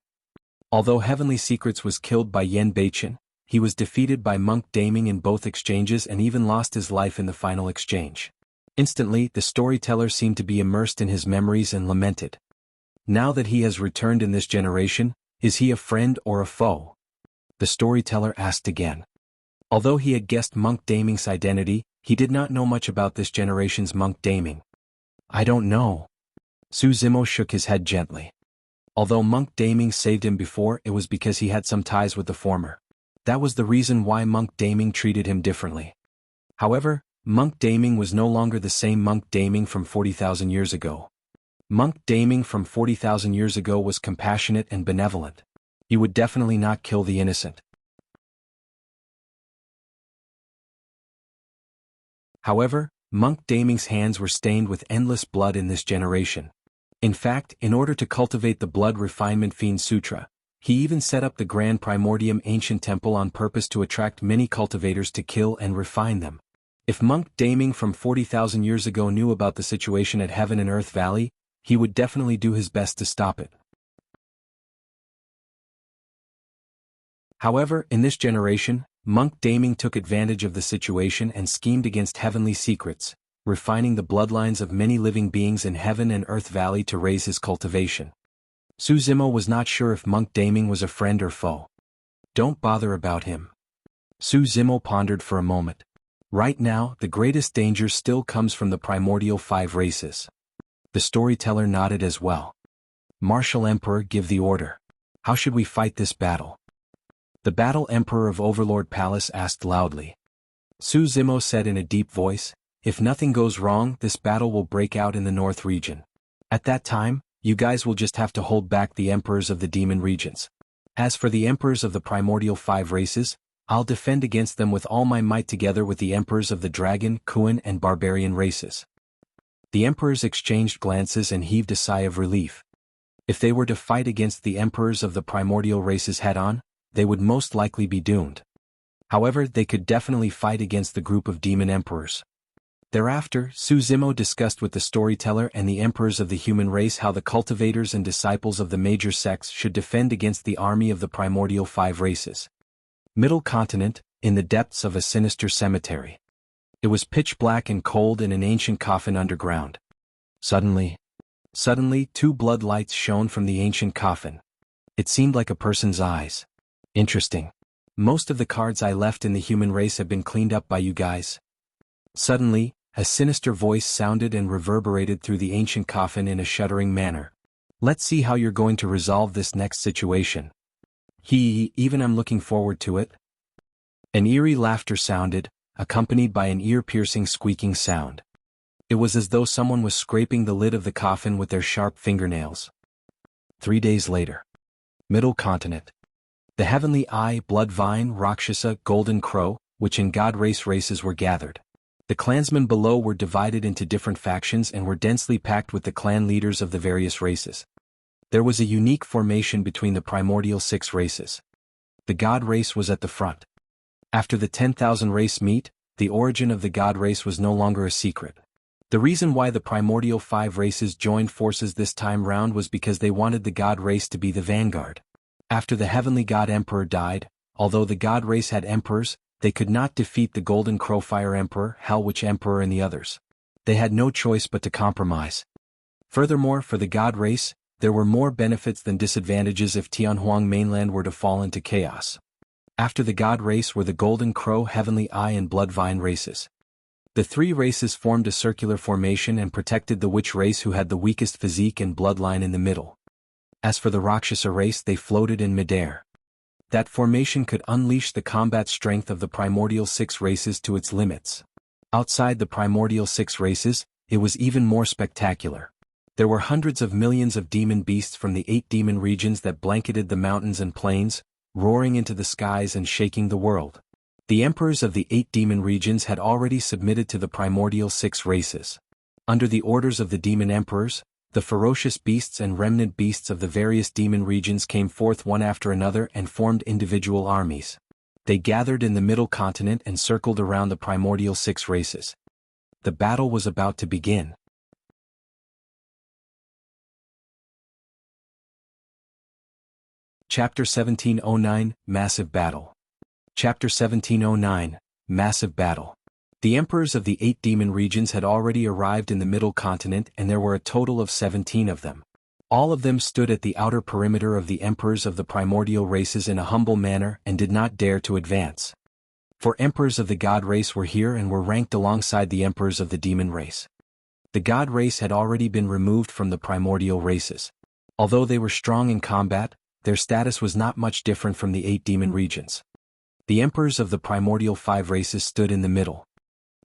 Although Heavenly Secrets was killed by Yen Beichen, he was defeated by Monk Daming in both exchanges and even lost his life in the final exchange. Instantly, the storyteller seemed to be immersed in his memories and lamented. Now that he has returned in this generation, is he a friend or a foe? The storyteller asked again. Although he had guessed Monk Daming's identity, he did not know much about this generation's Monk Daming. I don't know. Su Zimo shook his head gently. Although Monk Daming saved him before, it was because he had some ties with the former. That was the reason why Monk Daming treated him differently. However, Monk Daming was no longer the same Monk Daming from 40,000 years ago. Monk Daming from 40,000 years ago was compassionate and benevolent. He would definitely not kill the innocent. However, Monk Daming's hands were stained with endless blood in this generation. In fact, in order to cultivate the blood refinement Fiend Sutra, he even set up the Grand Primordium Ancient Temple on purpose to attract many cultivators to kill and refine them. If Monk Daming from 40,000 years ago knew about the situation at Heaven and Earth Valley, he would definitely do his best to stop it. However, in this generation, Monk Daming took advantage of the situation and schemed against Heavenly Secrets, refining the bloodlines of many living beings in Heaven and Earth Valley to raise his cultivation. Su Zimo was not sure if Monk Daming was a friend or foe. Don't bother about him. Su Zimo pondered for a moment. Right now, the greatest danger still comes from the primordial 5 races. The storyteller nodded as well. Martial Emperor, give the order. How should we fight this battle? The Battle Emperor of Overlord Palace asked loudly. Su Zimo said in a deep voice, if nothing goes wrong, this battle will break out in the North region. At that time, you guys will just have to hold back the emperors of the demon regions. As for the emperors of the primordial 5 races, I'll defend against them with all my might together with the emperors of the dragon, Kuan and barbarian races. The emperors exchanged glances and heaved a sigh of relief. If they were to fight against the emperors of the primordial races head-on, they would most likely be doomed. However, they could definitely fight against the group of demon emperors. Thereafter, Su Zimo discussed with the storyteller and the emperors of the human race how the cultivators and disciples of the major sects should defend against the army of the primordial 5 races. Middle Continent, in the depths of a sinister cemetery. It was pitch black and cold in an ancient coffin underground. Suddenly, 2 blood lights shone from the ancient coffin. It seemed like a person's eyes. Interesting. Most of the cards I left in the human race have been cleaned up by you guys. Suddenly, a sinister voice sounded and reverberated through the ancient coffin in a shuddering manner. Let's see how you're going to resolve this next situation. Even I'm looking forward to it. An eerie laughter sounded, accompanied by an ear-piercing squeaking sound. It was as though someone was scraping the lid of the coffin with their sharp fingernails. 3 days later. Middle Continent. The Heavenly Eye, Blood Vine, Rakshasa, Golden Crow, which in God races were gathered. The clansmen below were divided into different factions and were densely packed with the clan leaders of the various races. There was a unique formation between the primordial 6 races. The God race was at the front. After the 10,000 race meet, the origin of the God race was no longer a secret. The reason why the primordial 5 races joined forces this time round was because they wanted the God race to be the vanguard. After the Heavenly God Emperor died, although the God race had emperors, they could not defeat the Golden Crow Fire Emperor, Hell Witch Emperor and the others. They had no choice but to compromise. Furthermore, for the God race, there were more benefits than disadvantages if Tianhuang mainland were to fall into chaos. After the God race were the Golden Crow, Heavenly Eye and Blood Vine races. The 3 races formed a circular formation and protected the Witch race who had the weakest physique and bloodline in the middle. As for the Rakshasa race, they floated in midair. That formation could unleash the combat strength of the primordial 6 races to its limits. Outside the primordial 6 races, it was even more spectacular. There were hundreds of millions of demon beasts from the 8 demon regions that blanketed the mountains and plains, roaring into the skies and shaking the world. The emperors of the 8 demon regions had already submitted to the primordial 6 races. Under the orders of the demon emperors, the ferocious beasts and remnant beasts of the various demon regions came forth one after another and formed individual armies. They gathered in the Middle Continent and circled around the primordial 6 races. The battle was about to begin. Chapter 1709, Massive Battle. Chapter 1709, Massive Battle. The emperors of the 8 demon regions had already arrived in the middle continent, and there were a total of 17 of them. All of them stood at the outer perimeter of the emperors of the primordial races in a humble manner and did not dare to advance. For emperors of the god race were here and were ranked alongside the emperors of the demon race. The god race had already been removed from the primordial races. Although they were strong in combat, their status was not much different from the 8 demon regions. The emperors of the primordial 5 races stood in the middle.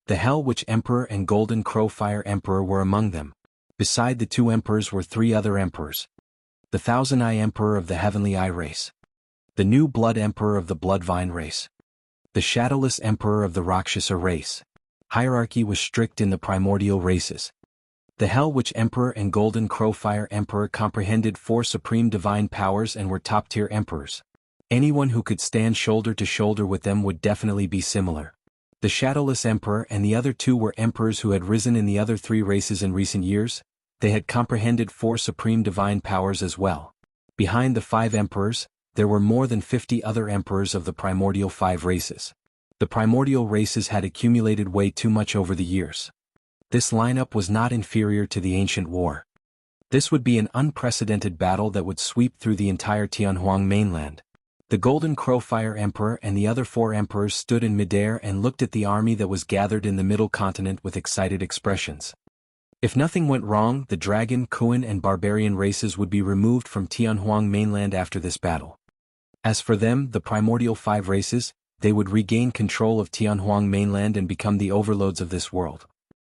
The Hell Witch Emperor and Golden Crowfire Emperor were among them. Beside the 2 emperors were 3 other emperors. The Thousand Eye Emperor of the Heavenly Eye race. The New Blood Emperor of the Bloodvine race. The Shadowless Emperor of the Rakshasa race. Hierarchy was strict in the primordial races. The Hell Witch Emperor and Golden Crowfire Emperor comprehended 4 supreme divine powers and were top-tier emperors. Anyone who could stand shoulder to shoulder with them would definitely be similar. The Shadowless Emperor and the other 2 were emperors who had risen in the other 3 races in recent years. They had comprehended 4 supreme divine powers as well. Behind the 5 emperors, there were more than 50 other emperors of the primordial 5 races. The primordial races had accumulated way too much over the years. This lineup was not inferior to the ancient war. This would be an unprecedented battle that would sweep through the entire Tianhuang mainland. The Golden Crowfire Emperor and the other 4 emperors stood in midair and looked at the army that was gathered in the middle continent with excited expressions. If nothing went wrong, the Dragon, Kuan and Barbarian races would be removed from Tianhuang mainland after this battle. As for them, the primordial 5 races, they would regain control of Tianhuang mainland and become the overlords of this world.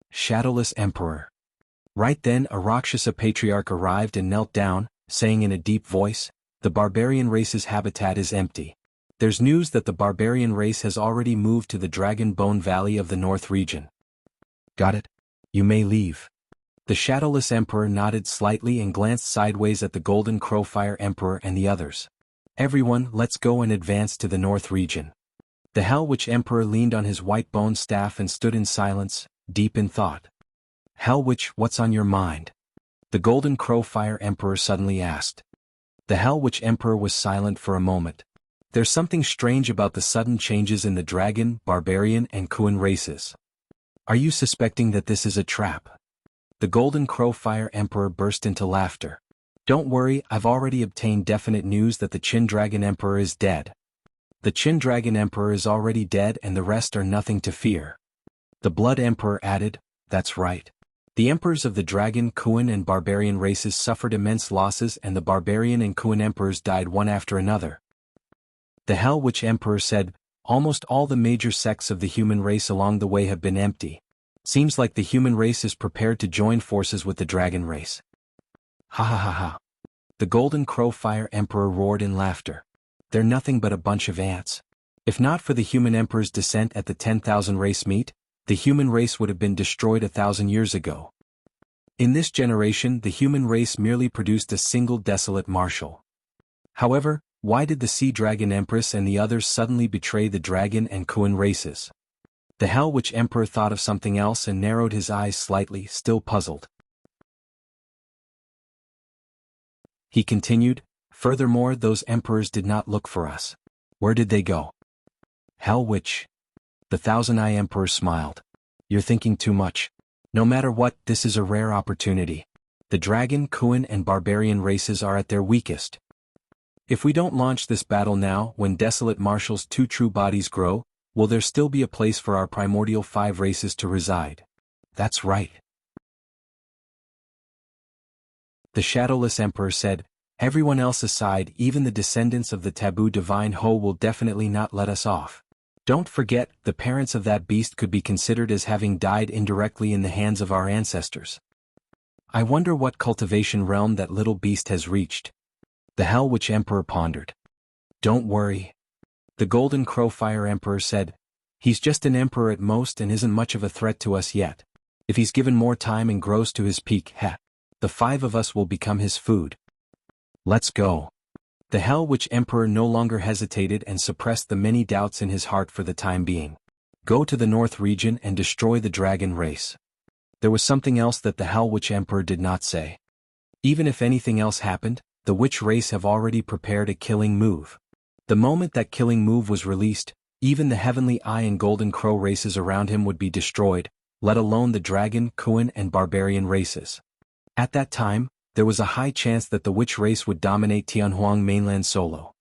Shadowless Emperor. Right then a Rakshasa patriarch arrived and knelt down, saying in a deep voice, "The barbarian race's habitat is empty. There's news that the barbarian race has already moved to the Dragon Bone Valley of the North region." "Got it? You may leave." The Shadowless Emperor nodded slightly and glanced sideways at the Golden Crowfire Emperor and the others. "Everyone, let's go and advance to the North region." The Hell Witch Emperor leaned on his white bone staff and stood in silence, deep in thought. "Hell Witch, what's on your mind?" the Golden Crowfire Emperor suddenly asked. The Hell Witch Emperor was silent for a moment. There's something strange about the sudden changes in the Dragon, Barbarian and Kuan races. Are you suspecting that this is a trap? The Golden Crowfire Emperor burst into laughter. "Don't worry, I've already obtained definite news that the Chin Dragon Emperor is dead. The Chin Dragon Emperor is already dead and the rest are nothing to fear." The Blood Emperor added, "That's right. The emperors of the Dragon, Kuan and Barbarian races suffered immense losses and the Barbarian and Kuan emperors died one after another." The Hell Witch Emperor said, "Almost all the major sects of the human race along the way have been empty. Seems like the human race is prepared to join forces with the Dragon race." "Ha ha ha ha." The Golden Crowfire Emperor roared in laughter. "They're nothing but a bunch of ants. If not for the human emperor's descent at the 10,000 race meet, the human race would have been destroyed 1,000 years ago. In this generation the human race merely produced a single desolate marshal. However, why did the Sea Dragon Empress and the others suddenly betray the Dragon and Kuan races?" The Hell Witch Emperor thought of something else and narrowed his eyes slightly, still puzzled. He continued, "Furthermore, those emperors did not look for us. Where did they go?" "Hell Witch." The Thousand Eye Emperor smiled. "You're thinking too much. No matter what, this is a rare opportunity. The Dragon, Kuan and Barbarian races are at their weakest. If we don't launch this battle now, when Desolate Marshal's 2 true bodies grow, will there still be a place for our primordial 5 races to reside?" "That's right." The Shadowless Emperor said, "Everyone else aside, even the descendants of the taboo divine Ho will definitely not let us off. Don't forget, the parents of that beast could be considered as having died indirectly in the hands of our ancestors. I wonder what cultivation realm that little beast has reached." The Hell Witch Emperor pondered. "Don't worry." The Golden Crowfire Emperor said, "He's just an emperor at most and isn't much of a threat to us yet. If he's given more time and grows to his peak, the 5 of us will become his food. Let's go." The Hell Witch Emperor no longer hesitated and suppressed the many doubts in his heart for the time being. Go to the north region and destroy the dragon race. There was something else that the Hell Witch Emperor did not say. Even if anything else happened, the witch race have already prepared a killing move. The moment that killing move was released, even the Heavenly Eye and Golden Crow races around him would be destroyed, let alone the Dragon, Kuan and Barbarian races. At that time, there was a high chance that the witch race would dominate Tianhuang mainland solo.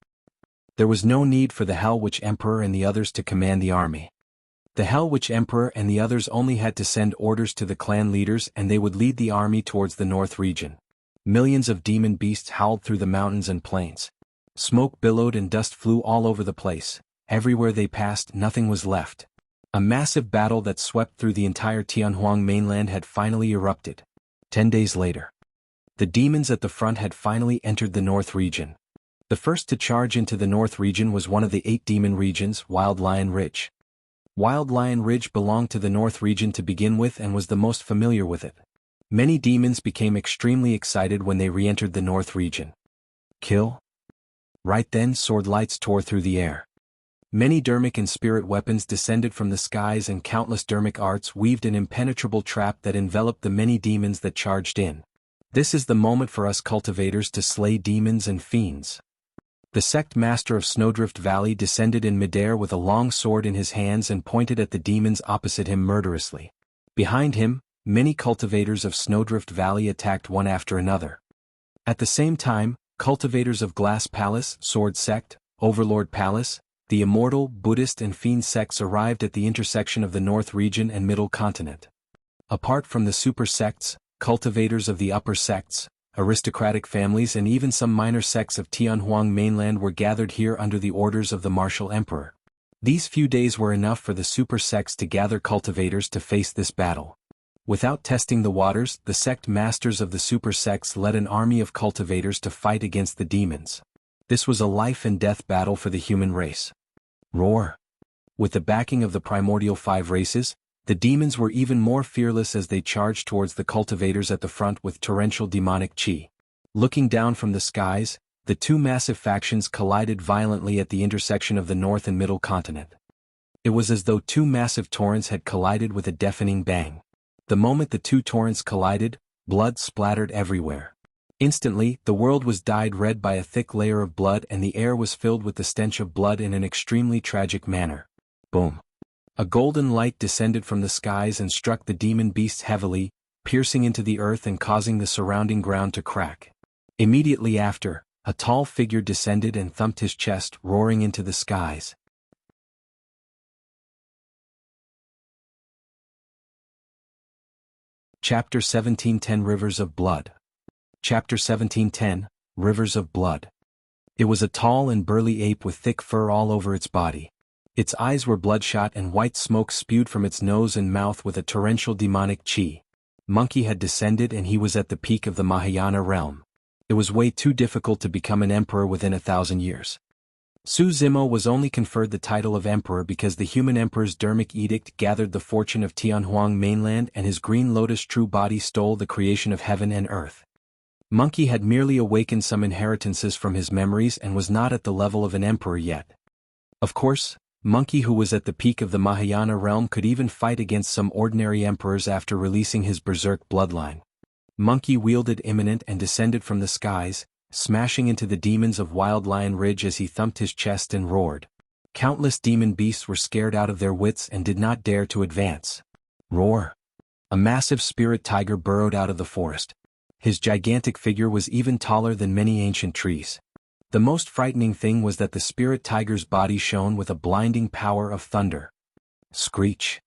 There was no need for the Hell Witch Emperor and the others to command the army. The Hell Witch Emperor and the others only had to send orders to the clan leaders and they would lead the army towards the north region. Millions of demon beasts howled through the mountains and plains. Smoke billowed and dust flew all over the place. Everywhere they passed, nothing was left. A massive battle that swept through the entire Tianhuang mainland had finally erupted. 10 days later, the demons at the front had finally entered the north region. The first to charge into the north region was one of the 8 demon regions, Wild Lion Ridge. Wild Lion Ridge belonged to the north region to begin with and was the most familiar with it. Many demons became extremely excited when they re-entered the north region. Kill? Right then, sword lights tore through the air. Many dermic and spirit weapons descended from the skies and countless dermic arts weaved an impenetrable trap that enveloped the many demons that charged in. This is the moment for us cultivators to slay demons and fiends. The sect master of Snowdrift Valley descended in midair with a long sword in his hands and pointed at the demons opposite him murderously. Behind him, many cultivators of Snowdrift Valley attacked one after another. At the same time, cultivators of Glass Palace, Sword Sect, Overlord Palace, the Immortal, Buddhist and Fiend sects arrived at the intersection of the North region and Middle Continent. Apart from the super sects, cultivators of the upper sects, aristocratic families and even some minor sects of Tianhuang mainland were gathered here under the orders of the martial emperor. These few days were enough for the super sects to gather cultivators to face this battle. Without testing the waters, the sect masters of the super sects led an army of cultivators to fight against the demons. This was a life and death battle for the human race. Roar! With the backing of the primordial 5 races, the demons were even more fearless as they charged towards the cultivators at the front with torrential demonic chi. Looking down from the skies, the 2 massive factions collided violently at the intersection of the North and Middle Continent. It was as though 2 massive torrents had collided with a deafening bang. The moment the 2 torrents collided, blood splattered everywhere. Instantly, the world was dyed red by a thick layer of blood and the air was filled with the stench of blood in an extremely tragic manner. Boom! A golden light descended from the skies and struck the demon beasts heavily, piercing into the earth and causing the surrounding ground to crack. Immediately after, a tall figure descended and thumped his chest, roaring into the skies. Chapter 1710 Rivers of Blood. Chapter 1710, Rivers of Blood. It was a tall and burly ape with thick fur all over its body. Its eyes were bloodshot and white smoke spewed from its nose and mouth with a torrential demonic chi. Monkey had descended and he was at the peak of the Mahayana realm. It was way too difficult to become an emperor within 1,000 years. Su Zimo was only conferred the title of emperor because the human emperor's dermic edict gathered the fortune of Tianhuang mainland and his green lotus true body stole the creation of heaven and earth. Monkey had merely awakened some inheritances from his memories and was not at the level of an emperor yet. Of course, Monkey who was at the peak of the Mahayana realm could even fight against some ordinary emperors after releasing his berserk bloodline. Monkey wielded imminent and descended from the skies, smashing into the demons of Wild Lion Ridge as he thumped his chest and roared. Countless demon beasts were scared out of their wits and did not dare to advance. Roar! A massive spirit tiger burrowed out of the forest. His gigantic figure was even taller than many ancient trees. The most frightening thing was that the spirit tiger's body shone with a blinding power of thunder. Screech!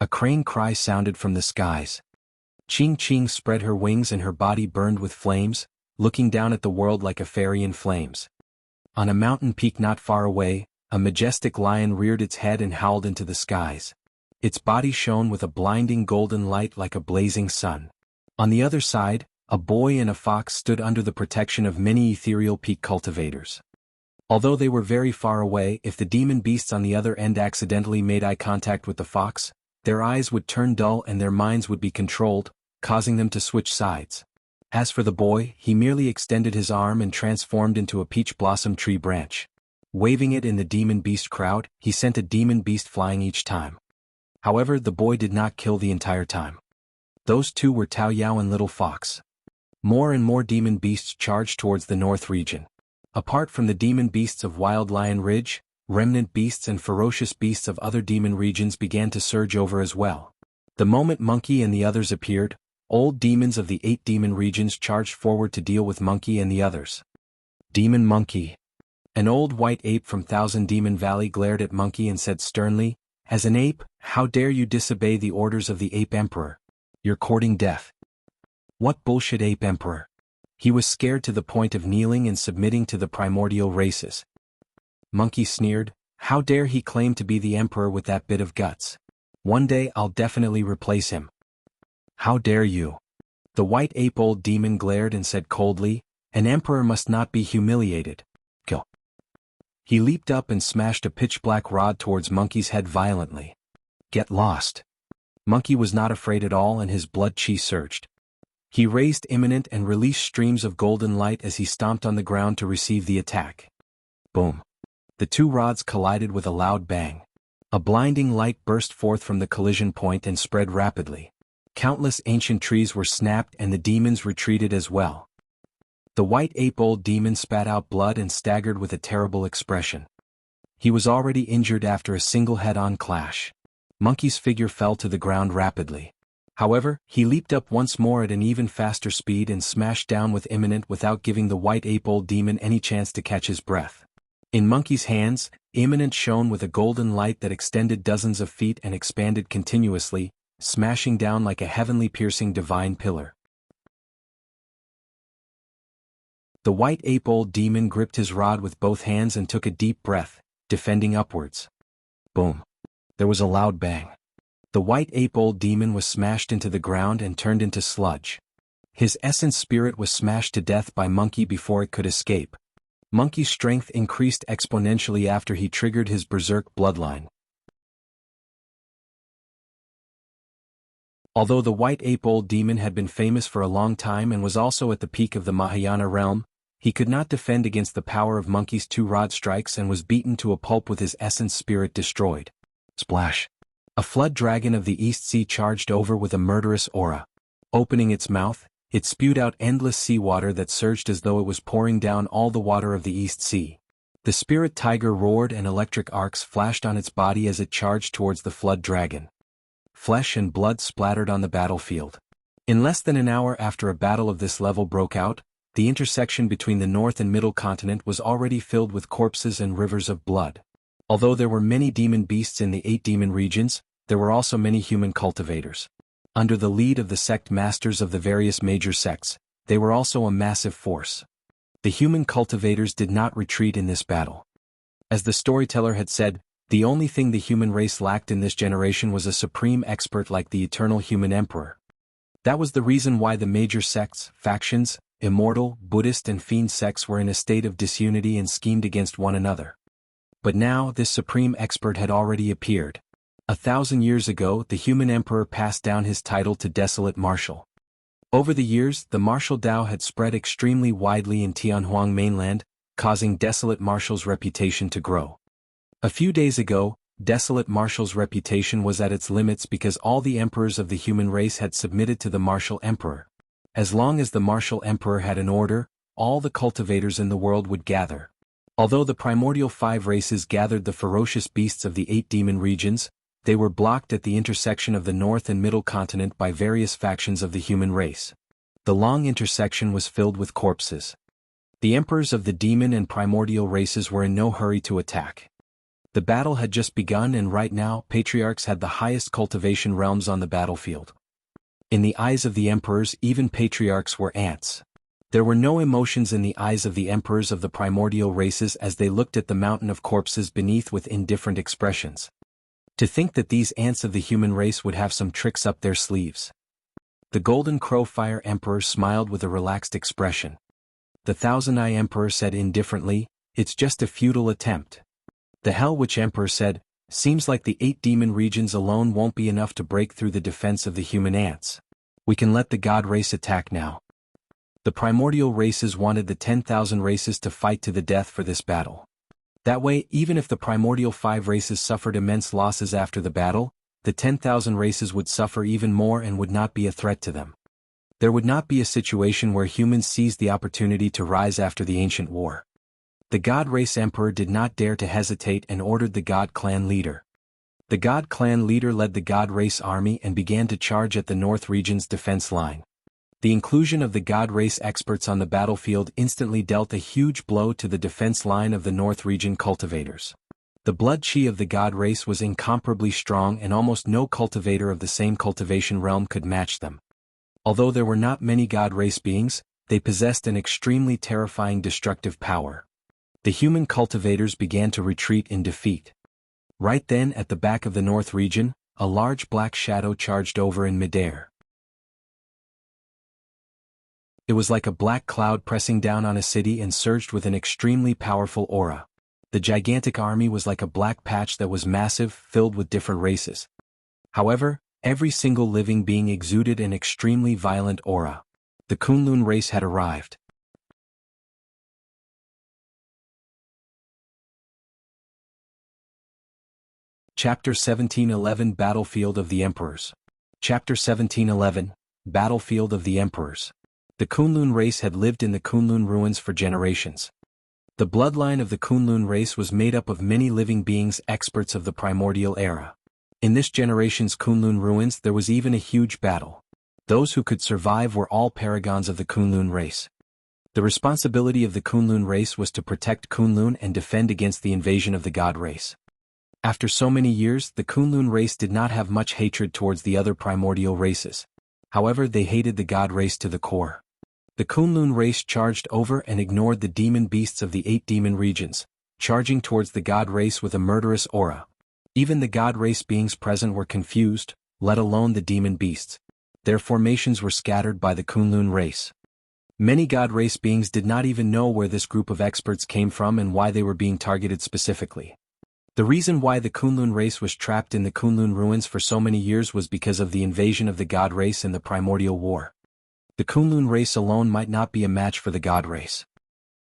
A crane cry sounded from the skies. Ching Ching spread her wings and her body burned with flames, looking down at the world like a fairy in flames. On a mountain peak not far away, a majestic lion reared its head and howled into the skies. Its body shone with a blinding golden light like a blazing sun. On the other side, a boy and a fox stood under the protection of many ethereal peak cultivators. Although they were very far away, if the demon beasts on the other end accidentally made eye contact with the fox, their eyes would turn dull and their minds would be controlled, causing them to switch sides. As for the boy, he merely extended his arm and transformed into a peach blossom tree branch. Waving it in the demon beast crowd, he sent a demon beast flying each time. However, the boy did not kill the entire time. Those two were Tao Yao and Little Fox. More and more demon beasts charged towards the north region. Apart from the demon beasts of Wild Lion Ridge, remnant beasts and ferocious beasts of other demon regions began to surge over as well. The moment Monkey and the others appeared, old demons of the 8 demon regions charged forward to deal with Monkey and the others. Demon Monkey. An old white ape from Thousand Demon Valley glared at Monkey and said sternly, "As an ape, how dare you disobey the orders of the Ape Emperor? You're courting death." What bullshit, Ape Emperor? He was scared to the point of kneeling and submitting to the primordial races. Monkey sneered, "How dare he claim to be the Emperor with that bit of guts? One day I'll definitely replace him." "How dare you?" The white ape old demon glared and said coldly, "An emperor must not be humiliated. Go." He leaped up and smashed a pitch-black rod towards Monkey's head violently. "Get lost." Monkey was not afraid at all and his blood chi surged. He raised imminent and released streams of golden light as he stomped on the ground to receive the attack. Boom. The two rods collided with a loud bang. A blinding light burst forth from the collision point and spread rapidly. Countless ancient trees were snapped and the demons retreated as well. The white ape old demon spat out blood and staggered with a terrible expression. He was already injured after a single head-on clash. Monkey's figure fell to the ground rapidly. However, he leaped up once more at an even faster speed and smashed down with imminent without giving the white ape old demon any chance to catch his breath. In Monkey's hands, imminent shone with a golden light that extended dozens of feet and expanded continuously, smashing down like a heavenly piercing divine pillar. The white ape old demon gripped his rod with both hands and took a deep breath, defending upwards. Boom. There was a loud bang. The white ape old demon was smashed into the ground and turned into sludge. His essence spirit was smashed to death by Monkey before it could escape. Monkey's strength increased exponentially after he triggered his berserk bloodline. Although the white ape old demon had been famous for a long time and was also at the peak of the Mahayana realm, he could not defend against the power of Monkey's 2 rod strikes and was beaten to a pulp with his essence spirit destroyed. Splash. A flood dragon of the East Sea charged over with a murderous aura. Opening its mouth, it spewed out endless seawater that surged as though it was pouring down all the water of the East Sea. The spirit tiger roared and electric arcs flashed on its body as it charged towards the flood dragon. Flesh and blood splattered on the battlefield. In less than an hour after a battle of this level broke out, the intersection between the North and Middle Continent was already filled with corpses and rivers of blood. Although there were many demon beasts in the 8 demon regions, there were also many human cultivators. Under the lead of the sect masters of the various major sects, they were also a massive force. The human cultivators did not retreat in this battle. As the storyteller had said, the only thing the human race lacked in this generation was a supreme expert like the eternal human emperor. That was the reason why the major sects, factions, Immortal, Buddhist and Fiend sects were in a state of disunity and schemed against one another. But now this supreme expert had already appeared. 1,000 years ago the human emperor passed down his title to Desolate Marshal. Over the years the martial Dao had spread extremely widely in Tianhuang mainland, causing Desolate Marshal's reputation to grow. A few days ago, Desolate Marshal's reputation was at its limits because all the emperors of the human race had submitted to the martial emperor. As long as the martial emperor had an order, all the cultivators in the world would gather. Although the primordial 5 races gathered the ferocious beasts of the 8 demon regions, they were blocked at the intersection of the North and Middle Continent by various factions of the human race. The long intersection was filled with corpses. The emperors of the demon and primordial races were in no hurry to attack. The battle had just begun and right now patriarchs had the highest cultivation realms on the battlefield. In the eyes of the emperors even patriarchs were ants. There were no emotions in the eyes of the emperors of the primordial races as they looked at the mountain of corpses beneath with indifferent expressions. To think that these ants of the human race would have some tricks up their sleeves. The Golden Crow Fire Emperor smiled with a relaxed expression. The Thousand-Eye Emperor said indifferently, "It's just a futile attempt." The Hell Witch Emperor said, "Seems like the 8 demon regions alone won't be enough to break through the defense of the human ants. We can let the god race attack now." The primordial races wanted the 10,000 races to fight to the death for this battle. That way, even if the primordial 5 races suffered immense losses after the battle, the 10,000 races would suffer even more and would not be a threat to them. There would not be a situation where humans seized the opportunity to rise after the ancient war. The God Race Emperor did not dare to hesitate and ordered the God Clan leader. The God Clan leader led the God Race army and began to charge at the North region's defense line. The inclusion of the God Race experts on the battlefield instantly dealt a huge blow to the defense line of the North region cultivators. The blood chi of the God Race was incomparably strong and almost no cultivator of the same cultivation realm could match them. Although there were not many God Race beings, they possessed an extremely terrifying destructive power. The human cultivators began to retreat in defeat. Right then at the back of the North region, a large black shadow charged over in midair. It was like a black cloud pressing down on a city and surged with an extremely powerful aura. The gigantic army was like a black patch that was massive, filled with different races. However, every single living being exuded an extremely violent aura. The Kunlun race had arrived. Chapter 1711 Battlefield of the Emperors. Chapter 1711 Battlefield of the Emperors. The Kunlun race had lived in the Kunlun ruins for generations. The bloodline of the Kunlun race was made up of many living beings experts of the primordial era. In this generation's Kunlun ruins there was even a huge battle. Those who could survive were all paragons of the Kunlun race. The responsibility of the Kunlun race was to protect Kunlun and defend against the invasion of the God race. After so many years, the Kunlun race did not have much hatred towards the other primordial races. However, they hated the God race to the core. The Kunlun race charged over and ignored the demon beasts of the 8 demon regions, charging towards the God race with a murderous aura. Even the God race beings present were confused, let alone the demon beasts. Their formations were scattered by the Kunlun race. Many God race beings did not even know where this group of experts came from and why they were being targeted specifically. The reason why the Kunlun race was trapped in the Kunlun ruins for so many years was because of the invasion of the God race in the primordial war. The Kunlun race alone might not be a match for the God race.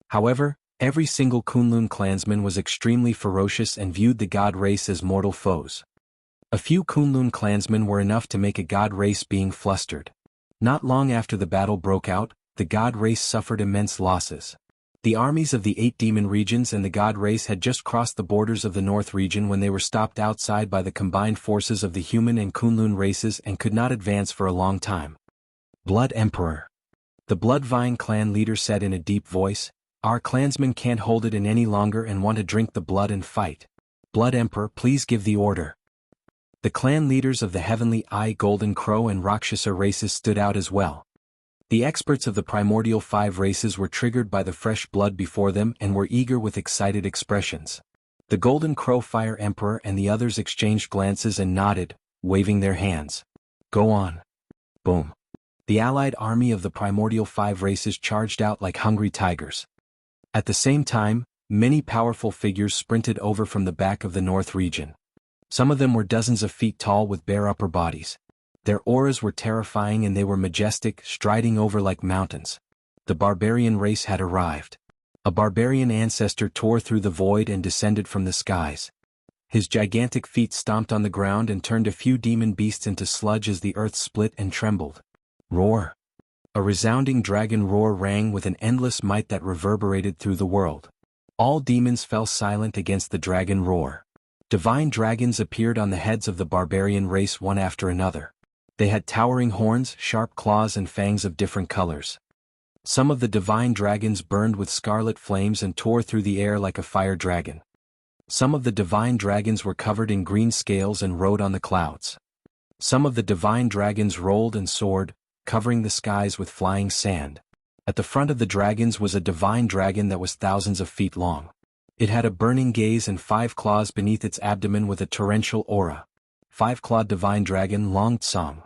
However, every single Kunlun clansman was extremely ferocious and viewed the God race as mortal foes. A few Kunlun clansmen were enough to make a God race being flustered. Not long after the battle broke out, the God race suffered immense losses. The armies of the 8 demon regions and the God race had just crossed the borders of the North region when they were stopped outside by the combined forces of the human and Kunlun races and could not advance for a long time. Blood Emperor. The Bloodvine clan leader said in a deep voice, "Our clansmen can't hold it in any longer and want to drink the blood and fight. Blood Emperor, please give the order." The clan leaders of the Heavenly Eye, Golden Crow and Rakshasa races stood out as well. The experts of the primordial 5 races were triggered by the fresh blood before them and were eager with excited expressions. The Golden Crow Fire Emperor and the others exchanged glances and nodded, waving their hands. Go on. Boom. The allied army of the primordial 5 races charged out like hungry tigers. At the same time, many powerful figures sprinted over from the back of the North region. Some of them were dozens of feet tall with bare upper bodies. Their auras were terrifying and they were majestic, striding over like mountains. The barbarian race had arrived. A barbarian ancestor tore through the void and descended from the skies. His gigantic feet stomped on the ground and turned a few demon beasts into sludge as the earth split and trembled. Roar. A resounding dragon roar rang with an endless might that reverberated through the world. All demons fell silent against the dragon roar. Divine dragons appeared on the heads of the barbarian race one after another. They had towering horns, sharp claws and fangs of different colors. Some of the divine dragons burned with scarlet flames and tore through the air like a fire dragon. Some of the divine dragons were covered in green scales and rode on the clouds. Some of the divine dragons rolled and soared, covering the skies with flying sand. At the front of the dragons was a divine dragon that was thousands of feet long. It had a burning gaze and 5 claws beneath its abdomen with a torrential aura. 5-clawed divine dragon Long Tsong.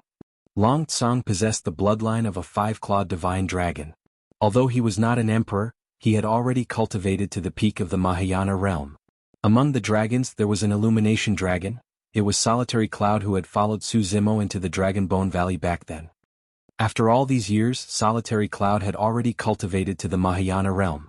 Long Tsong possessed the bloodline of a 5-clawed divine dragon. Although he was not an emperor, he had already cultivated to the peak of the Mahayana realm. Among the dragons there was an illumination dragon. It was Solitary Cloud who had followed Su Zimo into the Dragonbone Valley back then. After all these years, Solitary Cloud had already cultivated to the Mahayana realm.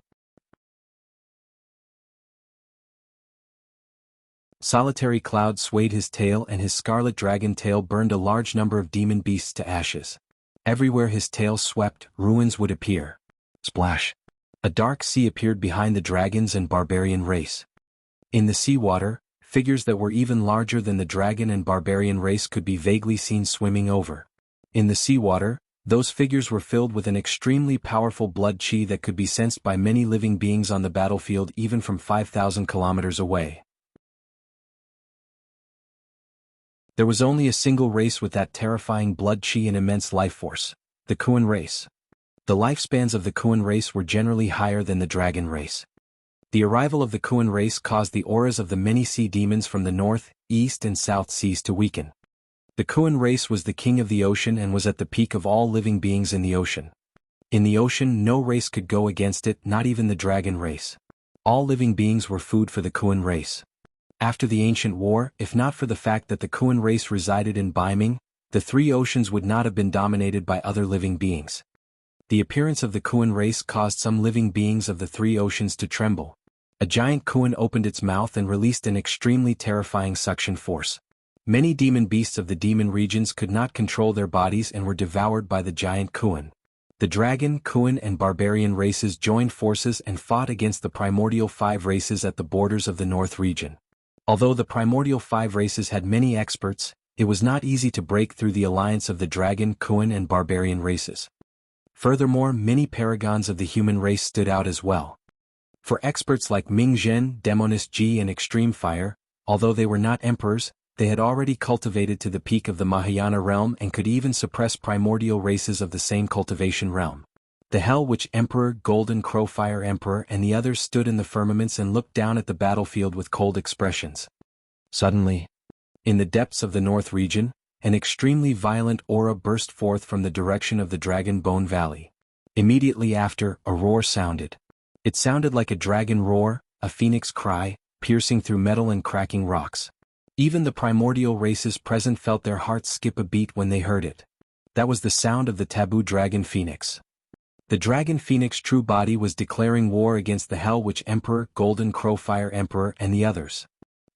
Solitary cloud swayed his tail and his scarlet dragon tail burned a large number of demon beasts to ashes. Everywhere his tail swept, ruins would appear. Splash! A dark sea appeared behind the dragons and barbarian race. In the seawater, figures that were even larger than the dragon and barbarian race could be vaguely seen swimming over. In the seawater, those figures were filled with an extremely powerful blood chi that could be sensed by many living beings on the battlefield even from 5,000 kilometers away. There was only a single race with that terrifying blood chi and immense life force, the Kuan race. The lifespans of the Kuan race were generally higher than the dragon race. The arrival of the Kuan race caused the auras of the many sea demons from the north, east and south seas to weaken. The Kuan race was the king of the ocean and was at the peak of all living beings in the ocean. In the ocean no race could go against it, not even the dragon race. All living beings were food for the Kuan race. After the ancient war, if not for the fact that the Kuan race resided in Baiming, the three oceans would not have been dominated by other living beings. The appearance of the Kuan race caused some living beings of the three oceans to tremble. A giant Kuan opened its mouth and released an extremely terrifying suction force. Many demon beasts of the demon regions could not control their bodies and were devoured by the giant Kuan. The dragon, Kuan and barbarian races joined forces and fought against the primordial 5 races at the borders of the North region. Although the primordial 5 races had many experts, it was not easy to break through the alliance of the dragon, Kuan and barbarian races. Furthermore, many paragons of the human race stood out as well. For experts like Ming Zhen, Demonist Ji and Extreme Fire, although they were not emperors, they had already cultivated to the peak of the Mahayana realm and could even suppress primordial races of the same cultivation realm. The Hell Witch Emperor, Golden Crowfire Emperor and the others stood in the firmaments and looked down at the battlefield with cold expressions. Suddenly, in the depths of the North region, an extremely violent aura burst forth from the direction of the Dragon Bone Valley. Immediately after, a roar sounded. It sounded like a dragon roar, a phoenix cry, piercing through metal and cracking rocks. Even the primordial races present felt their hearts skip a beat when they heard it. That was the sound of the taboo dragon phoenix. The dragon phoenix true body was declaring war against the Hell Witch Emperor, Golden Crowfire Emperor and the others.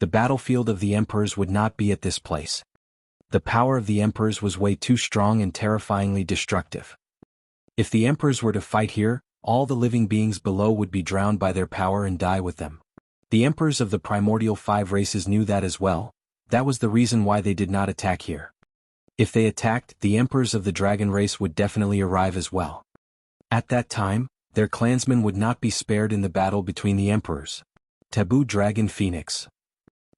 The battlefield of the emperors would not be at this place. The power of the emperors was way too strong and terrifyingly destructive. If the emperors were to fight here, all the living beings below would be drowned by their power and die with them. The emperors of the primordial 5 races knew that as well. That was the reason why they did not attack here. If they attacked, the emperors of the dragon race would definitely arrive as well. At that time, their clansmen would not be spared in the battle between the emperors. Taboo Dragon Phoenix.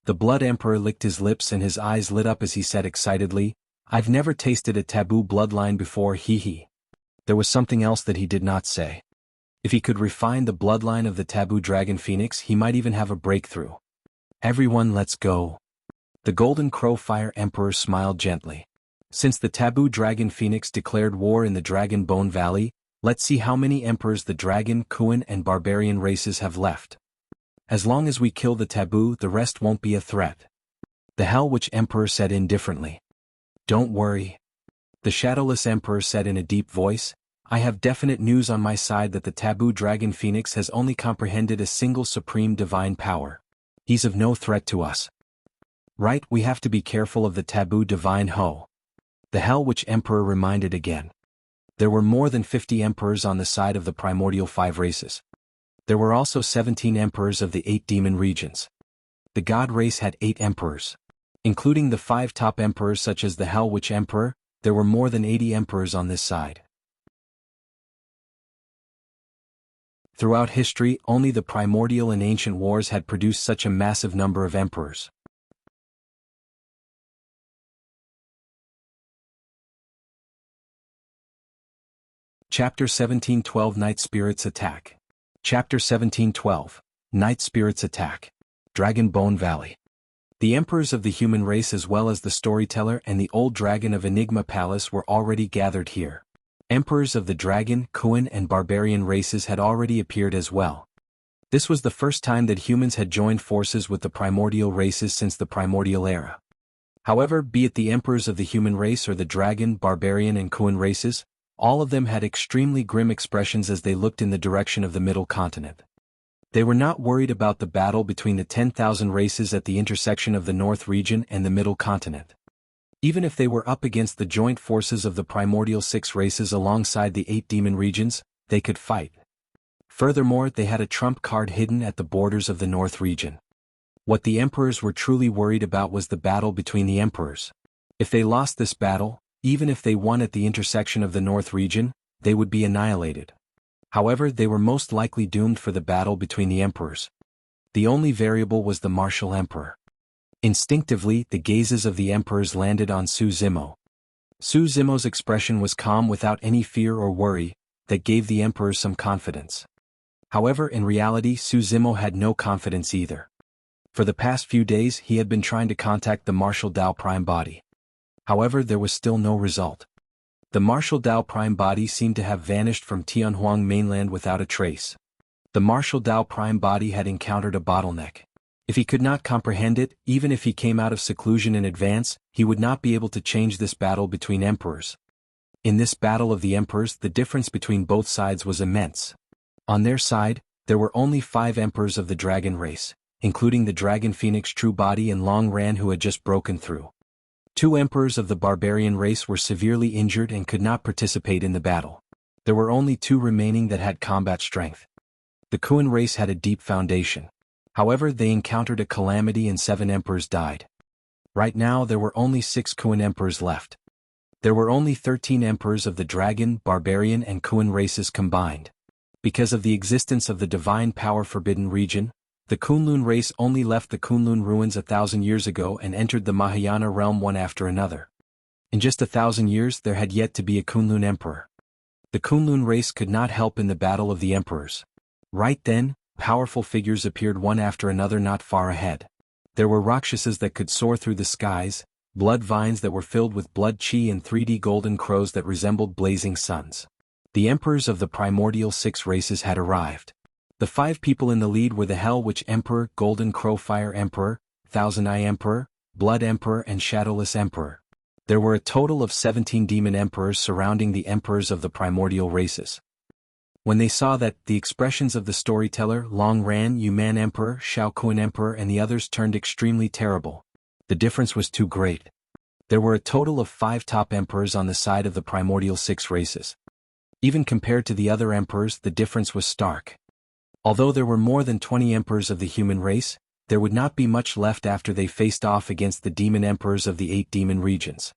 The Blood Emperor licked his lips and his eyes lit up as he said excitedly, "I've never tasted a taboo bloodline before, hee." There was something else that he did not say. If he could refine the bloodline of the taboo dragon phoenix, he might even have a breakthrough. Everyone, let's go. The Golden Crowfire Emperor smiled gently. Since the taboo dragon phoenix declared war in the Dragon Bone Valley, let's see how many emperors the dragon, Kuan and barbarian races have left. As long as we kill the taboo, the rest won't be a threat. The Hell Witch Emperor said indifferently. Don't worry. The Shadowless Emperor said in a deep voice, I have definite news on my side that the taboo dragon phoenix has only comprehended a single supreme divine power. He's of no threat to us. Right, we have to be careful of the taboo divine Ho. The Hell Witch Emperor reminded again. There were more than 50 emperors on the side of the primordial 5 races. There were also 17 emperors of the 8 demon regions. The God race had 8 emperors. Including the 5 top emperors such as the Hell Witch Emperor, there were more than 80 emperors on this side. Throughout history, only the primordial and ancient wars had produced such a massive number of emperors. Chapter 1712 Night Spirits Attack. Chapter 1712 Night Spirits Attack. Dragon Bone Valley. The emperors of the human race as well as the storyteller and the old dragon of Enigma Palace were already gathered here. Emperors of the dragon, Kuan and barbarian races had already appeared as well. This was the first time that humans had joined forces with the primordial races since the primordial era. However, be it the emperors of the human race or the dragon, barbarian and Kuan races, all of them had extremely grim expressions as they looked in the direction of the middle continent. They were not worried about the battle between the 10,000 races at the intersection of the North region and the Middle Continent. Even if they were up against the joint forces of the primordial 6 races alongside the 8 demon regions, they could fight. Furthermore, they had a trump card hidden at the borders of the North region. What the emperors were truly worried about was the battle between the emperors. If they lost this battle, even if they won at the intersection of the North region, they would be annihilated. However, they were most likely doomed for the battle between the emperors. The only variable was the martial emperor. Instinctively, the gazes of the emperors landed on Su Zimo. Su Zimo's expression was calm without any fear or worry, that gave the emperors some confidence. However, in reality, Su Zimo had no confidence either. For the past few days he had been trying to contact the Martial Dao Prime Body. However, there was still no result. The Martial Dao Prime Body seemed to have vanished from Tianhuang mainland without a trace. The Martial Dao Prime Body had encountered a bottleneck. If he could not comprehend it, even if he came out of seclusion in advance, he would not be able to change this battle between emperors. In this battle of the emperors, the difference between both sides was immense. On their side, there were only 5 emperors of the dragon race, including the Dragon Phoenix True Body and Long Ran who had just broken through. 2 emperors of the barbarian race were severely injured and could not participate in the battle. There were only 2 remaining that had combat strength. The Kuan race had a deep foundation. However, they encountered a calamity and 7 emperors died. Right now there were only 6 Kuan emperors left. There were only 13 emperors of the dragon, barbarian and Kuan races combined. Because of the existence of the divine power forbidden region, the Kunlun race only left the Kunlun ruins 1,000 years ago and entered the Mahayana realm one after another. In just 1,000 years there had yet to be a Kunlun emperor. The Kunlun race could not help in the battle of the emperors. Right then, powerful figures appeared one after another not far ahead. There were Rakshasas that could soar through the skies, blood vines that were filled with blood chi and 3D golden crows that resembled blazing suns. The emperors of the primordial 6 races had arrived. The 5 people in the lead were the Hell Witch Emperor, Golden Crow Fire Emperor, Thousand Eye Emperor, Blood Emperor and Shadowless Emperor. There were a total of 17 demon emperors surrounding the emperors of the primordial races. When they saw that, the expressions of the storyteller, Long Ran, Yuman Emperor, Shao Kuan Emperor and the others turned extremely terrible. The difference was too great. There were a total of 5 top emperors on the side of the primordial 6 races. Even compared to the other emperors, the difference was stark. Although there were more than 20 emperors of the human race, there would not be much left after they faced off against the demon emperors of the 8 demon regions.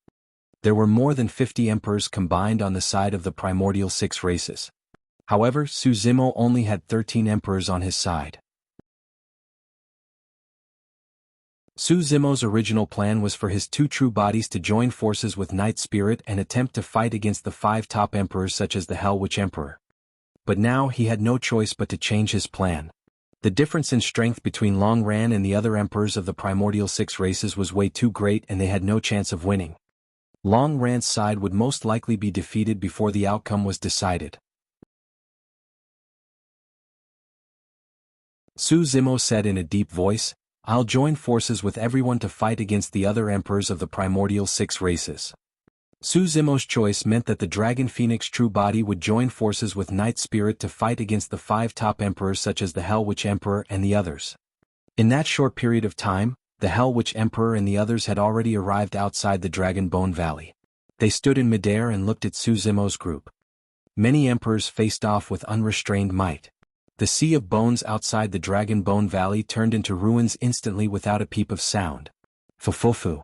There were more than 50 emperors combined on the side of the primordial 6 races. However, Su Zimo only had 13 emperors on his side. Su Zimo's original plan was for his 2 true bodies to join forces with Night Spirit and attempt to fight against the 5 top emperors such as the Hell Witch Emperor. But now he had no choice but to change his plan. The difference in strength between Long Ran and the other emperors of the primordial 6 races was way too great and they had no chance of winning. Long Ran's side would most likely be defeated before the outcome was decided. Su Zimo said in a deep voice, "I'll join forces with everyone to fight against the other emperors of the primordial 6 races." Su Zimo's choice meant that the Dragon Phoenix True Body would join forces with Night Spirit to fight against the 5 top emperors such as the Hell Witch Emperor and the others. In that short period of time, the Hell Witch Emperor and the others had already arrived outside the Dragon Bone Valley. They stood in midair and looked at Su Zimo's group. Many emperors faced off with unrestrained might. The sea of bones outside the Dragon Bone Valley turned into ruins instantly without a peep of sound. Fufufu.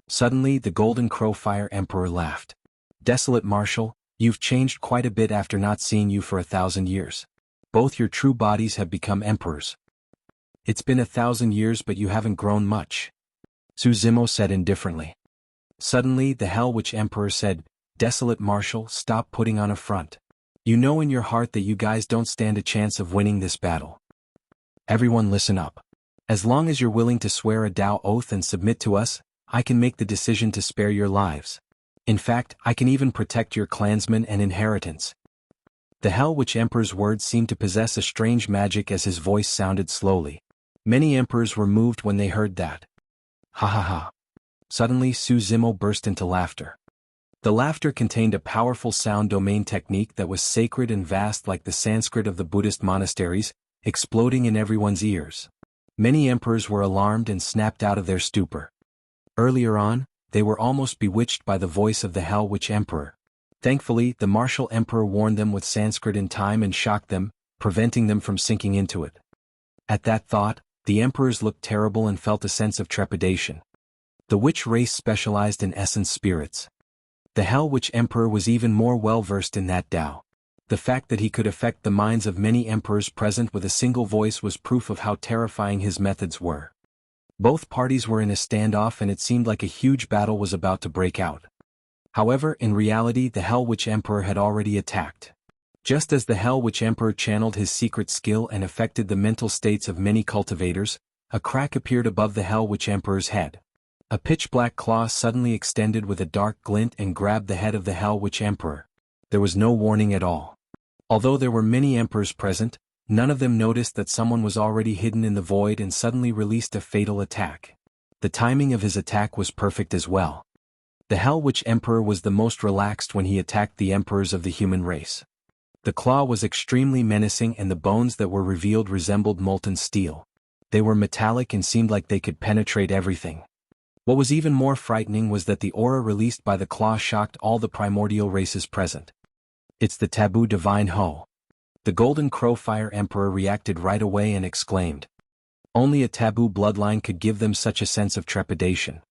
Suddenly the Golden Crow Fire Emperor laughed. "Desolate Marshal, you've changed quite a bit after not seeing you for 1,000 years. Both your true bodies have become emperors. It's been 1,000 years but you haven't grown much," Su Zimo said indifferently. Suddenly the Hell Witch Emperor said, "Desolate Marshal, stop putting on a front. You know in your heart that you guys don't stand a chance of winning this battle. Everyone listen up. As long as you're willing to swear a Dao oath and submit to us, I can make the decision to spare your lives. In fact, I can even protect your clansmen and inheritance." The Hell Witch Emperor's words seemed to possess a strange magic as his voice sounded slowly. Many emperors were moved when they heard that. Ha ha ha. Suddenly Su Zimo burst into laughter. The laughter contained a powerful sound domain technique that was sacred and vast like the Sanskrit of the Buddhist monasteries. exploding in everyone's ears. Many emperors were alarmed and snapped out of their stupor. Earlier on, they were almost bewitched by the voice of the Hell Witch Emperor. Thankfully, the martial emperor warned them with Sanskrit in time and shocked them, preventing them from sinking into it. At that thought, the emperors looked terrible and felt a sense of trepidation. The witch race specialized in essence spirits. The Hell Witch Emperor was even more well-versed in that Tao. The fact that he could affect the minds of many emperors present with a single voice was proof of how terrifying his methods were. Both parties were in a standoff and it seemed like a huge battle was about to break out. However, in reality the Hell Witch Emperor had already attacked. Just as the Hell Witch Emperor channeled his secret skill and affected the mental states of many cultivators, a crack appeared above the Hell Witch Emperor's head. A pitch-black claw suddenly extended with a dark glint and grabbed the head of the Hell Witch Emperor. There was no warning at all. Although there were many emperors present, none of them noticed that someone was already hidden in the void and suddenly released a fatal attack. The timing of his attack was perfect as well. The Hell Witch Emperor was the most relaxed when he attacked the emperors of the human race. The claw was extremely menacing and the bones that were revealed resembled molten steel. They were metallic and seemed like they could penetrate everything. What was even more frightening was that the aura released by the claw shocked all the primordial races present. It's the taboo divine Ho. The Golden Crow Fire Emperor reacted right away and exclaimed. Only a taboo bloodline could give them such a sense of trepidation.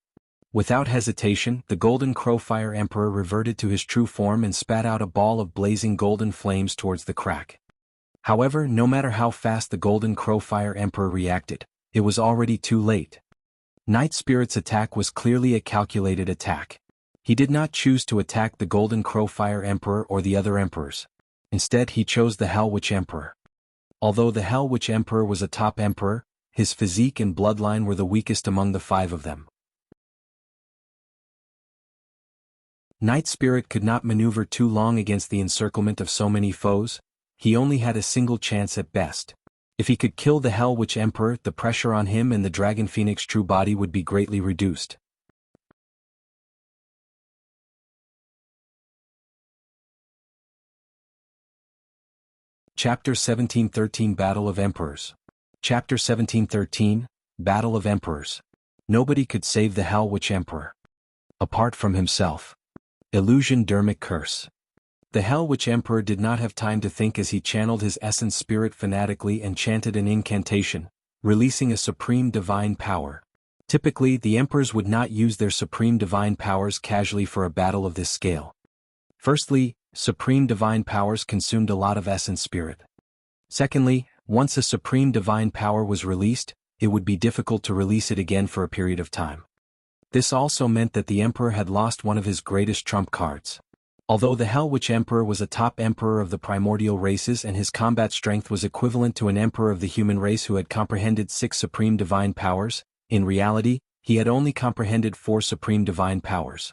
Without hesitation, the Golden Crow Fire Emperor reverted to his true form and spat out a ball of blazing golden flames towards the crack. However, no matter how fast the Golden Crow Fire Emperor reacted, it was already too late. Night Spirit's attack was clearly a calculated attack. He did not choose to attack the Golden Crow Fire Emperor or the other emperors. Instead, he chose the Hell Witch Emperor. Although the Hell Witch Emperor was a top emperor, his physique and bloodline were the weakest among the 5 of them. Night Spirit could not maneuver too long against the encirclement of so many foes. He only had a single chance at best. If he could kill the Hell Witch Emperor, the pressure on him and the Dragon Phoenix true body would be greatly reduced. Chapter 1713 Battle of Emperors. Chapter 1713 Battle of Emperors. Nobody could save the Hell Witch Emperor. Apart from himself. Illusion Dermic Curse. The Hell Witch Emperor did not have time to think as he channeled his essence spirit fanatically and chanted an incantation, releasing a supreme divine power. Typically, the emperors would not use their supreme divine powers casually for a battle of this scale. Firstly, supreme divine powers consumed a lot of essence spirit. Secondly, once a supreme divine power was released, it would be difficult to release it again for a period of time. This also meant that the emperor had lost one of his greatest trump cards. Although the Hell Witch Emperor was a top emperor of the primordial races and his combat strength was equivalent to an emperor of the human race who had comprehended 6 supreme divine powers, in reality, he had only comprehended 4 supreme divine powers.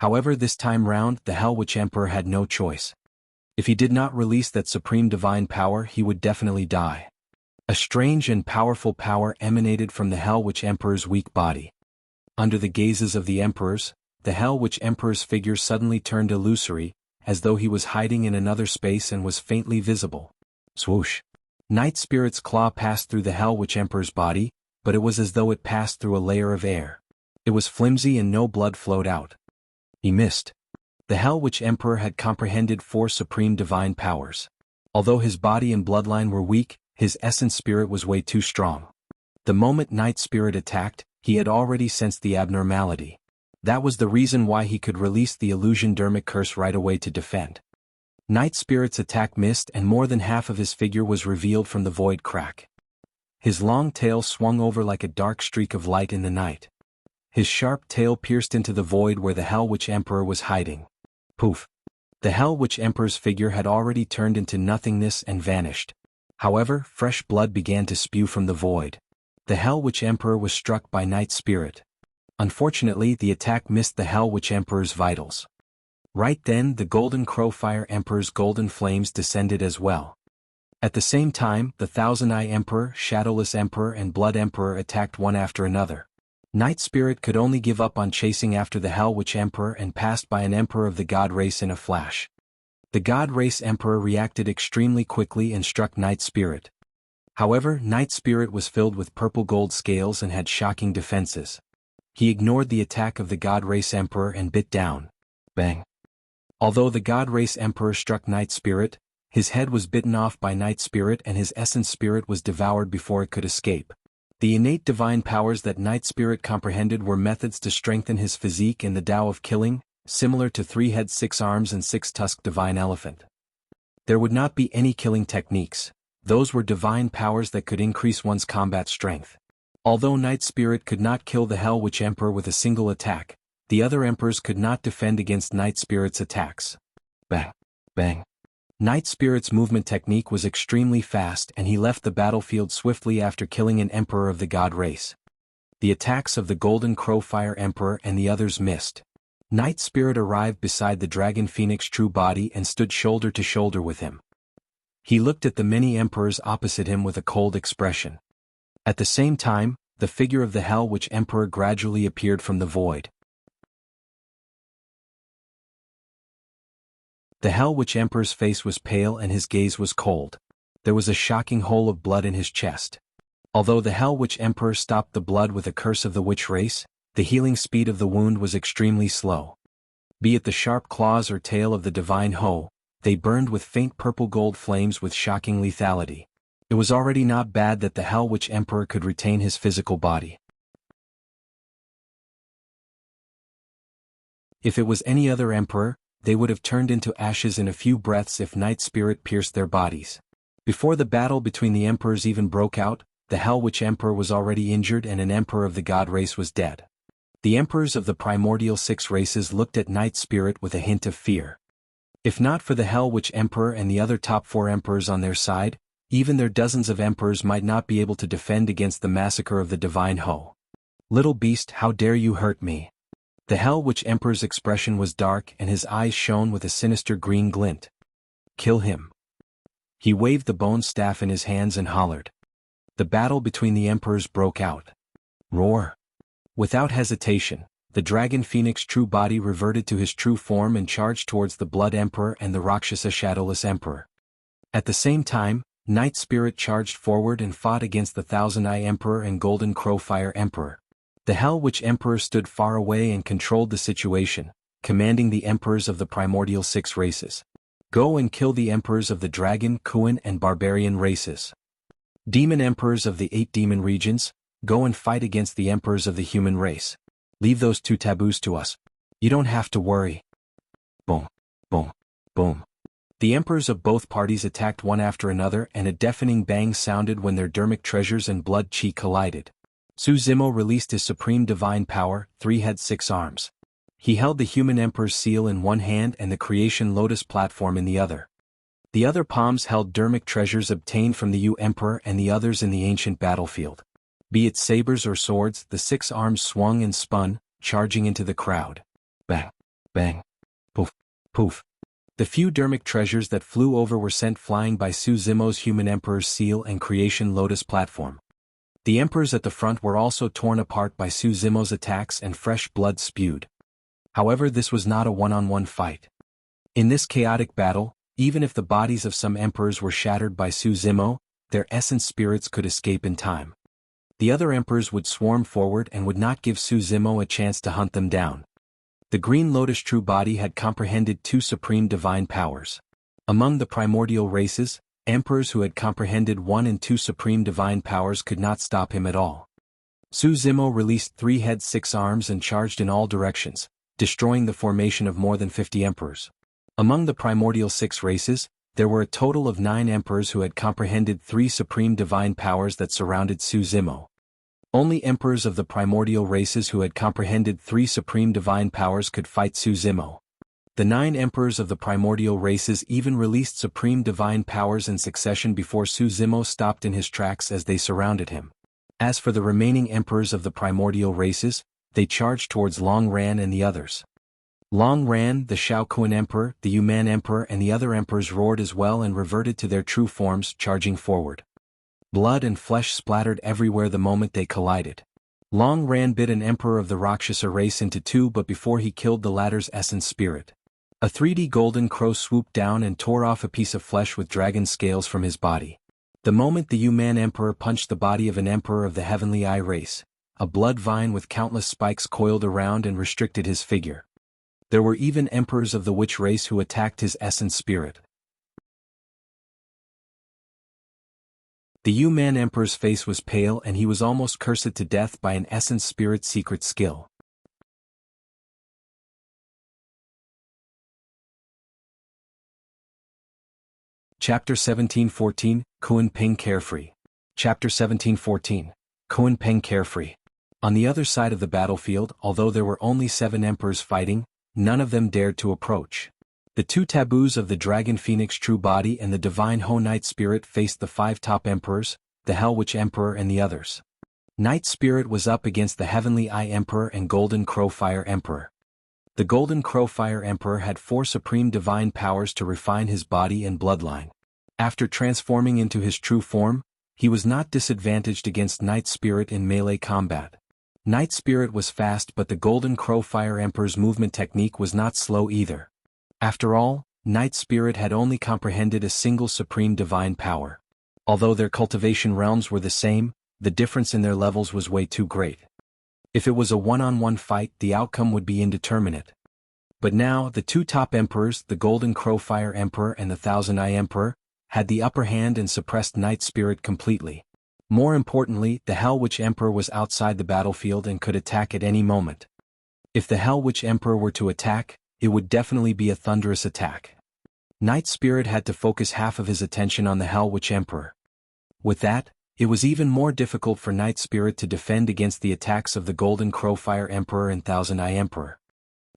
However, this time round, the Hell Witch Emperor had no choice. If he did not release that supreme divine power, he would definitely die. A strange and powerful power emanated from the Hell Witch Emperor's weak body. Under the gazes of the emperors, the Hell Witch Emperor's figure suddenly turned illusory, as though he was hiding in another space and was faintly visible. Swoosh! Night Spirit's claw passed through the Hell Witch Emperor's body, but it was as though it passed through a layer of air. It was flimsy and no blood flowed out. He missed. The Hell Witch Emperor had comprehended 4 supreme divine powers. Although his body and bloodline were weak, his essence spirit was way too strong. The moment Night Spirit attacked, he had already sensed the abnormality. That was the reason why he could release the Illusion Dermic Curse right away to defend. Night Spirit's attack missed and more than half of his figure was revealed from the void crack. His long tail swung over like a dark streak of light in the night. His sharp tail pierced into the void where the Hell Witch Emperor was hiding. Poof! The Hell Witch Emperor's figure had already turned into nothingness and vanished. However, fresh blood began to spew from the void. The Hell Witch Emperor was struck by Night Spirit. Unfortunately, the attack missed the Hell Witch Emperor's vitals. Right then, the Golden Crow Fire Emperor's golden flames descended as well. At the same time, the Thousand Eye Emperor, Shadowless Emperor and Blood Emperor attacked one after another. Night Spirit could only give up on chasing after the Hell Witch Emperor and passed by an emperor of the God race in a flash. The God race Emperor reacted extremely quickly and struck Night Spirit. However, Night Spirit was filled with purple gold scales and had shocking defenses. He ignored the attack of the God Race Emperor and bit down. Bang. Although the God Race Emperor struck Night Spirit, his head was bitten off by Night Spirit and his essence spirit was devoured before it could escape. The innate divine powers that Night Spirit comprehended were methods to strengthen his physique in the Tao of killing, similar to 3 heads 6 arms and 6-tusked divine elephant. There would not be any killing techniques. Those were divine powers that could increase one's combat strength. Although Night Spirit could not kill the Hell Witch Emperor with a single attack, the other emperors could not defend against Night Spirit's attacks. Bang. Bang. Night Spirit's movement technique was extremely fast and he left the battlefield swiftly after killing an emperor of the god race. The attacks of the Golden Crow Fire Emperor and the others missed. Night Spirit arrived beside the Dragon Phoenix true body and stood shoulder to shoulder with him. He looked at the many emperors opposite him with a cold expression. At the same time, the figure of the Hell Witch Emperor gradually appeared from the void. The Hell Witch Emperor's face was pale and his gaze was cold. There was a shocking hole of blood in his chest. Although the Hell Witch Emperor stopped the blood with a curse of the witch race, the healing speed of the wound was extremely slow. Be it the sharp claws or tail of the divine hoe, they burned with faint purple gold flames with shocking lethality. It was already not bad that the Hell Witch Emperor could retain his physical body. If it was any other emperor, they would have turned into ashes in a few breaths if Night Spirit pierced their bodies. Before the battle between the emperors even broke out, the Hell Witch Emperor was already injured and an emperor of the god race was dead. The emperors of the primordial 6 races looked at Night Spirit with a hint of fear. If not for the Hell Witch Emperor and the other top 4 emperors on their side, even their dozens of emperors might not be able to defend against the massacre of the divine hoe. Little beast, how dare you hurt me? The Hell Witch Emperor's expression was dark and his eyes shone with a sinister green glint. Kill him. He waved the bone staff in his hands and hollered. The battle between the emperors broke out. Roar. Without hesitation, the Dragon Phoenix true body reverted to his true form and charged towards the Blood Emperor and the Rakshasa Shadowless Emperor. At the same time, Night Spirit charged forward and fought against the Thousand Eye Emperor and Golden Crow Fire Emperor. The Hell Witch Emperor stood far away and controlled the situation, commanding the emperors of the primordial 6 races. Go and kill the emperors of the Dragon, Kuan and Barbarian races. Demon emperors of the 8 demon regions, go and fight against the emperors of the human race. Leave those 2 taboos to us. You don't have to worry. Boom. Boom. Boom. The emperors of both parties attacked one after another and a deafening bang sounded when their dermic treasures and blood chi collided. Su Zimo released his supreme divine power, 3 heads 6 arms. He held the human emperor's seal in one hand and the creation Lotus platform in the other. The other palms held dermic treasures obtained from the emperor and the others in the ancient battlefield. Be it sabers or swords, the 6 arms swung and spun, charging into the crowd. Bang. Bang. Poof. Poof. The few dermic treasures that flew over were sent flying by Su Zimo's human emperor's seal and creation Lotus platform. The emperors at the front were also torn apart by Su Zimo's attacks and fresh blood spewed. However, this was not a one-on-one fight. In this chaotic battle, even if the bodies of some emperors were shattered by Su Zimo, their essence spirits could escape in time. The other emperors would swarm forward and would not give Su Zimo a chance to hunt them down. The Green Lotus true body had comprehended 2 supreme divine powers. Among the primordial races, emperors who had comprehended 1 and 2 supreme divine powers could not stop him at all. Su Zimo released 3 heads 6 arms and charged in all directions, destroying the formation of more than 50 emperors. Among the primordial 6 races, there were a total of 9 emperors who had comprehended 3 supreme divine powers that surrounded Su Zimo. Only emperors of the primordial races who had comprehended 3 supreme divine powers could fight Su Zimo. The 9 emperors of the primordial races even released supreme divine powers in succession before Su Zimo stopped in his tracks as they surrounded him. As for the remaining emperors of the primordial races, they charged towards Long Ran and the others. Long Ran, the Shao Kuan Emperor, the Yuman Emperor and the other emperors roared as well and reverted to their true forms, charging forward. Blood and flesh splattered everywhere the moment they collided. Long Ran bit an emperor of the Rakshasa race into 2 but before he killed the latter's essence spirit. A 3D golden crow swooped down and tore off a piece of flesh with dragon scales from his body. The moment the Yu-Man Emperor punched the body of an emperor of the Heavenly Eye race, a blood vine with countless spikes coiled around and restricted his figure. There were even emperors of the witch race who attacked his essence spirit. The Yu-Man Emperor's face was pale and he was almost cursed to death by an essence spirit's secret skill. Chapter 1714, Peng Carefree. Chapter 1714, Peng Carefree. On the other side of the battlefield, although there were only 7 emperors fighting, none of them dared to approach. The 2 taboos of the Dragon Phoenix True Body and the Divine Ho Night Spirit faced the 5 top emperors, the Hell Witch Emperor and the others. Night Spirit was up against the Heavenly Eye Emperor and Golden Crow Fire Emperor. The Golden Crow Fire Emperor had 4 supreme divine powers to refine his body and bloodline. After transforming into his true form, he was not disadvantaged against Night Spirit in melee combat. Night Spirit was fast, but the Golden Crow Fire Emperor's movement technique was not slow either. After all, Night Spirit had only comprehended a single supreme divine power. Although their cultivation realms were the same, the difference in their levels was way too great. If it was a one-on-one fight, the outcome would be indeterminate. But now, the 2 top emperors, the Golden Crow Fire Emperor and the Thousand Eye Emperor, had the upper hand and suppressed Night Spirit completely. More importantly, the Hell Witch Emperor was outside the battlefield and could attack at any moment. If the Hell Witch Emperor were to attack, it would definitely be a thunderous attack. Night Spirit had to focus half of his attention on the Hell Witch Emperor. With that, it was even more difficult for Night Spirit to defend against the attacks of the Golden Crow Fire Emperor and Thousand Eye Emperor.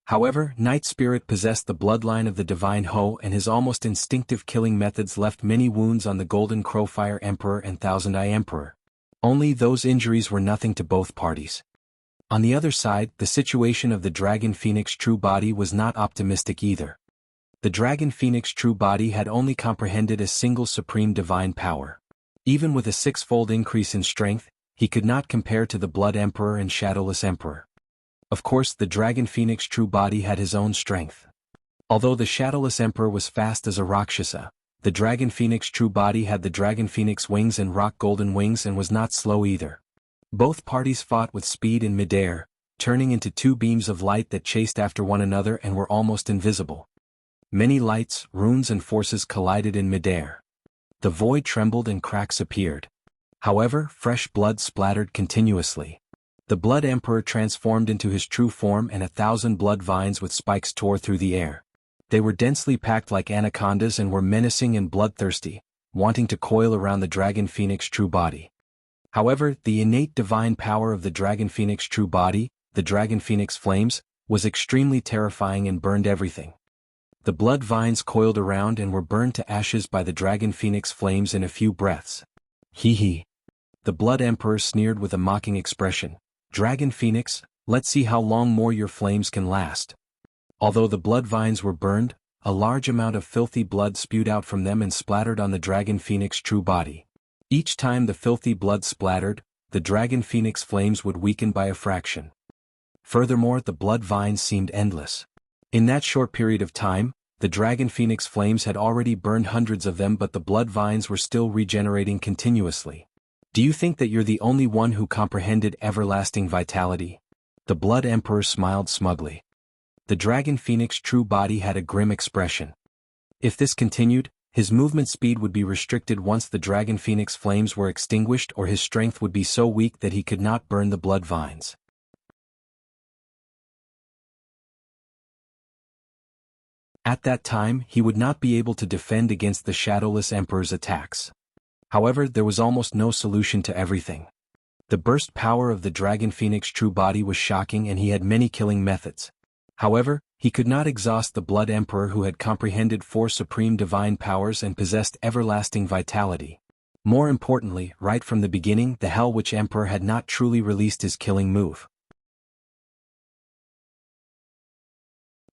However, Night Spirit possessed the bloodline of the Divine Ho and his almost instinctive killing methods left many wounds on the Golden Crow Fire Emperor and Thousand Eye Emperor. Only those injuries were nothing to both parties. On the other side, the situation of the Dragon Phoenix True Body was not optimistic either. The Dragon Phoenix True Body had only comprehended a single supreme divine power. Even with a 6-fold increase in strength, he could not compare to the Blood Emperor and Shadowless Emperor. Of course, the Dragon Phoenix True Body had his own strength. Although the Shadowless Emperor was fast as a Rakshasa, the Dragon Phoenix True Body had the Dragon Phoenix Wings and Rock Golden Wings and was not slow either. Both parties fought with speed in midair, turning into 2 beams of light that chased after one another and were almost invisible. Many lights, runes and forces collided in midair. The void trembled and cracks appeared. However, fresh blood splattered continuously. The Blood Emperor transformed into his true form and 1,000 blood vines with spikes tore through the air. They were densely packed like anacondas and were menacing and bloodthirsty, wanting to coil around the Dragon Phoenix True Body. However, the innate divine power of the Dragon Phoenix True Body, the Dragon Phoenix Flames, was extremely terrifying and burned everything. The blood vines coiled around and were burned to ashes by the Dragon Phoenix Flames in a few breaths. Hee hee. The Blood Emperor sneered with a mocking expression. Dragon Phoenix, let's see how long more your flames can last. Although the blood vines were burned, a large amount of filthy blood spewed out from them and splattered on the Dragon Phoenix True Body. Each time the filthy blood splattered, the Dragon Phoenix Flames would weaken by a fraction. Furthermore, the blood vines seemed endless. In that short period of time, the Dragon Phoenix Flames had already burned hundreds of them, but the blood vines were still regenerating continuously. Do you think that you're the only one who comprehended everlasting vitality? The Blood Emperor smiled smugly. The Dragon Phoenix True Body had a grim expression. If this continued, his movement speed would be restricted once the Dragon Phoenix Flames were extinguished, or his strength would be so weak that he could not burn the blood vines. At that time, he would not be able to defend against the Shadowless Emperor's attacks. However, there was almost no solution to everything. The burst power of the Dragon Phoenix True Body was shocking and he had many killing methods. However, he could not exhaust the Blood Emperor, who had comprehended 4 supreme divine powers and possessed everlasting vitality. More importantly, right from the beginning, the Hell Witch Emperor had not truly released his killing move.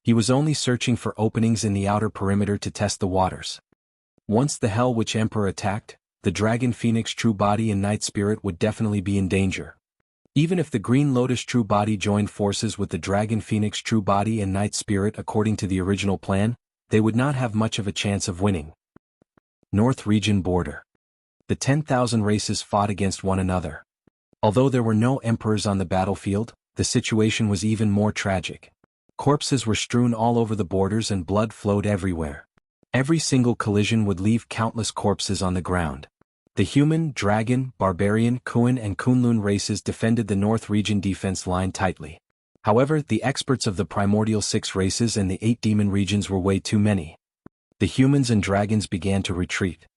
He was only searching for openings in the outer perimeter to test the waters. Once the Hell Witch Emperor attacked, the Dragon Phoenix True Body and Night Spirit would definitely be in danger. Even if the Green Lotus True Body joined forces with the Dragon Phoenix True Body and Night Spirit according to the original plan, they would not have much of a chance of winning. North Region Border. The 10,000 races fought against one another. Although there were no emperors on the battlefield, the situation was even more tragic. Corpses were strewn all over the borders and blood flowed everywhere. Every single collision would leave countless corpses on the ground. The human, dragon, barbarian, Kuan and Kunlun races defended the North region defense line tightly. However, the experts of the primordial 6 races and the 8 demon regions were way too many. The humans and dragons began to retreat.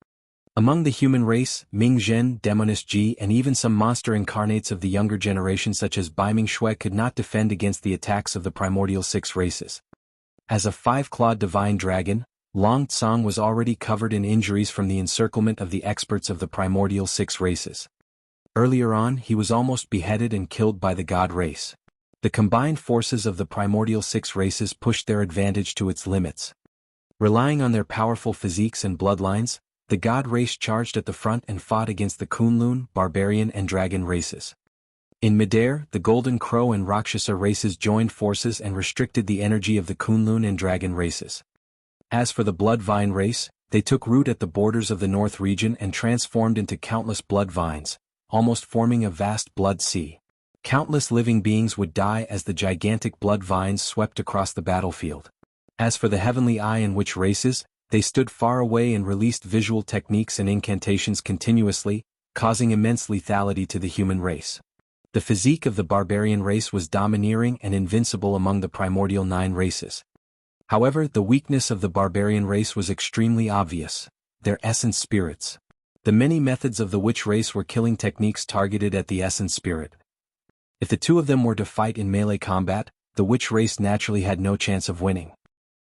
Among the human race, Ming Zhen, Demoness Ji and even some monster incarnates of the younger generation such as Baiming Shui could not defend against the attacks of the primordial 6 races. As a 5-clawed divine dragon, Long Tsang was already covered in injuries from the encirclement of the experts of the primordial 6 races. Earlier on, he was almost beheaded and killed by the god race. The combined forces of the primordial 6 races pushed their advantage to its limits. Relying on their powerful physiques and bloodlines, the god race charged at the front and fought against the Kunlun, barbarian and dragon races. In midair, the Golden Crow and Rakshasa races joined forces and restricted the energy of the Kunlun and dragon races. As for the Blood Vine race, they took root at the borders of the North region and transformed into countless blood vines, almost forming a vast blood sea. Countless living beings would die as the gigantic blood vines swept across the battlefield. As for the Heavenly Eye and Witch races, they stood far away and released visual techniques and incantations continuously, causing immense lethality to the human race. The physique of the barbarian race was domineering and invincible among the primordial 9 races. However, the weakness of the barbarian race was extremely obvious: their essence spirits. The many methods of the witch race were killing techniques targeted at the essence spirit. If the two of them were to fight in melee combat, the witch race naturally had no chance of winning.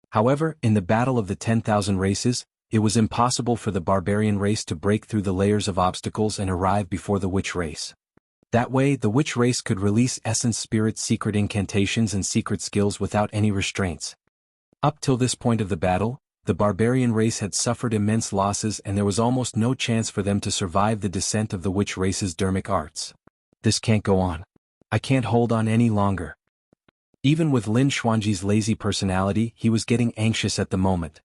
However, in the battle of the 10,000 races, it was impossible for the barbarian race to break through the layers of obstacles and arrive before the witch race. That way, the witch race could release essence spirit's secret incantations and secret skills without any restraints. Up till this point of the battle, the barbarian race had suffered immense losses and there was almost no chance for them to survive the descent of the witch race's dermic arts. This can't go on. I can't hold on any longer. Even with Lin Xuanji's lazy personality, he was getting anxious at the moment.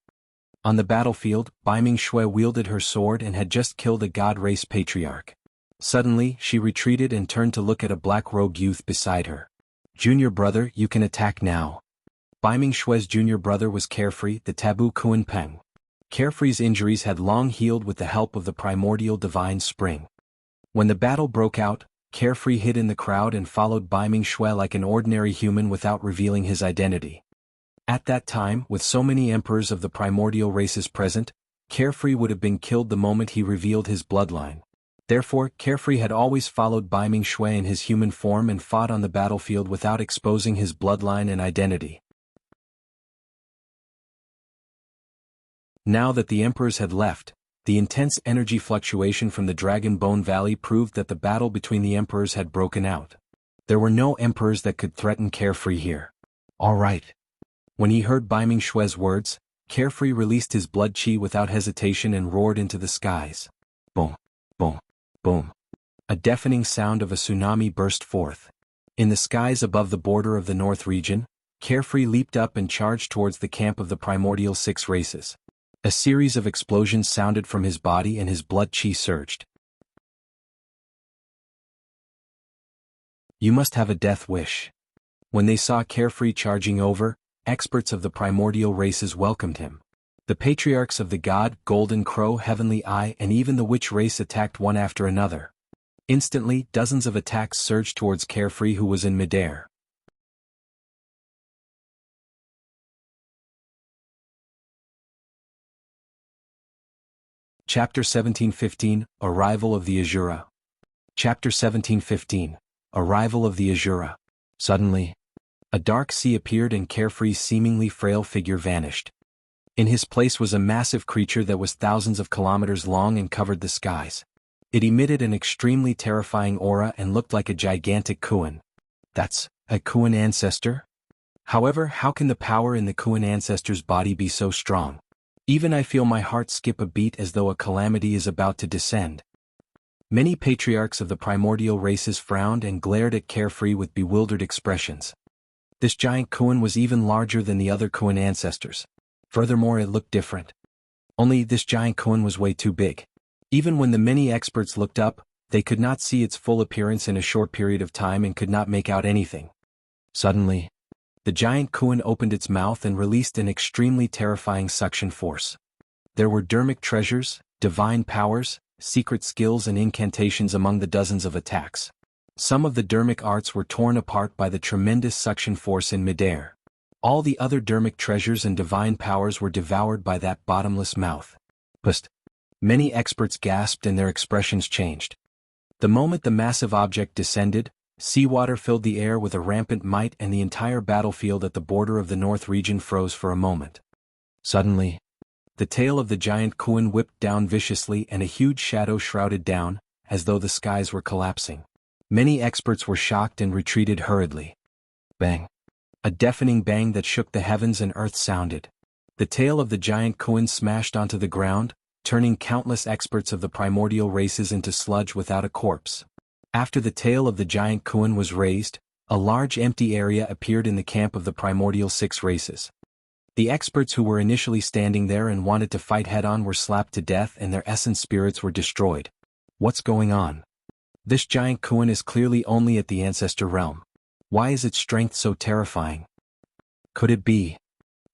On the battlefield, Baiming Shui wielded her sword and had just killed a god race patriarch. Suddenly, she retreated and turned to look at a black-robed youth beside her. "Junior brother, you can attack now." Baiming Shui's junior brother was Carefree, the taboo Kuan Peng. Carefree's injuries had long healed with the help of the primordial divine spring. When the battle broke out, Carefree hid in the crowd and followed Baiming Shui like an ordinary human without revealing his identity. At that time, with so many emperors of the primordial races present, Carefree would have been killed the moment he revealed his bloodline. Therefore, Carefree had always followed Baiming Shui in his human form and fought on the battlefield without exposing his bloodline and identity. Now that the emperors had left, the intense energy fluctuation from the Dragon Bone Valley proved that the battle between the emperors had broken out. There were no emperors that could threaten Carefree here. All right. When he heard Baiming Shui's words, Carefree released his blood chi without hesitation and roared into the skies. Boom, boom, boom. A deafening sound of a tsunami burst forth. In the skies above the border of the North region, Carefree leaped up and charged towards the camp of the primordial 6 races. A series of explosions sounded from his body and his blood chi surged. You must have a death wish. When they saw Carefree charging over, experts of the primordial races welcomed him. The patriarchs of the god, Golden Crow, Heavenly Eye, and even the witch race attacked one after another. Instantly, dozens of attacks surged towards Carefree, who was in midair. Chapter 1715, Arrival of the Asura. Chapter 1715, Arrival of the Asura. Suddenly, a dark sea appeared and Carefree's seemingly frail figure vanished. In his place was a massive creature that was thousands of kilometers long and covered the skies. It emitted an extremely terrifying aura and looked like a gigantic Kuan. That's a Kuan ancestor? However, how can the power in the Kuan ancestor's body be so strong? Even I feel my heart skip a beat as though a calamity is about to descend. Many patriarchs of the primordial races frowned and glared at Carefree with bewildered expressions. This giant Kuan was even larger than the other Kuan ancestors. Furthermore, it looked different. Only this giant Kuan was way too big. Even when the many experts looked up, they could not see its full appearance in a short period of time and could not make out anything. Suddenly, the giant Kuan opened its mouth and released an extremely terrifying suction force. There were dermic treasures, divine powers, secret skills and incantations among the dozens of attacks. Some of the dermic arts were torn apart by the tremendous suction force in midair. All the other dermic treasures and divine powers were devoured by that bottomless mouth. Pust! Many experts gasped and their expressions changed. The moment the massive object descended, seawater filled the air with a rampant might and the entire battlefield at the border of the north region froze for a moment. Suddenly, the tail of the giant Kuan whipped down viciously and a huge shadow shrouded down, as though the skies were collapsing. Many experts were shocked and retreated hurriedly. Bang! A deafening bang that shook the heavens and earth sounded. The tail of the giant Kuan smashed onto the ground, turning countless experts of the primordial races into sludge without a corpse. After the tail of the giant Kuan was raised, a large empty area appeared in the camp of the primordial 6 races. The experts who were initially standing there and wanted to fight head-on were slapped to death and their essence spirits were destroyed. What's going on? This giant Kuan is clearly only at the ancestor realm. Why is its strength so terrifying? Could it be?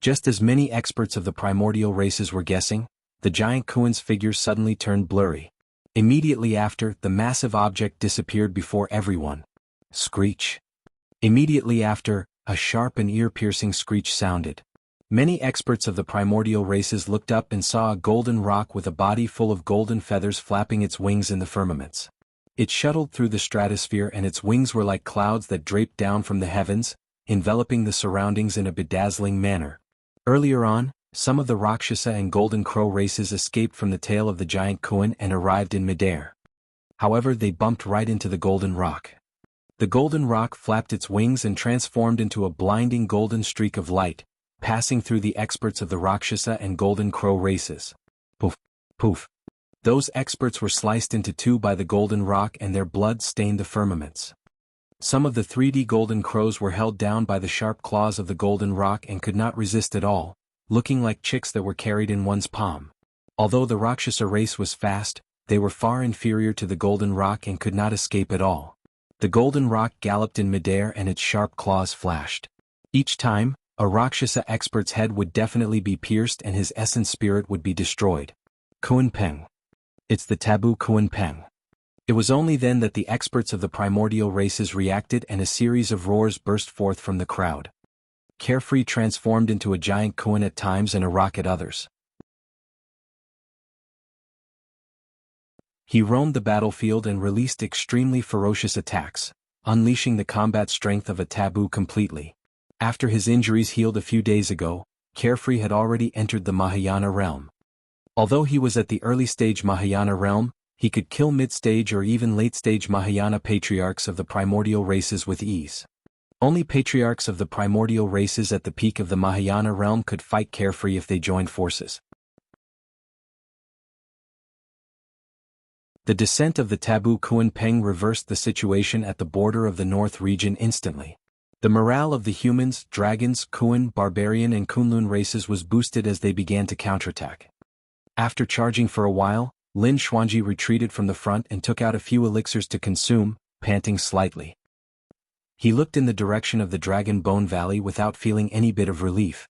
Just as many experts of the primordial races were guessing, the giant Kuan's figure suddenly turned blurry. Immediately after, the massive object disappeared before everyone. Screech. Immediately after, a sharp and ear-piercing screech sounded. Many experts of the primordial races looked up and saw a golden rock with a body full of golden feathers flapping its wings in the firmaments. It shuttled through the stratosphere and its wings were like clouds that draped down from the heavens, enveloping the surroundings in a bedazzling manner. Earlier on, some of the Rakshasa and Golden Crow races escaped from the tail of the giant Kuan and arrived in midair. However, they bumped right into the golden rock. The golden rock flapped its wings and transformed into a blinding golden streak of light, passing through the experts of the Rakshasa and Golden Crow races. Poof! Poof! Those experts were sliced into 2 by the golden rock and their blood stained the firmaments. Some of the 3D golden crows were held down by the sharp claws of the golden rock and could not resist at all, looking like chicks that were carried in one's palm. Although the Rakshasa race was fast, they were far inferior to the golden rock and could not escape at all. The golden rock galloped in midair and its sharp claws flashed. Each time, a Rakshasa expert's head would definitely be pierced and his essence spirit would be destroyed. Kuan Peng. It's the taboo Kuan Peng. It was only then that the experts of the primordial races reacted and a series of roars burst forth from the crowd. Carefree transformed into a giant Kuan at times and a rock at others. He roamed the battlefield and released extremely ferocious attacks, unleashing the combat strength of a taboo completely. After his injuries healed a few days ago, Carefree had already entered the Mahayana realm. Although he was at the early stage Mahayana realm, he could kill mid-stage or even late-stage Mahayana patriarchs of the primordial races with ease. Only patriarchs of the primordial races at the peak of the Mahayana realm could fight Carefree if they joined forces. The descent of the taboo Kuan Peng reversed the situation at the border of the north region instantly. The morale of the humans, dragons, Kuan, barbarian and Kunlun races was boosted as they began to counterattack. After charging for a while, Lin Xuanji retreated from the front and took out a few elixirs to consume, panting slightly. He looked in the direction of the Dragon Bone Valley without feeling any bit of relief.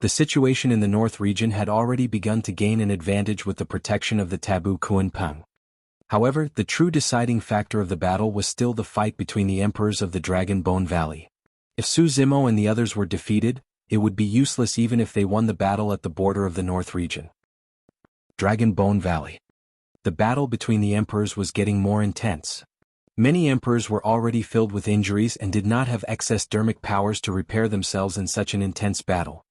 The situation in the north region had already begun to gain an advantage with the protection of the taboo Kuan Peng. However, the true deciding factor of the battle was still the fight between the emperors of the Dragon Bone Valley. If Su Zimo and the others were defeated, it would be useless even if they won the battle at the border of the north region. Dragon Bone Valley. The battle between the emperors was getting more intense. Many emperors were already filled with injuries and did not have excess dermic powers to repair themselves in such an intense battle.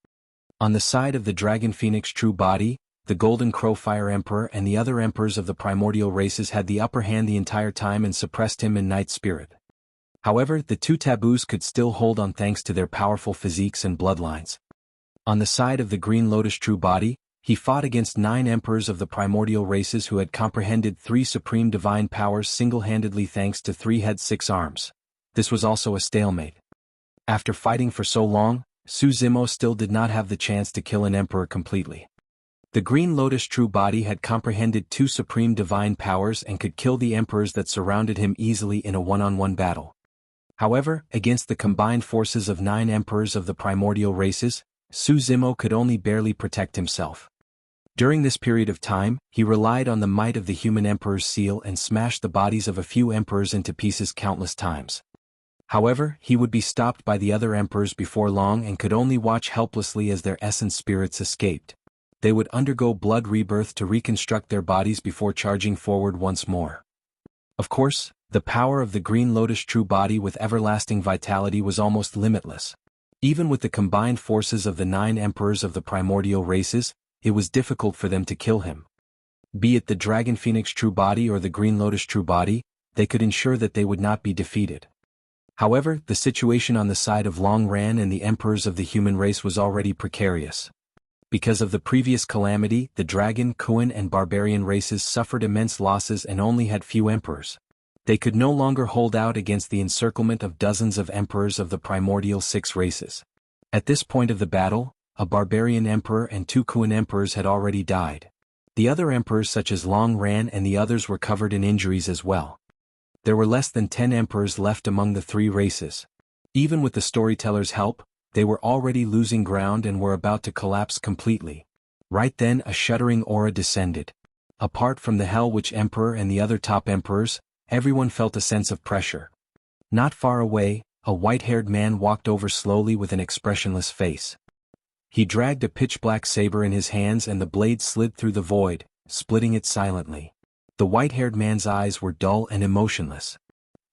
On the side of the Dragon Phoenix True Body, the Golden Crow Fire Emperor and the other emperors of the primordial races had the upper hand the entire time and suppressed him in Night Spirit. However, the 2 taboos could still hold on thanks to their powerful physiques and bloodlines. On the side of the Green Lotus True Body, he fought against 9 emperors of the primordial races who had comprehended 3 supreme divine powers single-handedly thanks to 3 heads 6 arms. This was also a stalemate. After fighting for so long, Su Zimo still did not have the chance to kill an emperor completely. The Green Lotus true body had comprehended 2 supreme divine powers and could kill the emperors that surrounded him easily in a one-on-one battle. However, against the combined forces of 9 emperors of the primordial races, Su Zimo could only barely protect himself. During this period of time, he relied on the might of the human emperor's seal and smashed the bodies of a few emperors into pieces countless times. However, he would be stopped by the other emperors before long and could only watch helplessly as their essence spirits escaped. They would undergo blood rebirth to reconstruct their bodies before charging forward once more. Of course, the power of the Green Lotus true body with everlasting vitality was almost limitless. Even with the combined forces of the 9 emperors of the primordial races, it was difficult for them to kill him. Be it the Dragon Phoenix true body or the Green Lotus true body, they could ensure that they would not be defeated. However, the situation on the side of Long Ran and the emperors of the human race was already precarious. Because of the previous calamity, the Dragon, Kuan and Barbarian races suffered immense losses and only had few emperors. They could no longer hold out against the encirclement of dozens of emperors of the primordial 6 races. At this point of the battle, a Barbarian emperor and 2 Kuan emperors had already died. The other emperors such as Long Ran and the others were covered in injuries as well. There were less than 10 emperors left among the 3 races. Even with the storyteller's help, they were already losing ground and were about to collapse completely. Right then a shuddering aura descended. Apart from the Hell Witch Emperor and the other top emperors, everyone felt a sense of pressure. Not far away, a white-haired man walked over slowly with an expressionless face. He dragged a pitch-black saber in his hands and the blade slid through the void, splitting it silently. The white-haired man's eyes were dull and emotionless.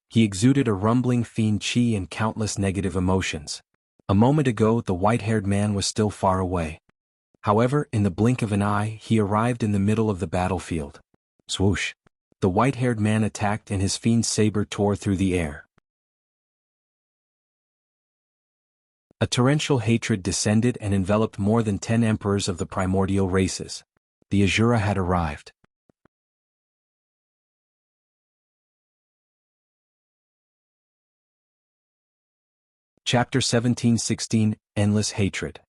He exuded a rumbling fiend chi and countless negative emotions. A moment ago the white-haired man was still far away. However, in the blink of an eye he arrived in the middle of the battlefield. Swoosh! The white-haired man attacked and his fiend saber tore through the air. A torrential hatred descended and enveloped more than 10 emperors of the primordial races. The Asura had arrived. Chapter 1716, Endless Hatred.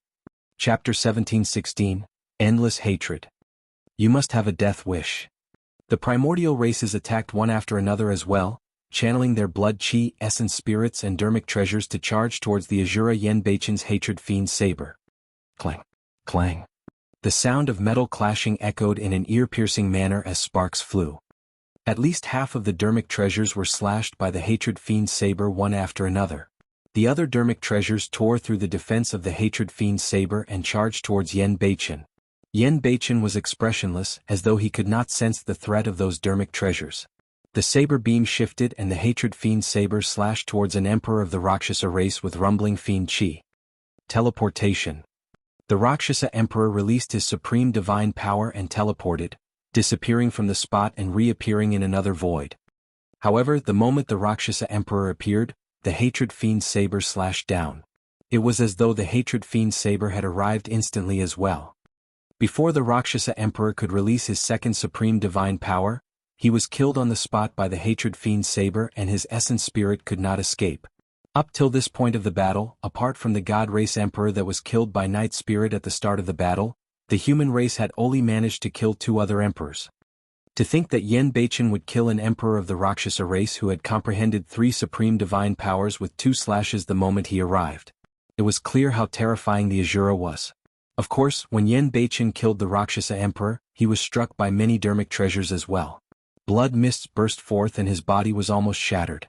Chapter 1716, Endless Hatred. You must have a death wish. The primordial races attacked one after another as well, channeling their blood chi, essence spirits and dermic treasures to charge towards the Asura Yenbeichen's hatred fiend saber. Clang, clang. The sound of metal clashing echoed in an ear-piercing manner as sparks flew. At least half of the dermic treasures were slashed by the hatred fiend saber one after another. The other dermic treasures tore through the defense of the hatred fiend saber and charged towards Yenbeichen. Yenbeichen was expressionless, as though he could not sense the threat of those dermic treasures. The saber beam shifted and the hatred fiend saber slashed towards an emperor of the Rakshasa race with rumbling fiend chi. Teleportation. The Rakshasa emperor released his supreme divine power and teleported, disappearing from the spot and reappearing in another void. However, the moment the Rakshasa emperor appeared, the hatred fiend saber slashed down. It was as though the hatred fiend saber had arrived instantly as well. Before the Rakshasa emperor could release his second supreme divine power, he was killed on the spot by the hatred fiend saber and his essence spirit could not escape. Up till this point of the battle, apart from the god race emperor that was killed by night spirit at the start of the battle, the human race had only managed to kill 2 other emperors. To think that Yenbeichen would kill an emperor of the Rakshasa race who had comprehended 3 supreme divine powers with 2 slashes the moment he arrived. It was clear how terrifying the Asura was. Of course, when Yenbeichen killed the Rakshasa emperor, he was struck by many dermic treasures as well. Blood mists burst forth and his body was almost shattered.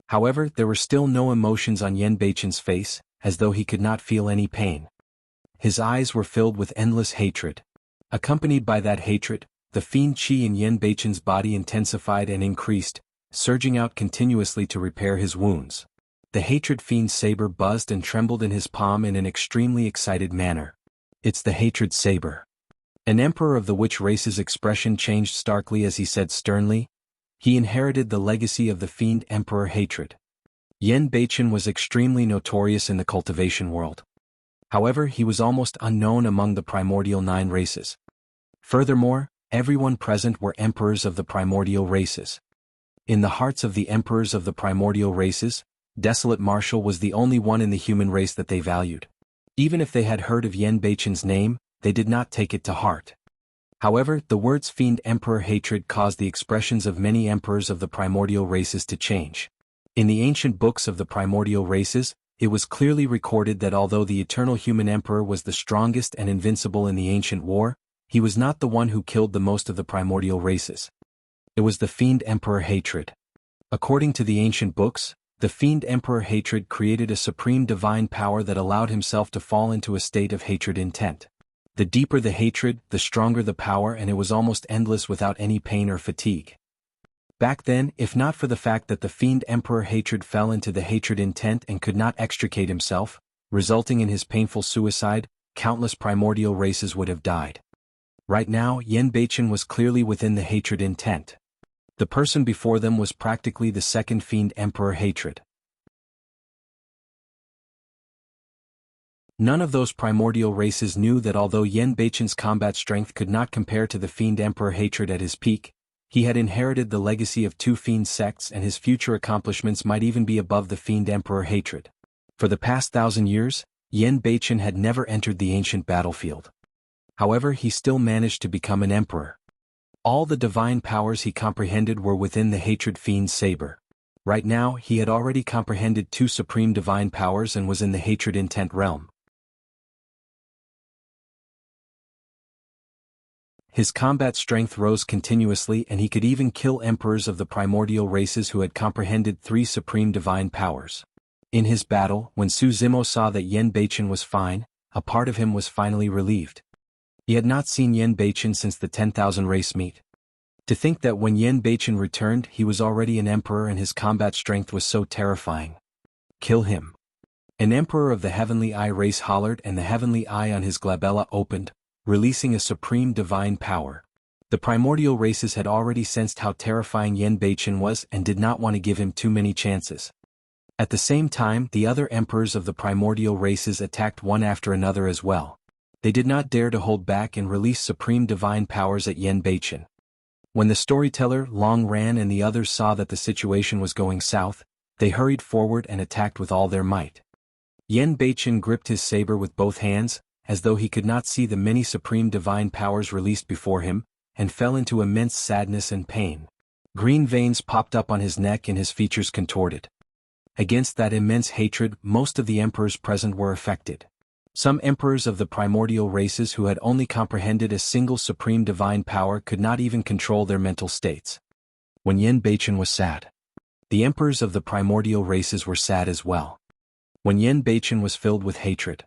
However, there were still no emotions on Yenbeichen's face, as though he could not feel any pain. His eyes were filled with endless hatred. Accompanied by that hatred, the fiend chi in Yenbeichen's body intensified and increased, surging out continuously to repair his wounds. The hatred fiend's saber buzzed and trembled in his palm in an extremely excited manner. It's the hatred saber. An emperor of the witch race's expression changed starkly as he said sternly, he inherited the legacy of the fiend emperor hatred. Yenbeichen was extremely notorious in the cultivation world. However, he was almost unknown among the primordial 9 races. Furthermore, everyone present were emperors of the primordial races. In the hearts of the emperors of the primordial races, Desolate Marshal was the only one in the human race that they valued. Even if they had heard of Yenbeichen's name, they did not take it to heart. However, the words Fiend Emperor hatred caused the expressions of many emperors of the primordial races to change. In the ancient books of the primordial races, it was clearly recorded that although the eternal human emperor was the strongest and invincible in the ancient war, he was not the one who killed the most of the primordial races. It was the Fiend Emperor hatred. According to the ancient books, the Fiend Emperor hatred created a supreme divine power that allowed himself to fall into a state of hatred intent. The deeper the hatred, the stronger the power, and it was almost endless without any pain or fatigue. Back then, if not for the fact that the Fiend Emperor hatred fell into the hatred intent and could not extricate himself, resulting in his painful suicide, countless primordial races would have died. Right now, Yen Beichen was clearly within the hatred intent. The person before them was practically the second Fiend Emperor hatred. None of those primordial races knew that although Yen Beichen's combat strength could not compare to the Fiend Emperor hatred at his peak, he had inherited the legacy of two Fiend sects and his future accomplishments might even be above the Fiend Emperor hatred. For the past 1,000 years, Yen Beichen had never entered the ancient battlefield. However, he still managed to become an emperor. All the divine powers he comprehended were within the hatred Fiend saber. Right now, he had already comprehended two supreme divine powers and was in the hatred intent realm. His combat strength rose continuously and he could even kill emperors of the primordial races who had comprehended three supreme divine powers. In his battle, when Su Zimo saw that Yen Beichen was fine, a part of him was finally relieved. He had not seen Yen Beichen since the 10,000 race meet. To think that when Yen Beichen returned he was already an emperor and his combat strength was so terrifying. Kill him. An emperor of the Heavenly Eye race hollered and the Heavenly Eye on his glabella opened, releasing a supreme divine power. The primordial races had already sensed how terrifying Yen Beichen was and did not want to give him too many chances. At the same time, the other emperors of the primordial races attacked one after another as well. They did not dare to hold back and release supreme divine powers at Yen Beichen. When the storyteller, Long Ran and the others saw that the situation was going south, they hurried forward and attacked with all their might. Yen Beichen gripped his saber with both hands, as though he could not see the many supreme divine powers released before him, and fell into immense sadness and pain. Green veins popped up on his neck and his features contorted. Against that immense hatred, most of the emperors present were affected. Some emperors of the primordial races who had only comprehended a single supreme divine power could not even control their mental states. When Yen Beichen was sad, the emperors of the primordial races were sad as well. When Yen Beichen was filled with hatred,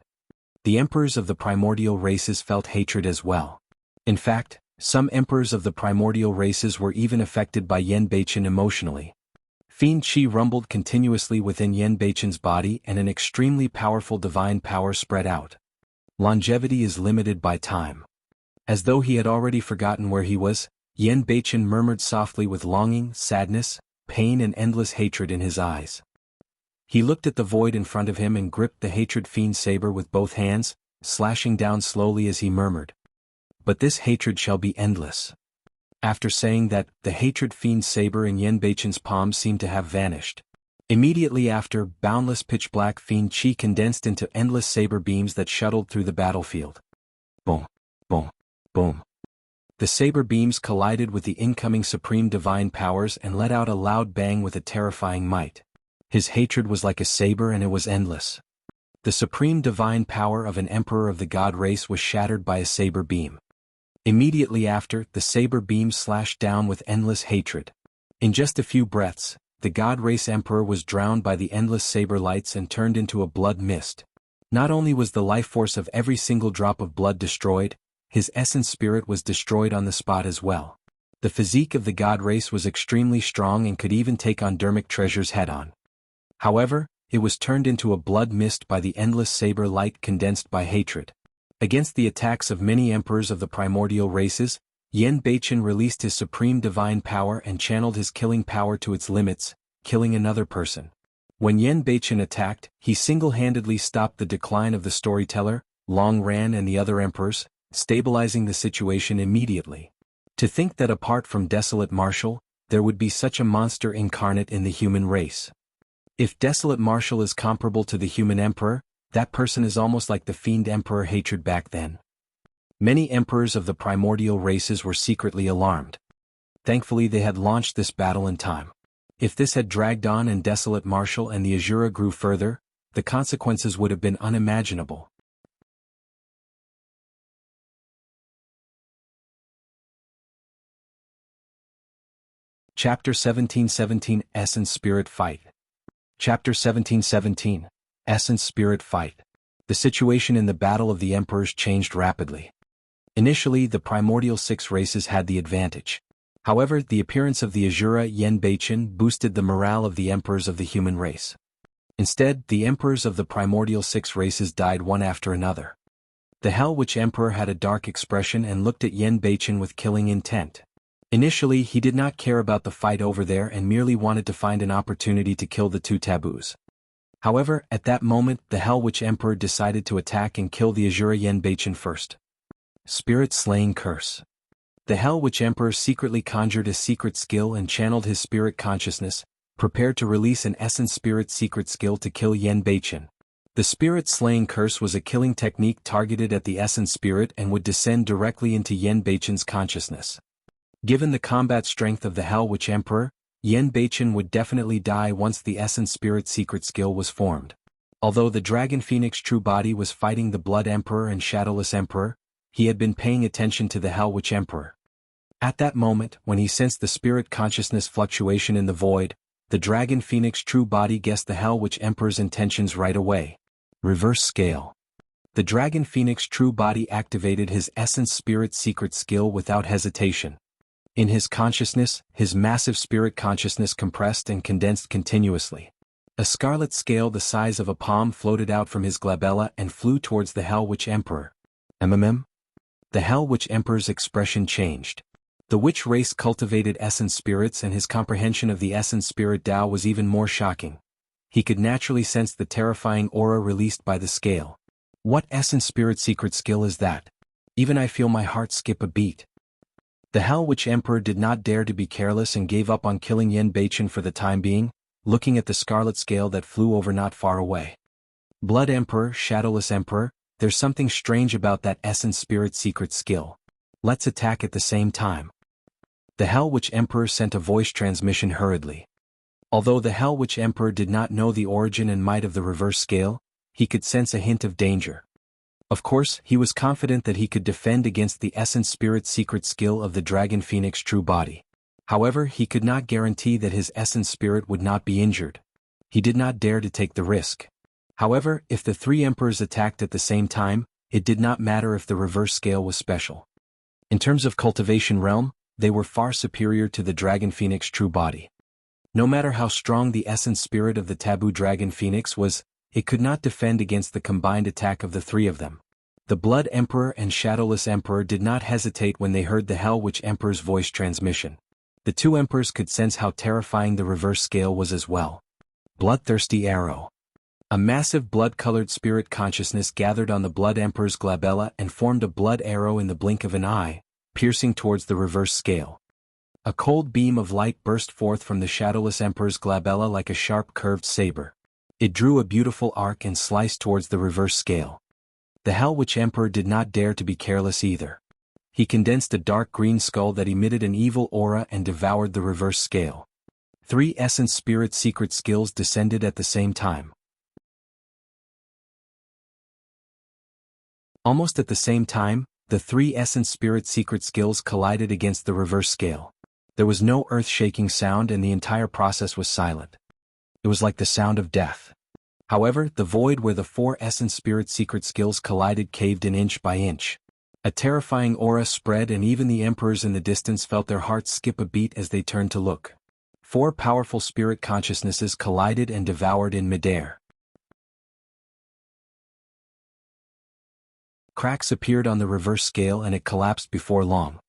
the emperors of the primordial races felt hatred as well. In fact, some emperors of the primordial races were even affected by Yen Beichen emotionally. Fiend Qi rumbled continuously within Yen Beichen's body and an extremely powerful divine power spread out. Longevity is limited by time. As though he had already forgotten where he was, Yen Beichen murmured softly with longing, sadness, pain and endless hatred in his eyes. He looked at the void in front of him and gripped the hatred Fiend saber with both hands, slashing down slowly as he murmured, "But this hatred shall be endless." After saying that, the hatred Fiend saber in Yen Beichen's palm seemed to have vanished. Immediately after, boundless pitch-black Fiend Qi condensed into endless saber beams that shuttled through the battlefield. Boom, boom, boom. The saber beams collided with the incoming supreme divine powers and let out a loud bang with a terrifying might. His hatred was like a saber and it was endless. The supreme divine power of an emperor of the god race was shattered by a saber beam. Immediately after, the saber beam slashed down with endless hatred. In just a few breaths, the god race emperor was drowned by the endless saber lights and turned into a blood mist. Not only was the life force of every single drop of blood destroyed, his essence spirit was destroyed on the spot as well. The physique of the god race was extremely strong and could even take on Dermic treasures head-on. However, it was turned into a blood mist by the endless saber light condensed by hatred. Against the attacks of many emperors of the primordial races, Yen Beichen released his supreme divine power and channeled his killing power to its limits, killing another person. When Yen Beichen attacked, he single-handedly stopped the decline of the storyteller, Long Ran and the other emperors, stabilizing the situation immediately. To think that apart from Desolate Marshal, there would be such a monster incarnate in the human race. If Desolate Marshal is comparable to the human emperor, that person is almost like the Fiend Emperor hatred back then. Many emperors of the primordial races were secretly alarmed. Thankfully they had launched this battle in time. If this had dragged on and Desolate Martial and the Asura grew further, the consequences would have been unimaginable. Chapter 1717 Essence Spirit Fight. Chapter 1717 Essence Spirit Fight. The situation in the Battle of the Emperors changed rapidly. Initially, the primordial six races had the advantage. However, the appearance of the Asura Yenbeichen boosted the morale of the emperors of the human race. Instead, the emperors of the primordial six races died one after another. The Hell Witch Emperor had a dark expression and looked at Yenbeichen with killing intent. Initially, he did not care about the fight over there and merely wanted to find an opportunity to kill the two taboos. However, at that moment, the Hell Witch Emperor decided to attack and kill the Asura Yenbeichen first. Spirit Slaying Curse. The Hell Witch Emperor secretly conjured a secret skill and channeled his spirit consciousness, prepared to release an Essence Spirit secret skill to kill Yenbeichen. The Spirit Slaying Curse was a killing technique targeted at the Essence Spirit and would descend directly into Yenbeichen's consciousness. Given the combat strength of the Hell Witch Emperor, Yenbeichen would definitely die once the Essence Spirit secret skill was formed. Although the Dragon Phoenix True Body was fighting the Blood Emperor and Shadowless Emperor, he had been paying attention to the Hell Witch Emperor. At that moment, when he sensed the spirit consciousness fluctuation in the void, the Dragon Phoenix True Body guessed the Hell Witch Emperor's intentions right away. Reverse Scale. The Dragon Phoenix True Body activated his Essence Spirit secret skill without hesitation. In his consciousness, his massive spirit consciousness compressed and condensed continuously. A scarlet scale the size of a palm floated out from his glabella and flew towards the Hell Witch Emperor. The Hell Witch Emperor's expression changed. The witch race cultivated essence spirits and his comprehension of the essence spirit Tao was even more shocking. He could naturally sense the terrifying aura released by the scale. What essence spirit secret skill is that? Even I feel my heart skip a beat. The Hell Witch Emperor did not dare to be careless and gave up on killing Yenbeichen for the time being, looking at the scarlet scale that flew over not far away. Blood Emperor, Shadowless Emperor, there's something strange about that Essence Spirit secret skill. Let's attack at the same time. The Hell Witch Emperor sent a voice transmission hurriedly. Although the Hell Witch Emperor did not know the origin and might of the reverse scale, he could sense a hint of danger. Of course, he was confident that he could defend against the Essence Spirit secret skill of the Dragon Phoenix True Body. However, he could not guarantee that his Essence Spirit would not be injured. He did not dare to take the risk. However, if the three emperors attacked at the same time, it did not matter if the reverse scale was special. In terms of cultivation realm, they were far superior to the Dragon Phoenix True Body. No matter how strong the Essence Spirit of the Taboo Dragon Phoenix was, it could not defend against the combined attack of the three of them. The Blood Emperor and Shadowless Emperor did not hesitate when they heard the Hell Witch Emperor's voice transmission. The two emperors could sense how terrifying the reverse scale was as well. Bloodthirsty Arrow. A massive blood-colored spirit consciousness gathered on the Blood Emperor's glabella and formed a blood arrow in the blink of an eye, piercing towards the reverse scale. A cold beam of light burst forth from the Shadowless Emperor's glabella like a sharp curved saber. It drew a beautiful arc and sliced towards the reverse scale. The Hell Witch Emperor did not dare to be careless either. He condensed a dark green skull that emitted an evil aura and devoured the reverse scale. Three Essence Spirit secret skills descended at the same time. Almost at the same time, the three Essence Spirit secret skills collided against the reverse scale. There was no earth-shaking sound and the entire process was silent. It was like the sound of death. However, the void where the four Essence Spirit secret skills collided caved in inch by inch. A terrifying aura spread and even the emperors in the distance felt their hearts skip a beat as they turned to look. Four powerful spirit consciousnesses collided and devoured in midair. Cracks appeared on the reverse scale and it collapsed before long.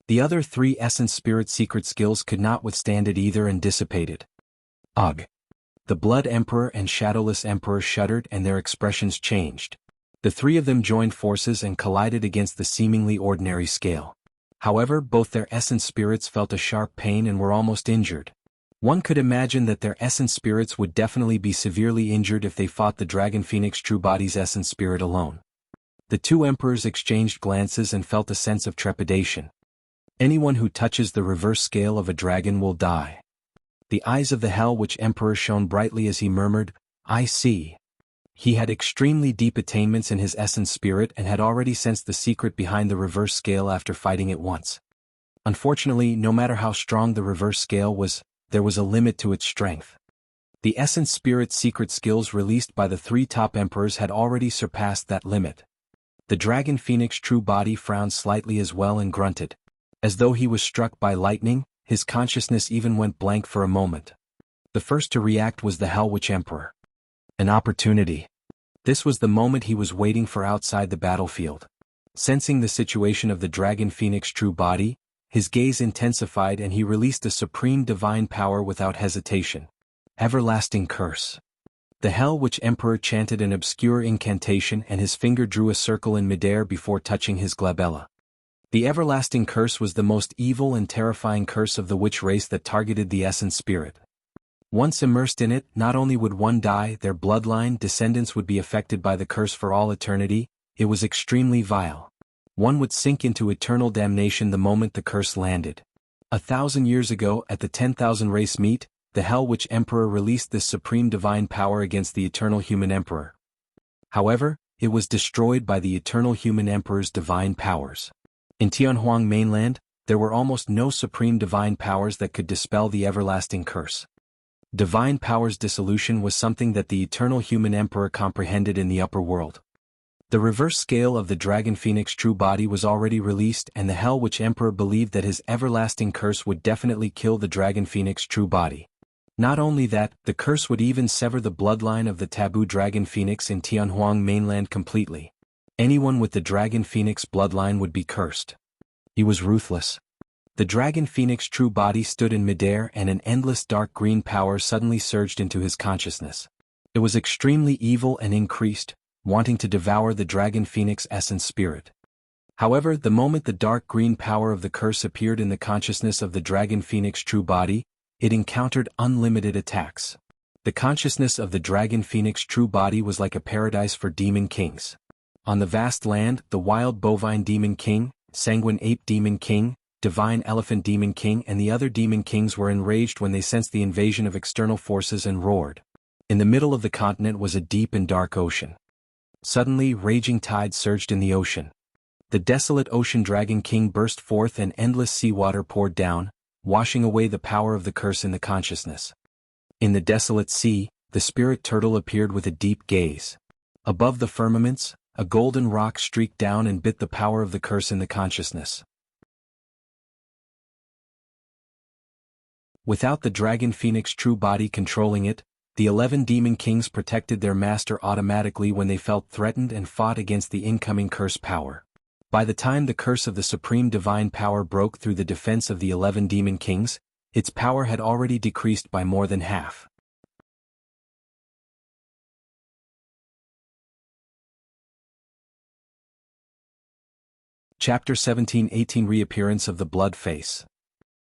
The other three Essence Spirit secret skills could not withstand it either and dissipated. Ugh! The Blood Emperor and Shadowless Emperor shuddered and their expressions changed. The three of them joined forces and collided against the seemingly ordinary scale. However, both their essence spirits felt a sharp pain and were almost injured. One could imagine that their essence spirits would definitely be severely injured if they fought the Dragon Phoenix True Body's essence spirit alone. The two emperors exchanged glances and felt a sense of trepidation. Anyone who touches the reverse scale of a dragon will die. The eyes of the Hell Witch Emperor shone brightly as he murmured, "I see." He had extremely deep attainments in his essence spirit and had already sensed the secret behind the reverse scale after fighting it once. Unfortunately, no matter how strong the reverse scale was, there was a limit to its strength. The essence spirit's secret skills released by the three top emperors had already surpassed that limit. The dragon phoenix true body frowned slightly as well and grunted. As though he was struck by lightning, his consciousness even went blank for a moment. The first to react was the Hell Witch Emperor. An opportunity. This was the moment he was waiting for outside the battlefield. Sensing the situation of the dragon phoenix true body, his gaze intensified and he released a supreme divine power without hesitation. Everlasting Curse. The Hell Witch Emperor chanted an obscure incantation and his finger drew a circle in midair before touching his glabella. The Everlasting Curse was the most evil and terrifying curse of the witch race that targeted the essence spirit. Once immersed in it, not only would one die, their bloodline descendants would be affected by the curse for all eternity. It was extremely vile. One would sink into eternal damnation the moment the curse landed. 1,000 years ago, at the 10,000 race meet, the Hell Witch Emperor released this supreme divine power against the Eternal Human Emperor. However, it was destroyed by the Eternal Human Emperor's divine powers. In Tianhuang mainland, there were almost no supreme divine powers that could dispel the everlasting curse. Divine powers dissolution was something that the Eternal Human Emperor comprehended in the upper world. The reverse scale of the Dragon Phoenix true body was already released and the Hell Witch Emperor believed that his everlasting curse would definitely kill the Dragon Phoenix true body. Not only that, the curse would even sever the bloodline of the taboo Dragon Phoenix in Tianhuang mainland completely. Anyone with the Dragon Phoenix bloodline would be cursed. He was ruthless. The Dragon Phoenix true body stood in midair and an endless dark green power suddenly surged into his consciousness. It was extremely evil and increased, wanting to devour the Dragon Phoenix essence spirit. However, the moment the dark green power of the curse appeared in the consciousness of the Dragon Phoenix true body, it encountered unlimited attacks. The consciousness of the Dragon Phoenix true body was like a paradise for demon kings. On the vast land, the wild bovine demon king, sanguine ape demon king, divine elephant demon king and the other demon kings were enraged when they sensed the invasion of external forces and roared. In the middle of the continent was a deep and dark ocean. Suddenly, raging tides surged in the ocean. The desolate ocean dragon king burst forth and endless seawater poured down, washing away the power of the curse in the consciousness. In the desolate sea, the spirit turtle appeared with a deep gaze. Above the firmaments, a golden rock streaked down and bit the power of the curse in the consciousness. Without the Dragon Phoenix true body controlling it, the 11 demon kings protected their master automatically when they felt threatened and fought against the incoming curse power. By the time the curse of the supreme divine power broke through the defense of the 11 demon kings, its power had already decreased by more than half. Chapter 17-18 Reappearance of the Blood Face.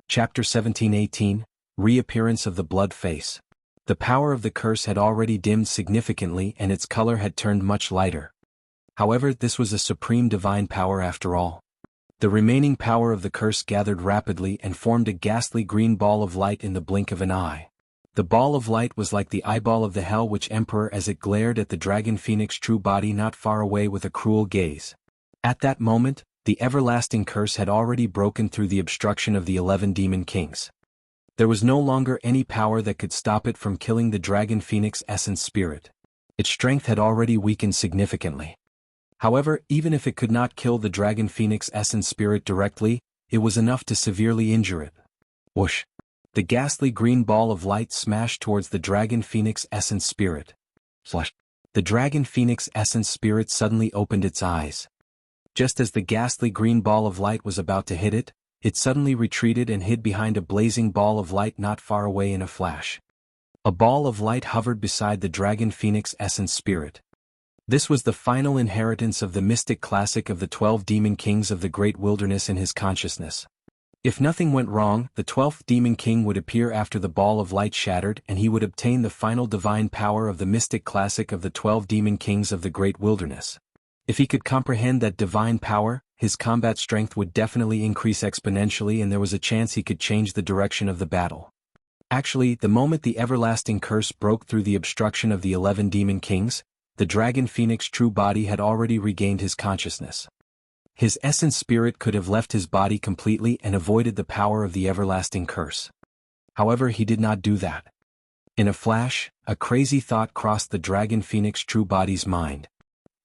Chapter 17-18 Reappearance of the Blood Face. The power of the curse had already dimmed significantly and its color had turned much lighter. However, this was a supreme divine power after all. The remaining power of the curse gathered rapidly and formed a ghastly green ball of light in the blink of an eye. The ball of light was like the eyeball of the Hell Witch Emperor as it glared at the Dragon Phoenix true body not far away with a cruel gaze. At that moment, the everlasting curse had already broken through the obstruction of the 11 demon kings. There was no longer any power that could stop it from killing the Dragon Phoenix essence spirit. Its strength had already weakened significantly. However, even if it could not kill the Dragon Phoenix essence spirit directly, it was enough to severely injure it. Whoosh! The ghastly green ball of light smashed towards the Dragon Phoenix essence spirit. Slash! The Dragon Phoenix essence spirit suddenly opened its eyes. Just as the ghastly green ball of light was about to hit it, it suddenly retreated and hid behind a blazing ball of light not far away in a flash. A ball of light hovered beside the Dragon Phoenix essence spirit. This was the final inheritance of the mystic classic of the 12 demon kings of the great wilderness in his consciousness. If nothing went wrong, the 12th demon king would appear after the ball of light shattered and he would obtain the final divine power of the mystic classic of the 12 demon kings of the great wilderness. If he could comprehend that divine power, his combat strength would definitely increase exponentially and there was a chance he could change the direction of the battle. Actually, the moment the everlasting curse broke through the obstruction of the 11 demon kings, the dragon phoenix true body had already regained his consciousness. His essence spirit could have left his body completely and avoided the power of the everlasting curse. However, he did not do that. In a flash, a crazy thought crossed the dragon phoenix true body's mind.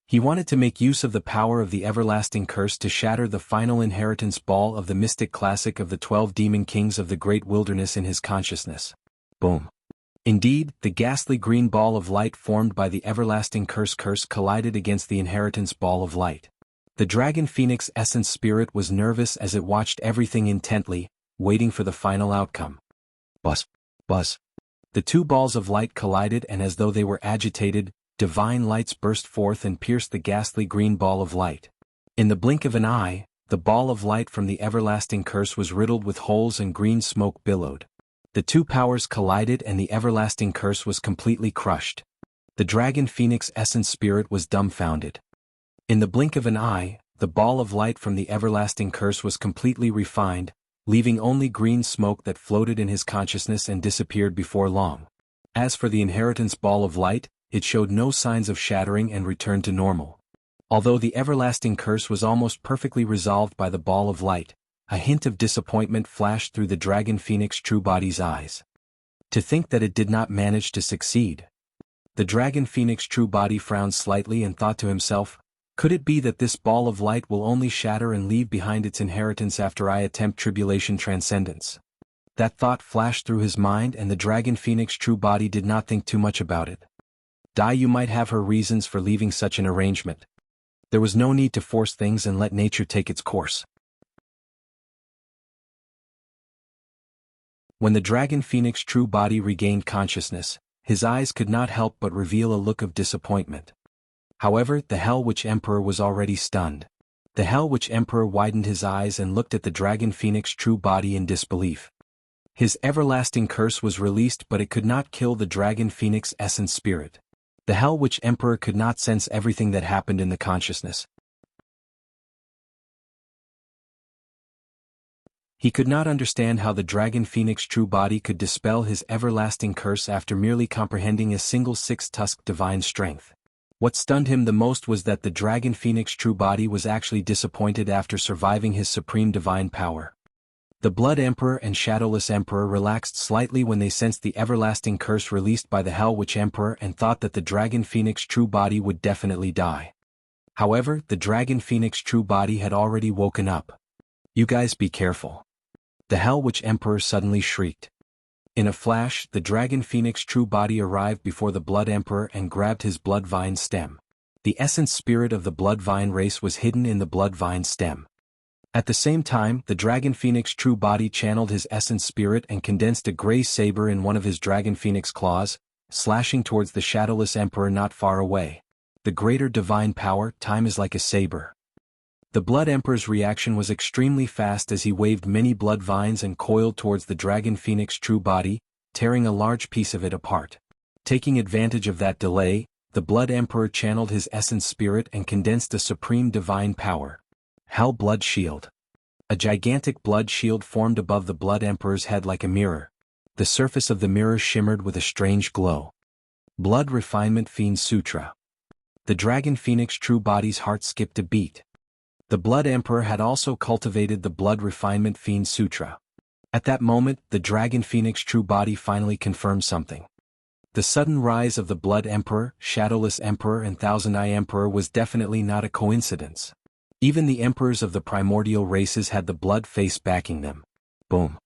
He wanted to make use of the power of the everlasting curse to shatter the final inheritance ball of the mystic classic of the 12 demon kings of the great wilderness in his consciousness. Boom. Indeed, the ghastly green ball of light formed by the everlasting curse collided against the inheritance ball of light. The dragon phoenix essence spirit was nervous as it watched everything intently, waiting for the final outcome. Buzz. Buzz. The two balls of light collided and as though they were agitated, divine lights burst forth and pierced the ghastly green ball of light. In the blink of an eye, the ball of light from the everlasting curse was riddled with holes and green smoke billowed. The two powers collided and the everlasting curse was completely crushed. The dragon phoenix essence spirit was dumbfounded. In the blink of an eye, the ball of light from the everlasting curse was completely refined, leaving only green smoke that floated in his consciousness and disappeared before long. As for the inheritance ball of light, it showed no signs of shattering and returned to normal. Although the everlasting curse was almost perfectly resolved by the ball of light, a hint of disappointment flashed through the dragon phoenix true body's eyes. To think that it did not manage to succeed. The dragon phoenix true body frowned slightly and thought to himself, could it be that this ball of light will only shatter and leave behind its inheritance after I attempt tribulation transcendence? That thought flashed through his mind and the dragon phoenix true body did not think too much about it. You might have her reasons for leaving such an arrangement. There was no need to force things and let nature take its course. When the dragon phoenix true body regained consciousness, his eyes could not help but reveal a look of disappointment. However, the Hell Witch Emperor was already stunned. The Hell Witch Emperor widened his eyes and looked at the dragon phoenix true body in disbelief. His everlasting curse was released but it could not kill the dragon phoenix essence spirit. The Hell Witch Emperor could not sense everything that happened in the consciousness. He could not understand how the dragon phoenix true body could dispel his everlasting curse after merely comprehending a single six-tusked divine strength. What stunned him the most was that the dragon phoenix true body was actually disappointed after surviving his supreme divine power. The Blood Emperor and Shadowless Emperor relaxed slightly when they sensed the everlasting curse released by the Hell Witch Emperor and thought that the dragon phoenix true body would definitely die. However, the dragon phoenix true body had already woken up. You guys be careful. The Hell Witch Emperor suddenly shrieked. In a flash, the dragon phoenix true body arrived before the Blood Emperor and grabbed his blood vine stem. The essence spirit of the blood vine race was hidden in the blood vine stem. At the same time, the dragon phoenix true body channeled his essence spirit and condensed a gray saber in one of his dragon phoenix claws, slashing towards the Shadowless Emperor not far away. The greater divine power, time is like a saber. The Blood Emperor's reaction was extremely fast as he waved many blood vines and coiled towards the dragon phoenix true body, tearing a large piece of it apart. Taking advantage of that delay, the Blood Emperor channeled his essence spirit and condensed a supreme divine power. Hell Blood Shield. A gigantic blood shield formed above the Blood Emperor's head like a mirror. The surface of the mirror shimmered with a strange glow. Blood Refinement Fiend Sutra. The dragon phoenix true body's heart skipped a beat. The Blood Emperor had also cultivated the Blood Refinement Fiend Sutra. At that moment, the dragon phoenix true body finally confirmed something. The sudden rise of the Blood Emperor, Shadowless Emperor and Thousand Eye Emperor was definitely not a coincidence. Even the emperors of the primordial races had the blood face backing them. Boom.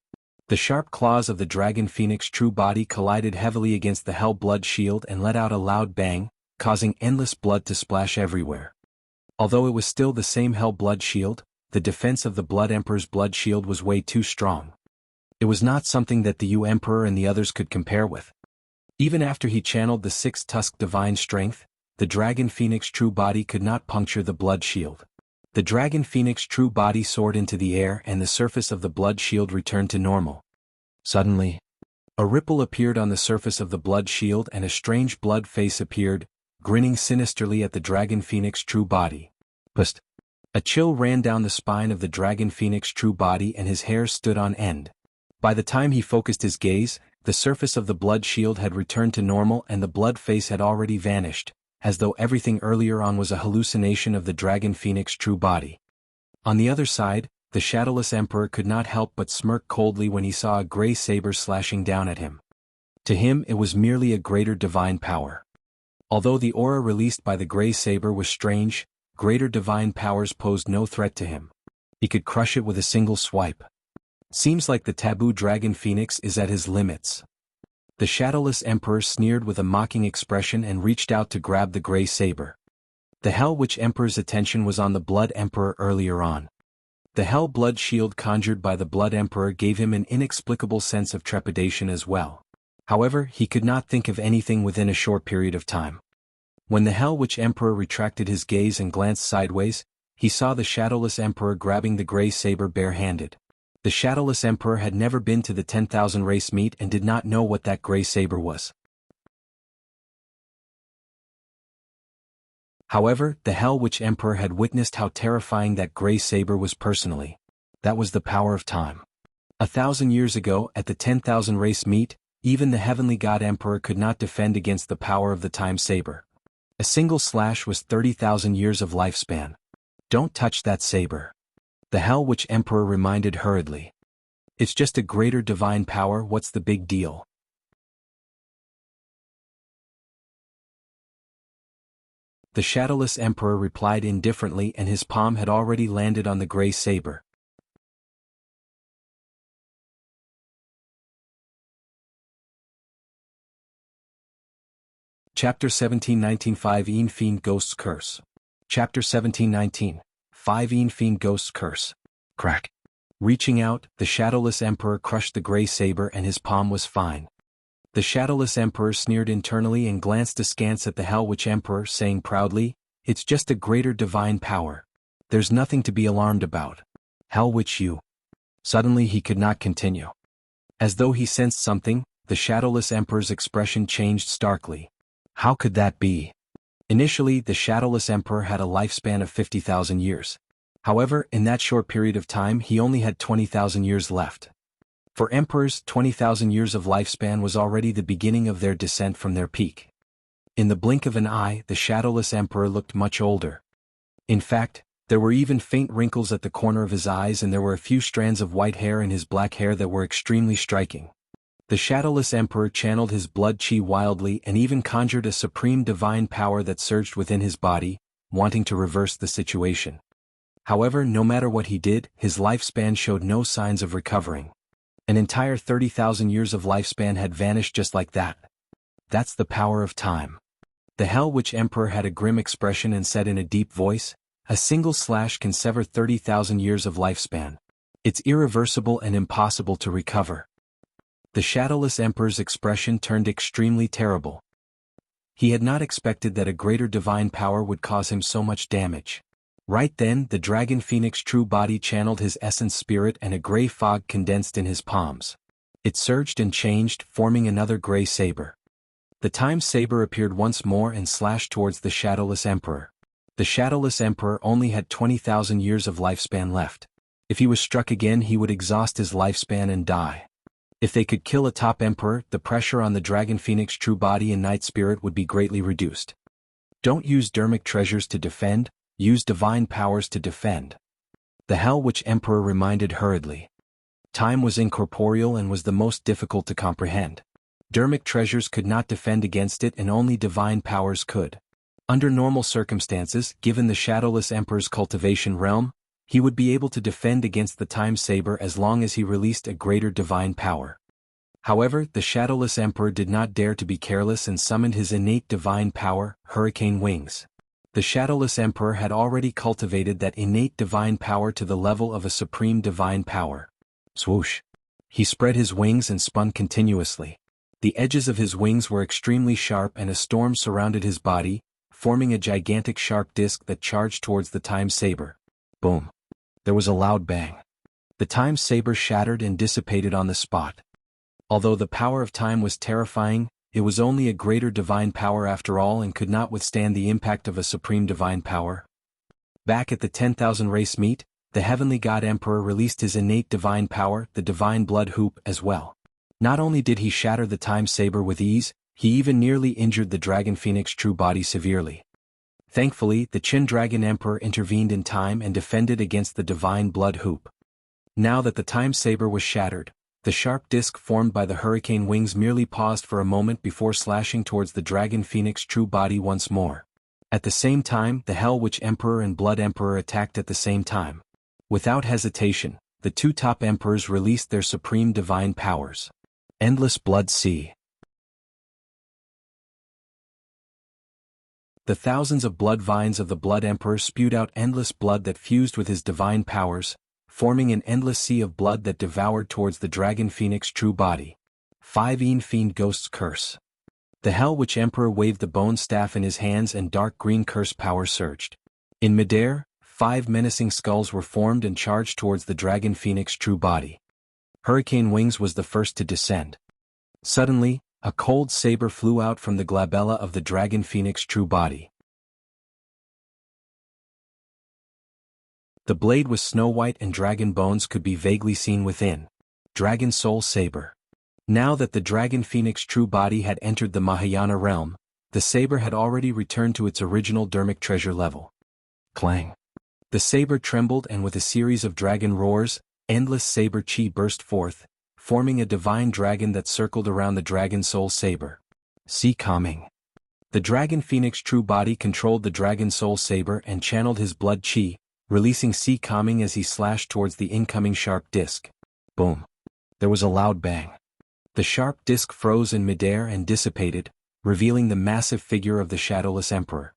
The sharp claws of the dragon phoenix true body collided heavily against the Hell Blood Shield and let out a loud bang, causing endless blood to splash everywhere. Although it was still the same Hell Blood Shield, the defense of the Blood Emperor's blood shield was way too strong. It was not something that the Emperor and the others could compare with. Even after he channeled the six-tusked divine strength, the dragon phoenix true body could not puncture the blood shield. The dragon phoenix true body soared into the air and the surface of the blood shield returned to normal. Suddenly, a ripple appeared on the surface of the blood shield and a strange blood face appeared, grinning sinisterly at the Dragon Phoenix true body. Pust! A chill ran down the spine of the Dragon Phoenix true body and his hair stood on end. By the time he focused his gaze, the surface of the blood shield had returned to normal and the blood face had already vanished, as though everything earlier on was a hallucination of the Dragon Phoenix true body. On the other side, the Shadowless Emperor could not help but smirk coldly when he saw a grey saber slashing down at him. To him it was merely a greater divine power. Although the aura released by the grey saber was strange, greater divine powers posed no threat to him. He could crush it with a single swipe. Seems like the taboo Dragon Phoenix is at his limits. The Shadowless Emperor sneered with a mocking expression and reached out to grab the grey saber. The Hell Witch Emperor's attention was on the Blood Emperor earlier on. The Hell Blood shield conjured by the Blood Emperor gave him an inexplicable sense of trepidation as well. However, he could not think of anything within a short period of time. When the Hell Witch Emperor retracted his gaze and glanced sideways, he saw the Shadowless Emperor grabbing the grey saber bare-handed. The Shadowless Emperor had never been to the 10,000 race meet and did not know what that grey saber was. However, the Hell Witch Emperor had witnessed how terrifying that grey saber was personally. That was the power of time. 1,000 years ago, at the 10,000 race meet, even the Heavenly God Emperor could not defend against the power of the time saber. A single slash was 30,000 years of lifespan. Don't touch that saber. The Hell Witch Emperor reminded hurriedly. It's just a greater divine power, what's the big deal? The Shadowless Emperor replied indifferently and his palm had already landed on the grey saber. Chapter 1719 5 Fiend Ghost's Curse. Chapter 1719 5 Fiend Ghost's Curse. Crack. Reaching out, the Shadowless Emperor crushed the grey saber and his palm was fine. The Shadowless Emperor sneered internally and glanced askance at the Hell Witch Emperor, saying proudly, "It's just a greater divine power. There's nothing to be alarmed about. Hell Witch you." Suddenly he could not continue. As though he sensed something, the Shadowless Emperor's expression changed starkly. How could that be? Initially, the Shadowless Emperor had a lifespan of 50,000 years. However, in that short period of time he only had 20,000 years left. For emperors, 20,000 years of lifespan was already the beginning of their descent from their peak. In the blink of an eye, the Shadowless Emperor looked much older. In fact, there were even faint wrinkles at the corner of his eyes and there were a few strands of white hair in his black hair that were extremely striking. The Shadowless Emperor channeled his blood chi wildly and even conjured a supreme divine power that surged within his body, wanting to reverse the situation. However, no matter what he did, his lifespan showed no signs of recovering. An entire 30,000 years of lifespan had vanished just like that. That's the power of time. The Hell Witch Emperor had a grim expression and said in a deep voice, "A single slash can sever 30,000 years of lifespan. It's irreversible and impossible to recover." The Shadowless Emperor's expression turned extremely terrible. He had not expected that a greater divine power would cause him so much damage. Right then, the Dragon Phoenix true body channeled his essence spirit and a grey fog condensed in his palms. It surged and changed, forming another grey saber. The time saber appeared once more and slashed towards the Shadowless Emperor. The Shadowless Emperor only had 20,000 years of lifespan left. If he was struck again he would exhaust his lifespan and die. If they could kill a top emperor, the pressure on the Dragon Phoenix true body and night spirit would be greatly reduced. Don't use dermic treasures to defend, use divine powers to defend. The Hell Witch Emperor reminded hurriedly. Time was incorporeal and was the most difficult to comprehend. Dermic treasures could not defend against it and only divine powers could. Under normal circumstances, given the Shadowless Emperor's cultivation realm, he would be able to defend against the time saber as long as he released a greater divine power. However, the Shadowless Emperor did not dare to be careless and summoned his innate divine power, Hurricane Wings. The Shadowless Emperor had already cultivated that innate divine power to the level of a supreme divine power. Swoosh! He spread his wings and spun continuously. The edges of his wings were extremely sharp and a storm surrounded his body, forming a gigantic sharp disc that charged towards the time saber. Boom! There was a loud bang. The time saber shattered and dissipated on the spot. Although the power of time was terrifying, it was only a greater divine power after all and could not withstand the impact of a supreme divine power. Back at the 10,000 race meet, the heavenly god emperor released his innate divine power, the divine blood hoop, as well. Not only did he shatter the time saber with ease, he even nearly injured the dragon phoenix true body severely. Thankfully, the Qin dragon emperor intervened in time and defended against the divine blood hoop. Now that the time saber was shattered, the sharp disc formed by the hurricane wings merely paused for a moment before slashing towards the dragon phoenix true body once more. At the same time, the Hell Witch Emperor and Blood Emperor attacked at the same time. Without hesitation, the two top emperors released their supreme divine powers. Endless Blood Sea. The thousands of blood vines of the Blood Emperor spewed out endless blood that fused with his divine powers, forming an endless sea of blood that devoured towards the dragon phoenix true body. 5 Fiend Ghost's Curse. The Hell Witch Emperor waved the bone staff in his hands and dark green curse power surged. In midair, 5 menacing skulls were formed and charged towards the dragon phoenix true body. Hurricane Wings was the first to descend. Suddenly, a cold saber flew out from the glabella of the dragon phoenix true body. The blade was snow-white and dragon bones could be vaguely seen within. Dragon Soul Saber. Now that the dragon phoenix true body had entered the Mahayana realm, the saber had already returned to its original dermic treasure level. Clang. The saber trembled and with a series of dragon roars, endless saber chi burst forth, forming a divine dragon that circled around the dragon soul saber. See Calming. The dragon phoenix true body controlled the dragon soul saber and channeled his blood chi, releasing Sea Calming as he slashed towards the incoming sharp disc. Boom. There was a loud bang. The sharp disc froze in midair and dissipated, revealing the massive figure of the shadowless emperor.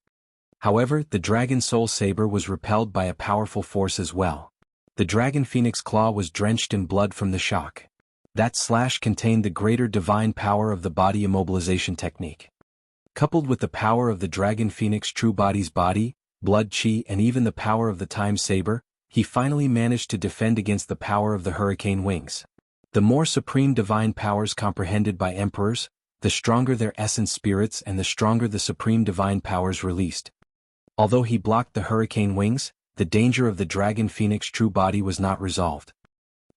However, the dragon soul saber was repelled by a powerful force as well. The dragon phoenix claw was drenched in blood from the shock. That slash contained the greater divine power of the body immobilization technique. Coupled with the power of the dragon phoenix true body's body, blood chi and even the power of the time saber, he finally managed to defend against the power of the hurricane wings. The more supreme divine powers comprehended by emperors, the stronger their essence spirits and the stronger the supreme divine powers released. Although he blocked the hurricane wings, the danger of the dragon phoenix true body was not resolved.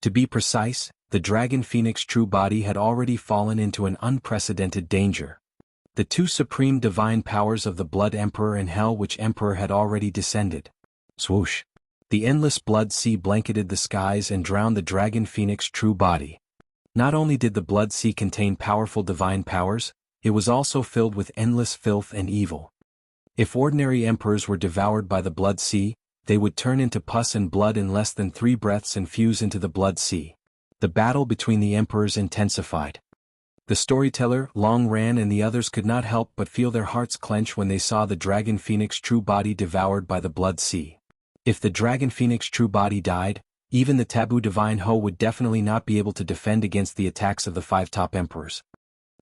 To be precise, the dragon phoenix true body had already fallen into an unprecedented danger. The two supreme divine powers of the Blood Emperor and Hell Witch Emperor had already descended. Swoosh. The endless blood sea blanketed the skies and drowned the dragon phoenix true body. Not only did the blood sea contain powerful divine powers, it was also filled with endless filth and evil. If ordinary emperors were devoured by the blood sea, they would turn into pus and blood in less than 3 breaths and fuse into the blood sea. The battle between the emperors intensified. The storyteller, Long Ran and the others could not help but feel their hearts clench when they saw the dragon phoenix true body devoured by the blood sea. If the dragon phoenix true body died, even the taboo divine Ho would definitely not be able to defend against the attacks of the 5 top emperors.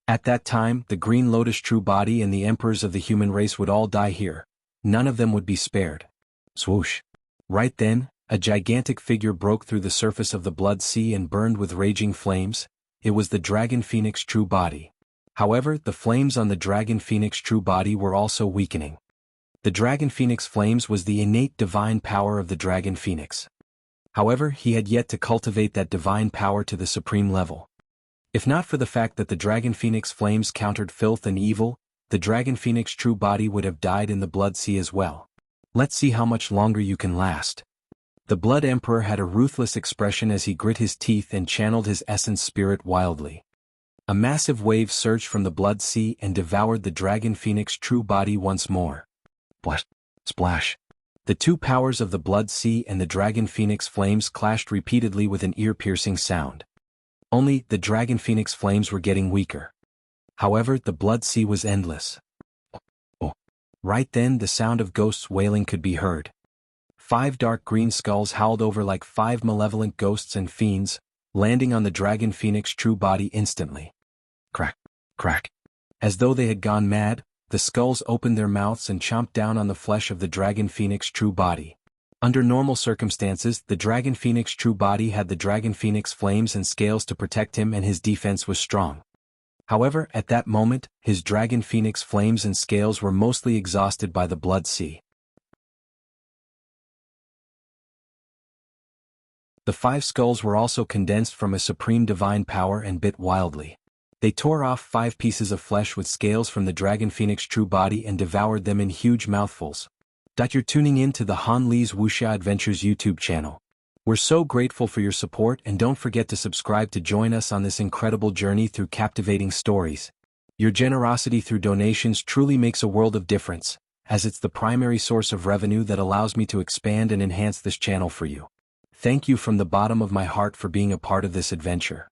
At that time, the green lotus true body and the emperors of the human race would all die here. None of them would be spared. Swoosh. Right then, a gigantic figure broke through the surface of the blood sea and burned with raging flames. It was the dragon phoenix true body. However, the flames on the dragon phoenix true body were also weakening. The dragon phoenix flames was the innate divine power of the dragon phoenix. However, he had yet to cultivate that divine power to the supreme level. If not for the fact that the dragon phoenix flames countered filth and evil, the dragon phoenix true body would have died in the blood sea as well. Let's see how much longer you can last. The Blood Emperor had a ruthless expression as he grit his teeth and channeled his essence spirit wildly. A massive wave surged from the blood sea and devoured the dragon phoenix true body once more. Splash. The two powers of the blood sea and the dragon phoenix flames clashed repeatedly with an ear-piercing sound. Only, the dragon phoenix flames were getting weaker. However, the blood sea was endless. Oh. Right then the sound of ghosts wailing could be heard. 5 dark green skulls howled over like 5 malevolent ghosts and fiends, landing on the dragon phoenix true body instantly. Crack, crack. As though they had gone mad, the skulls opened their mouths and chomped down on the flesh of the dragon phoenix true body. Under normal circumstances, the dragon phoenix true body had the dragon phoenix flames and scales to protect him and his defense was strong. However, at that moment, his dragon phoenix flames and scales were mostly exhausted by the blood sea. The 5 skulls were also condensed from a supreme divine power and bit wildly. They tore off 5 pieces of flesh with scales from the dragon phoenix true body and devoured them in huge mouthfuls. You're tuning in to the Han Li's Wuxia Adventures YouTube channel. We're so grateful for your support, and don't forget to subscribe to join us on this incredible journey through captivating stories. Your generosity through donations truly makes a world of difference, as it's the primary source of revenue that allows me to expand and enhance this channel for you. Thank you from the bottom of my heart for being a part of this adventure.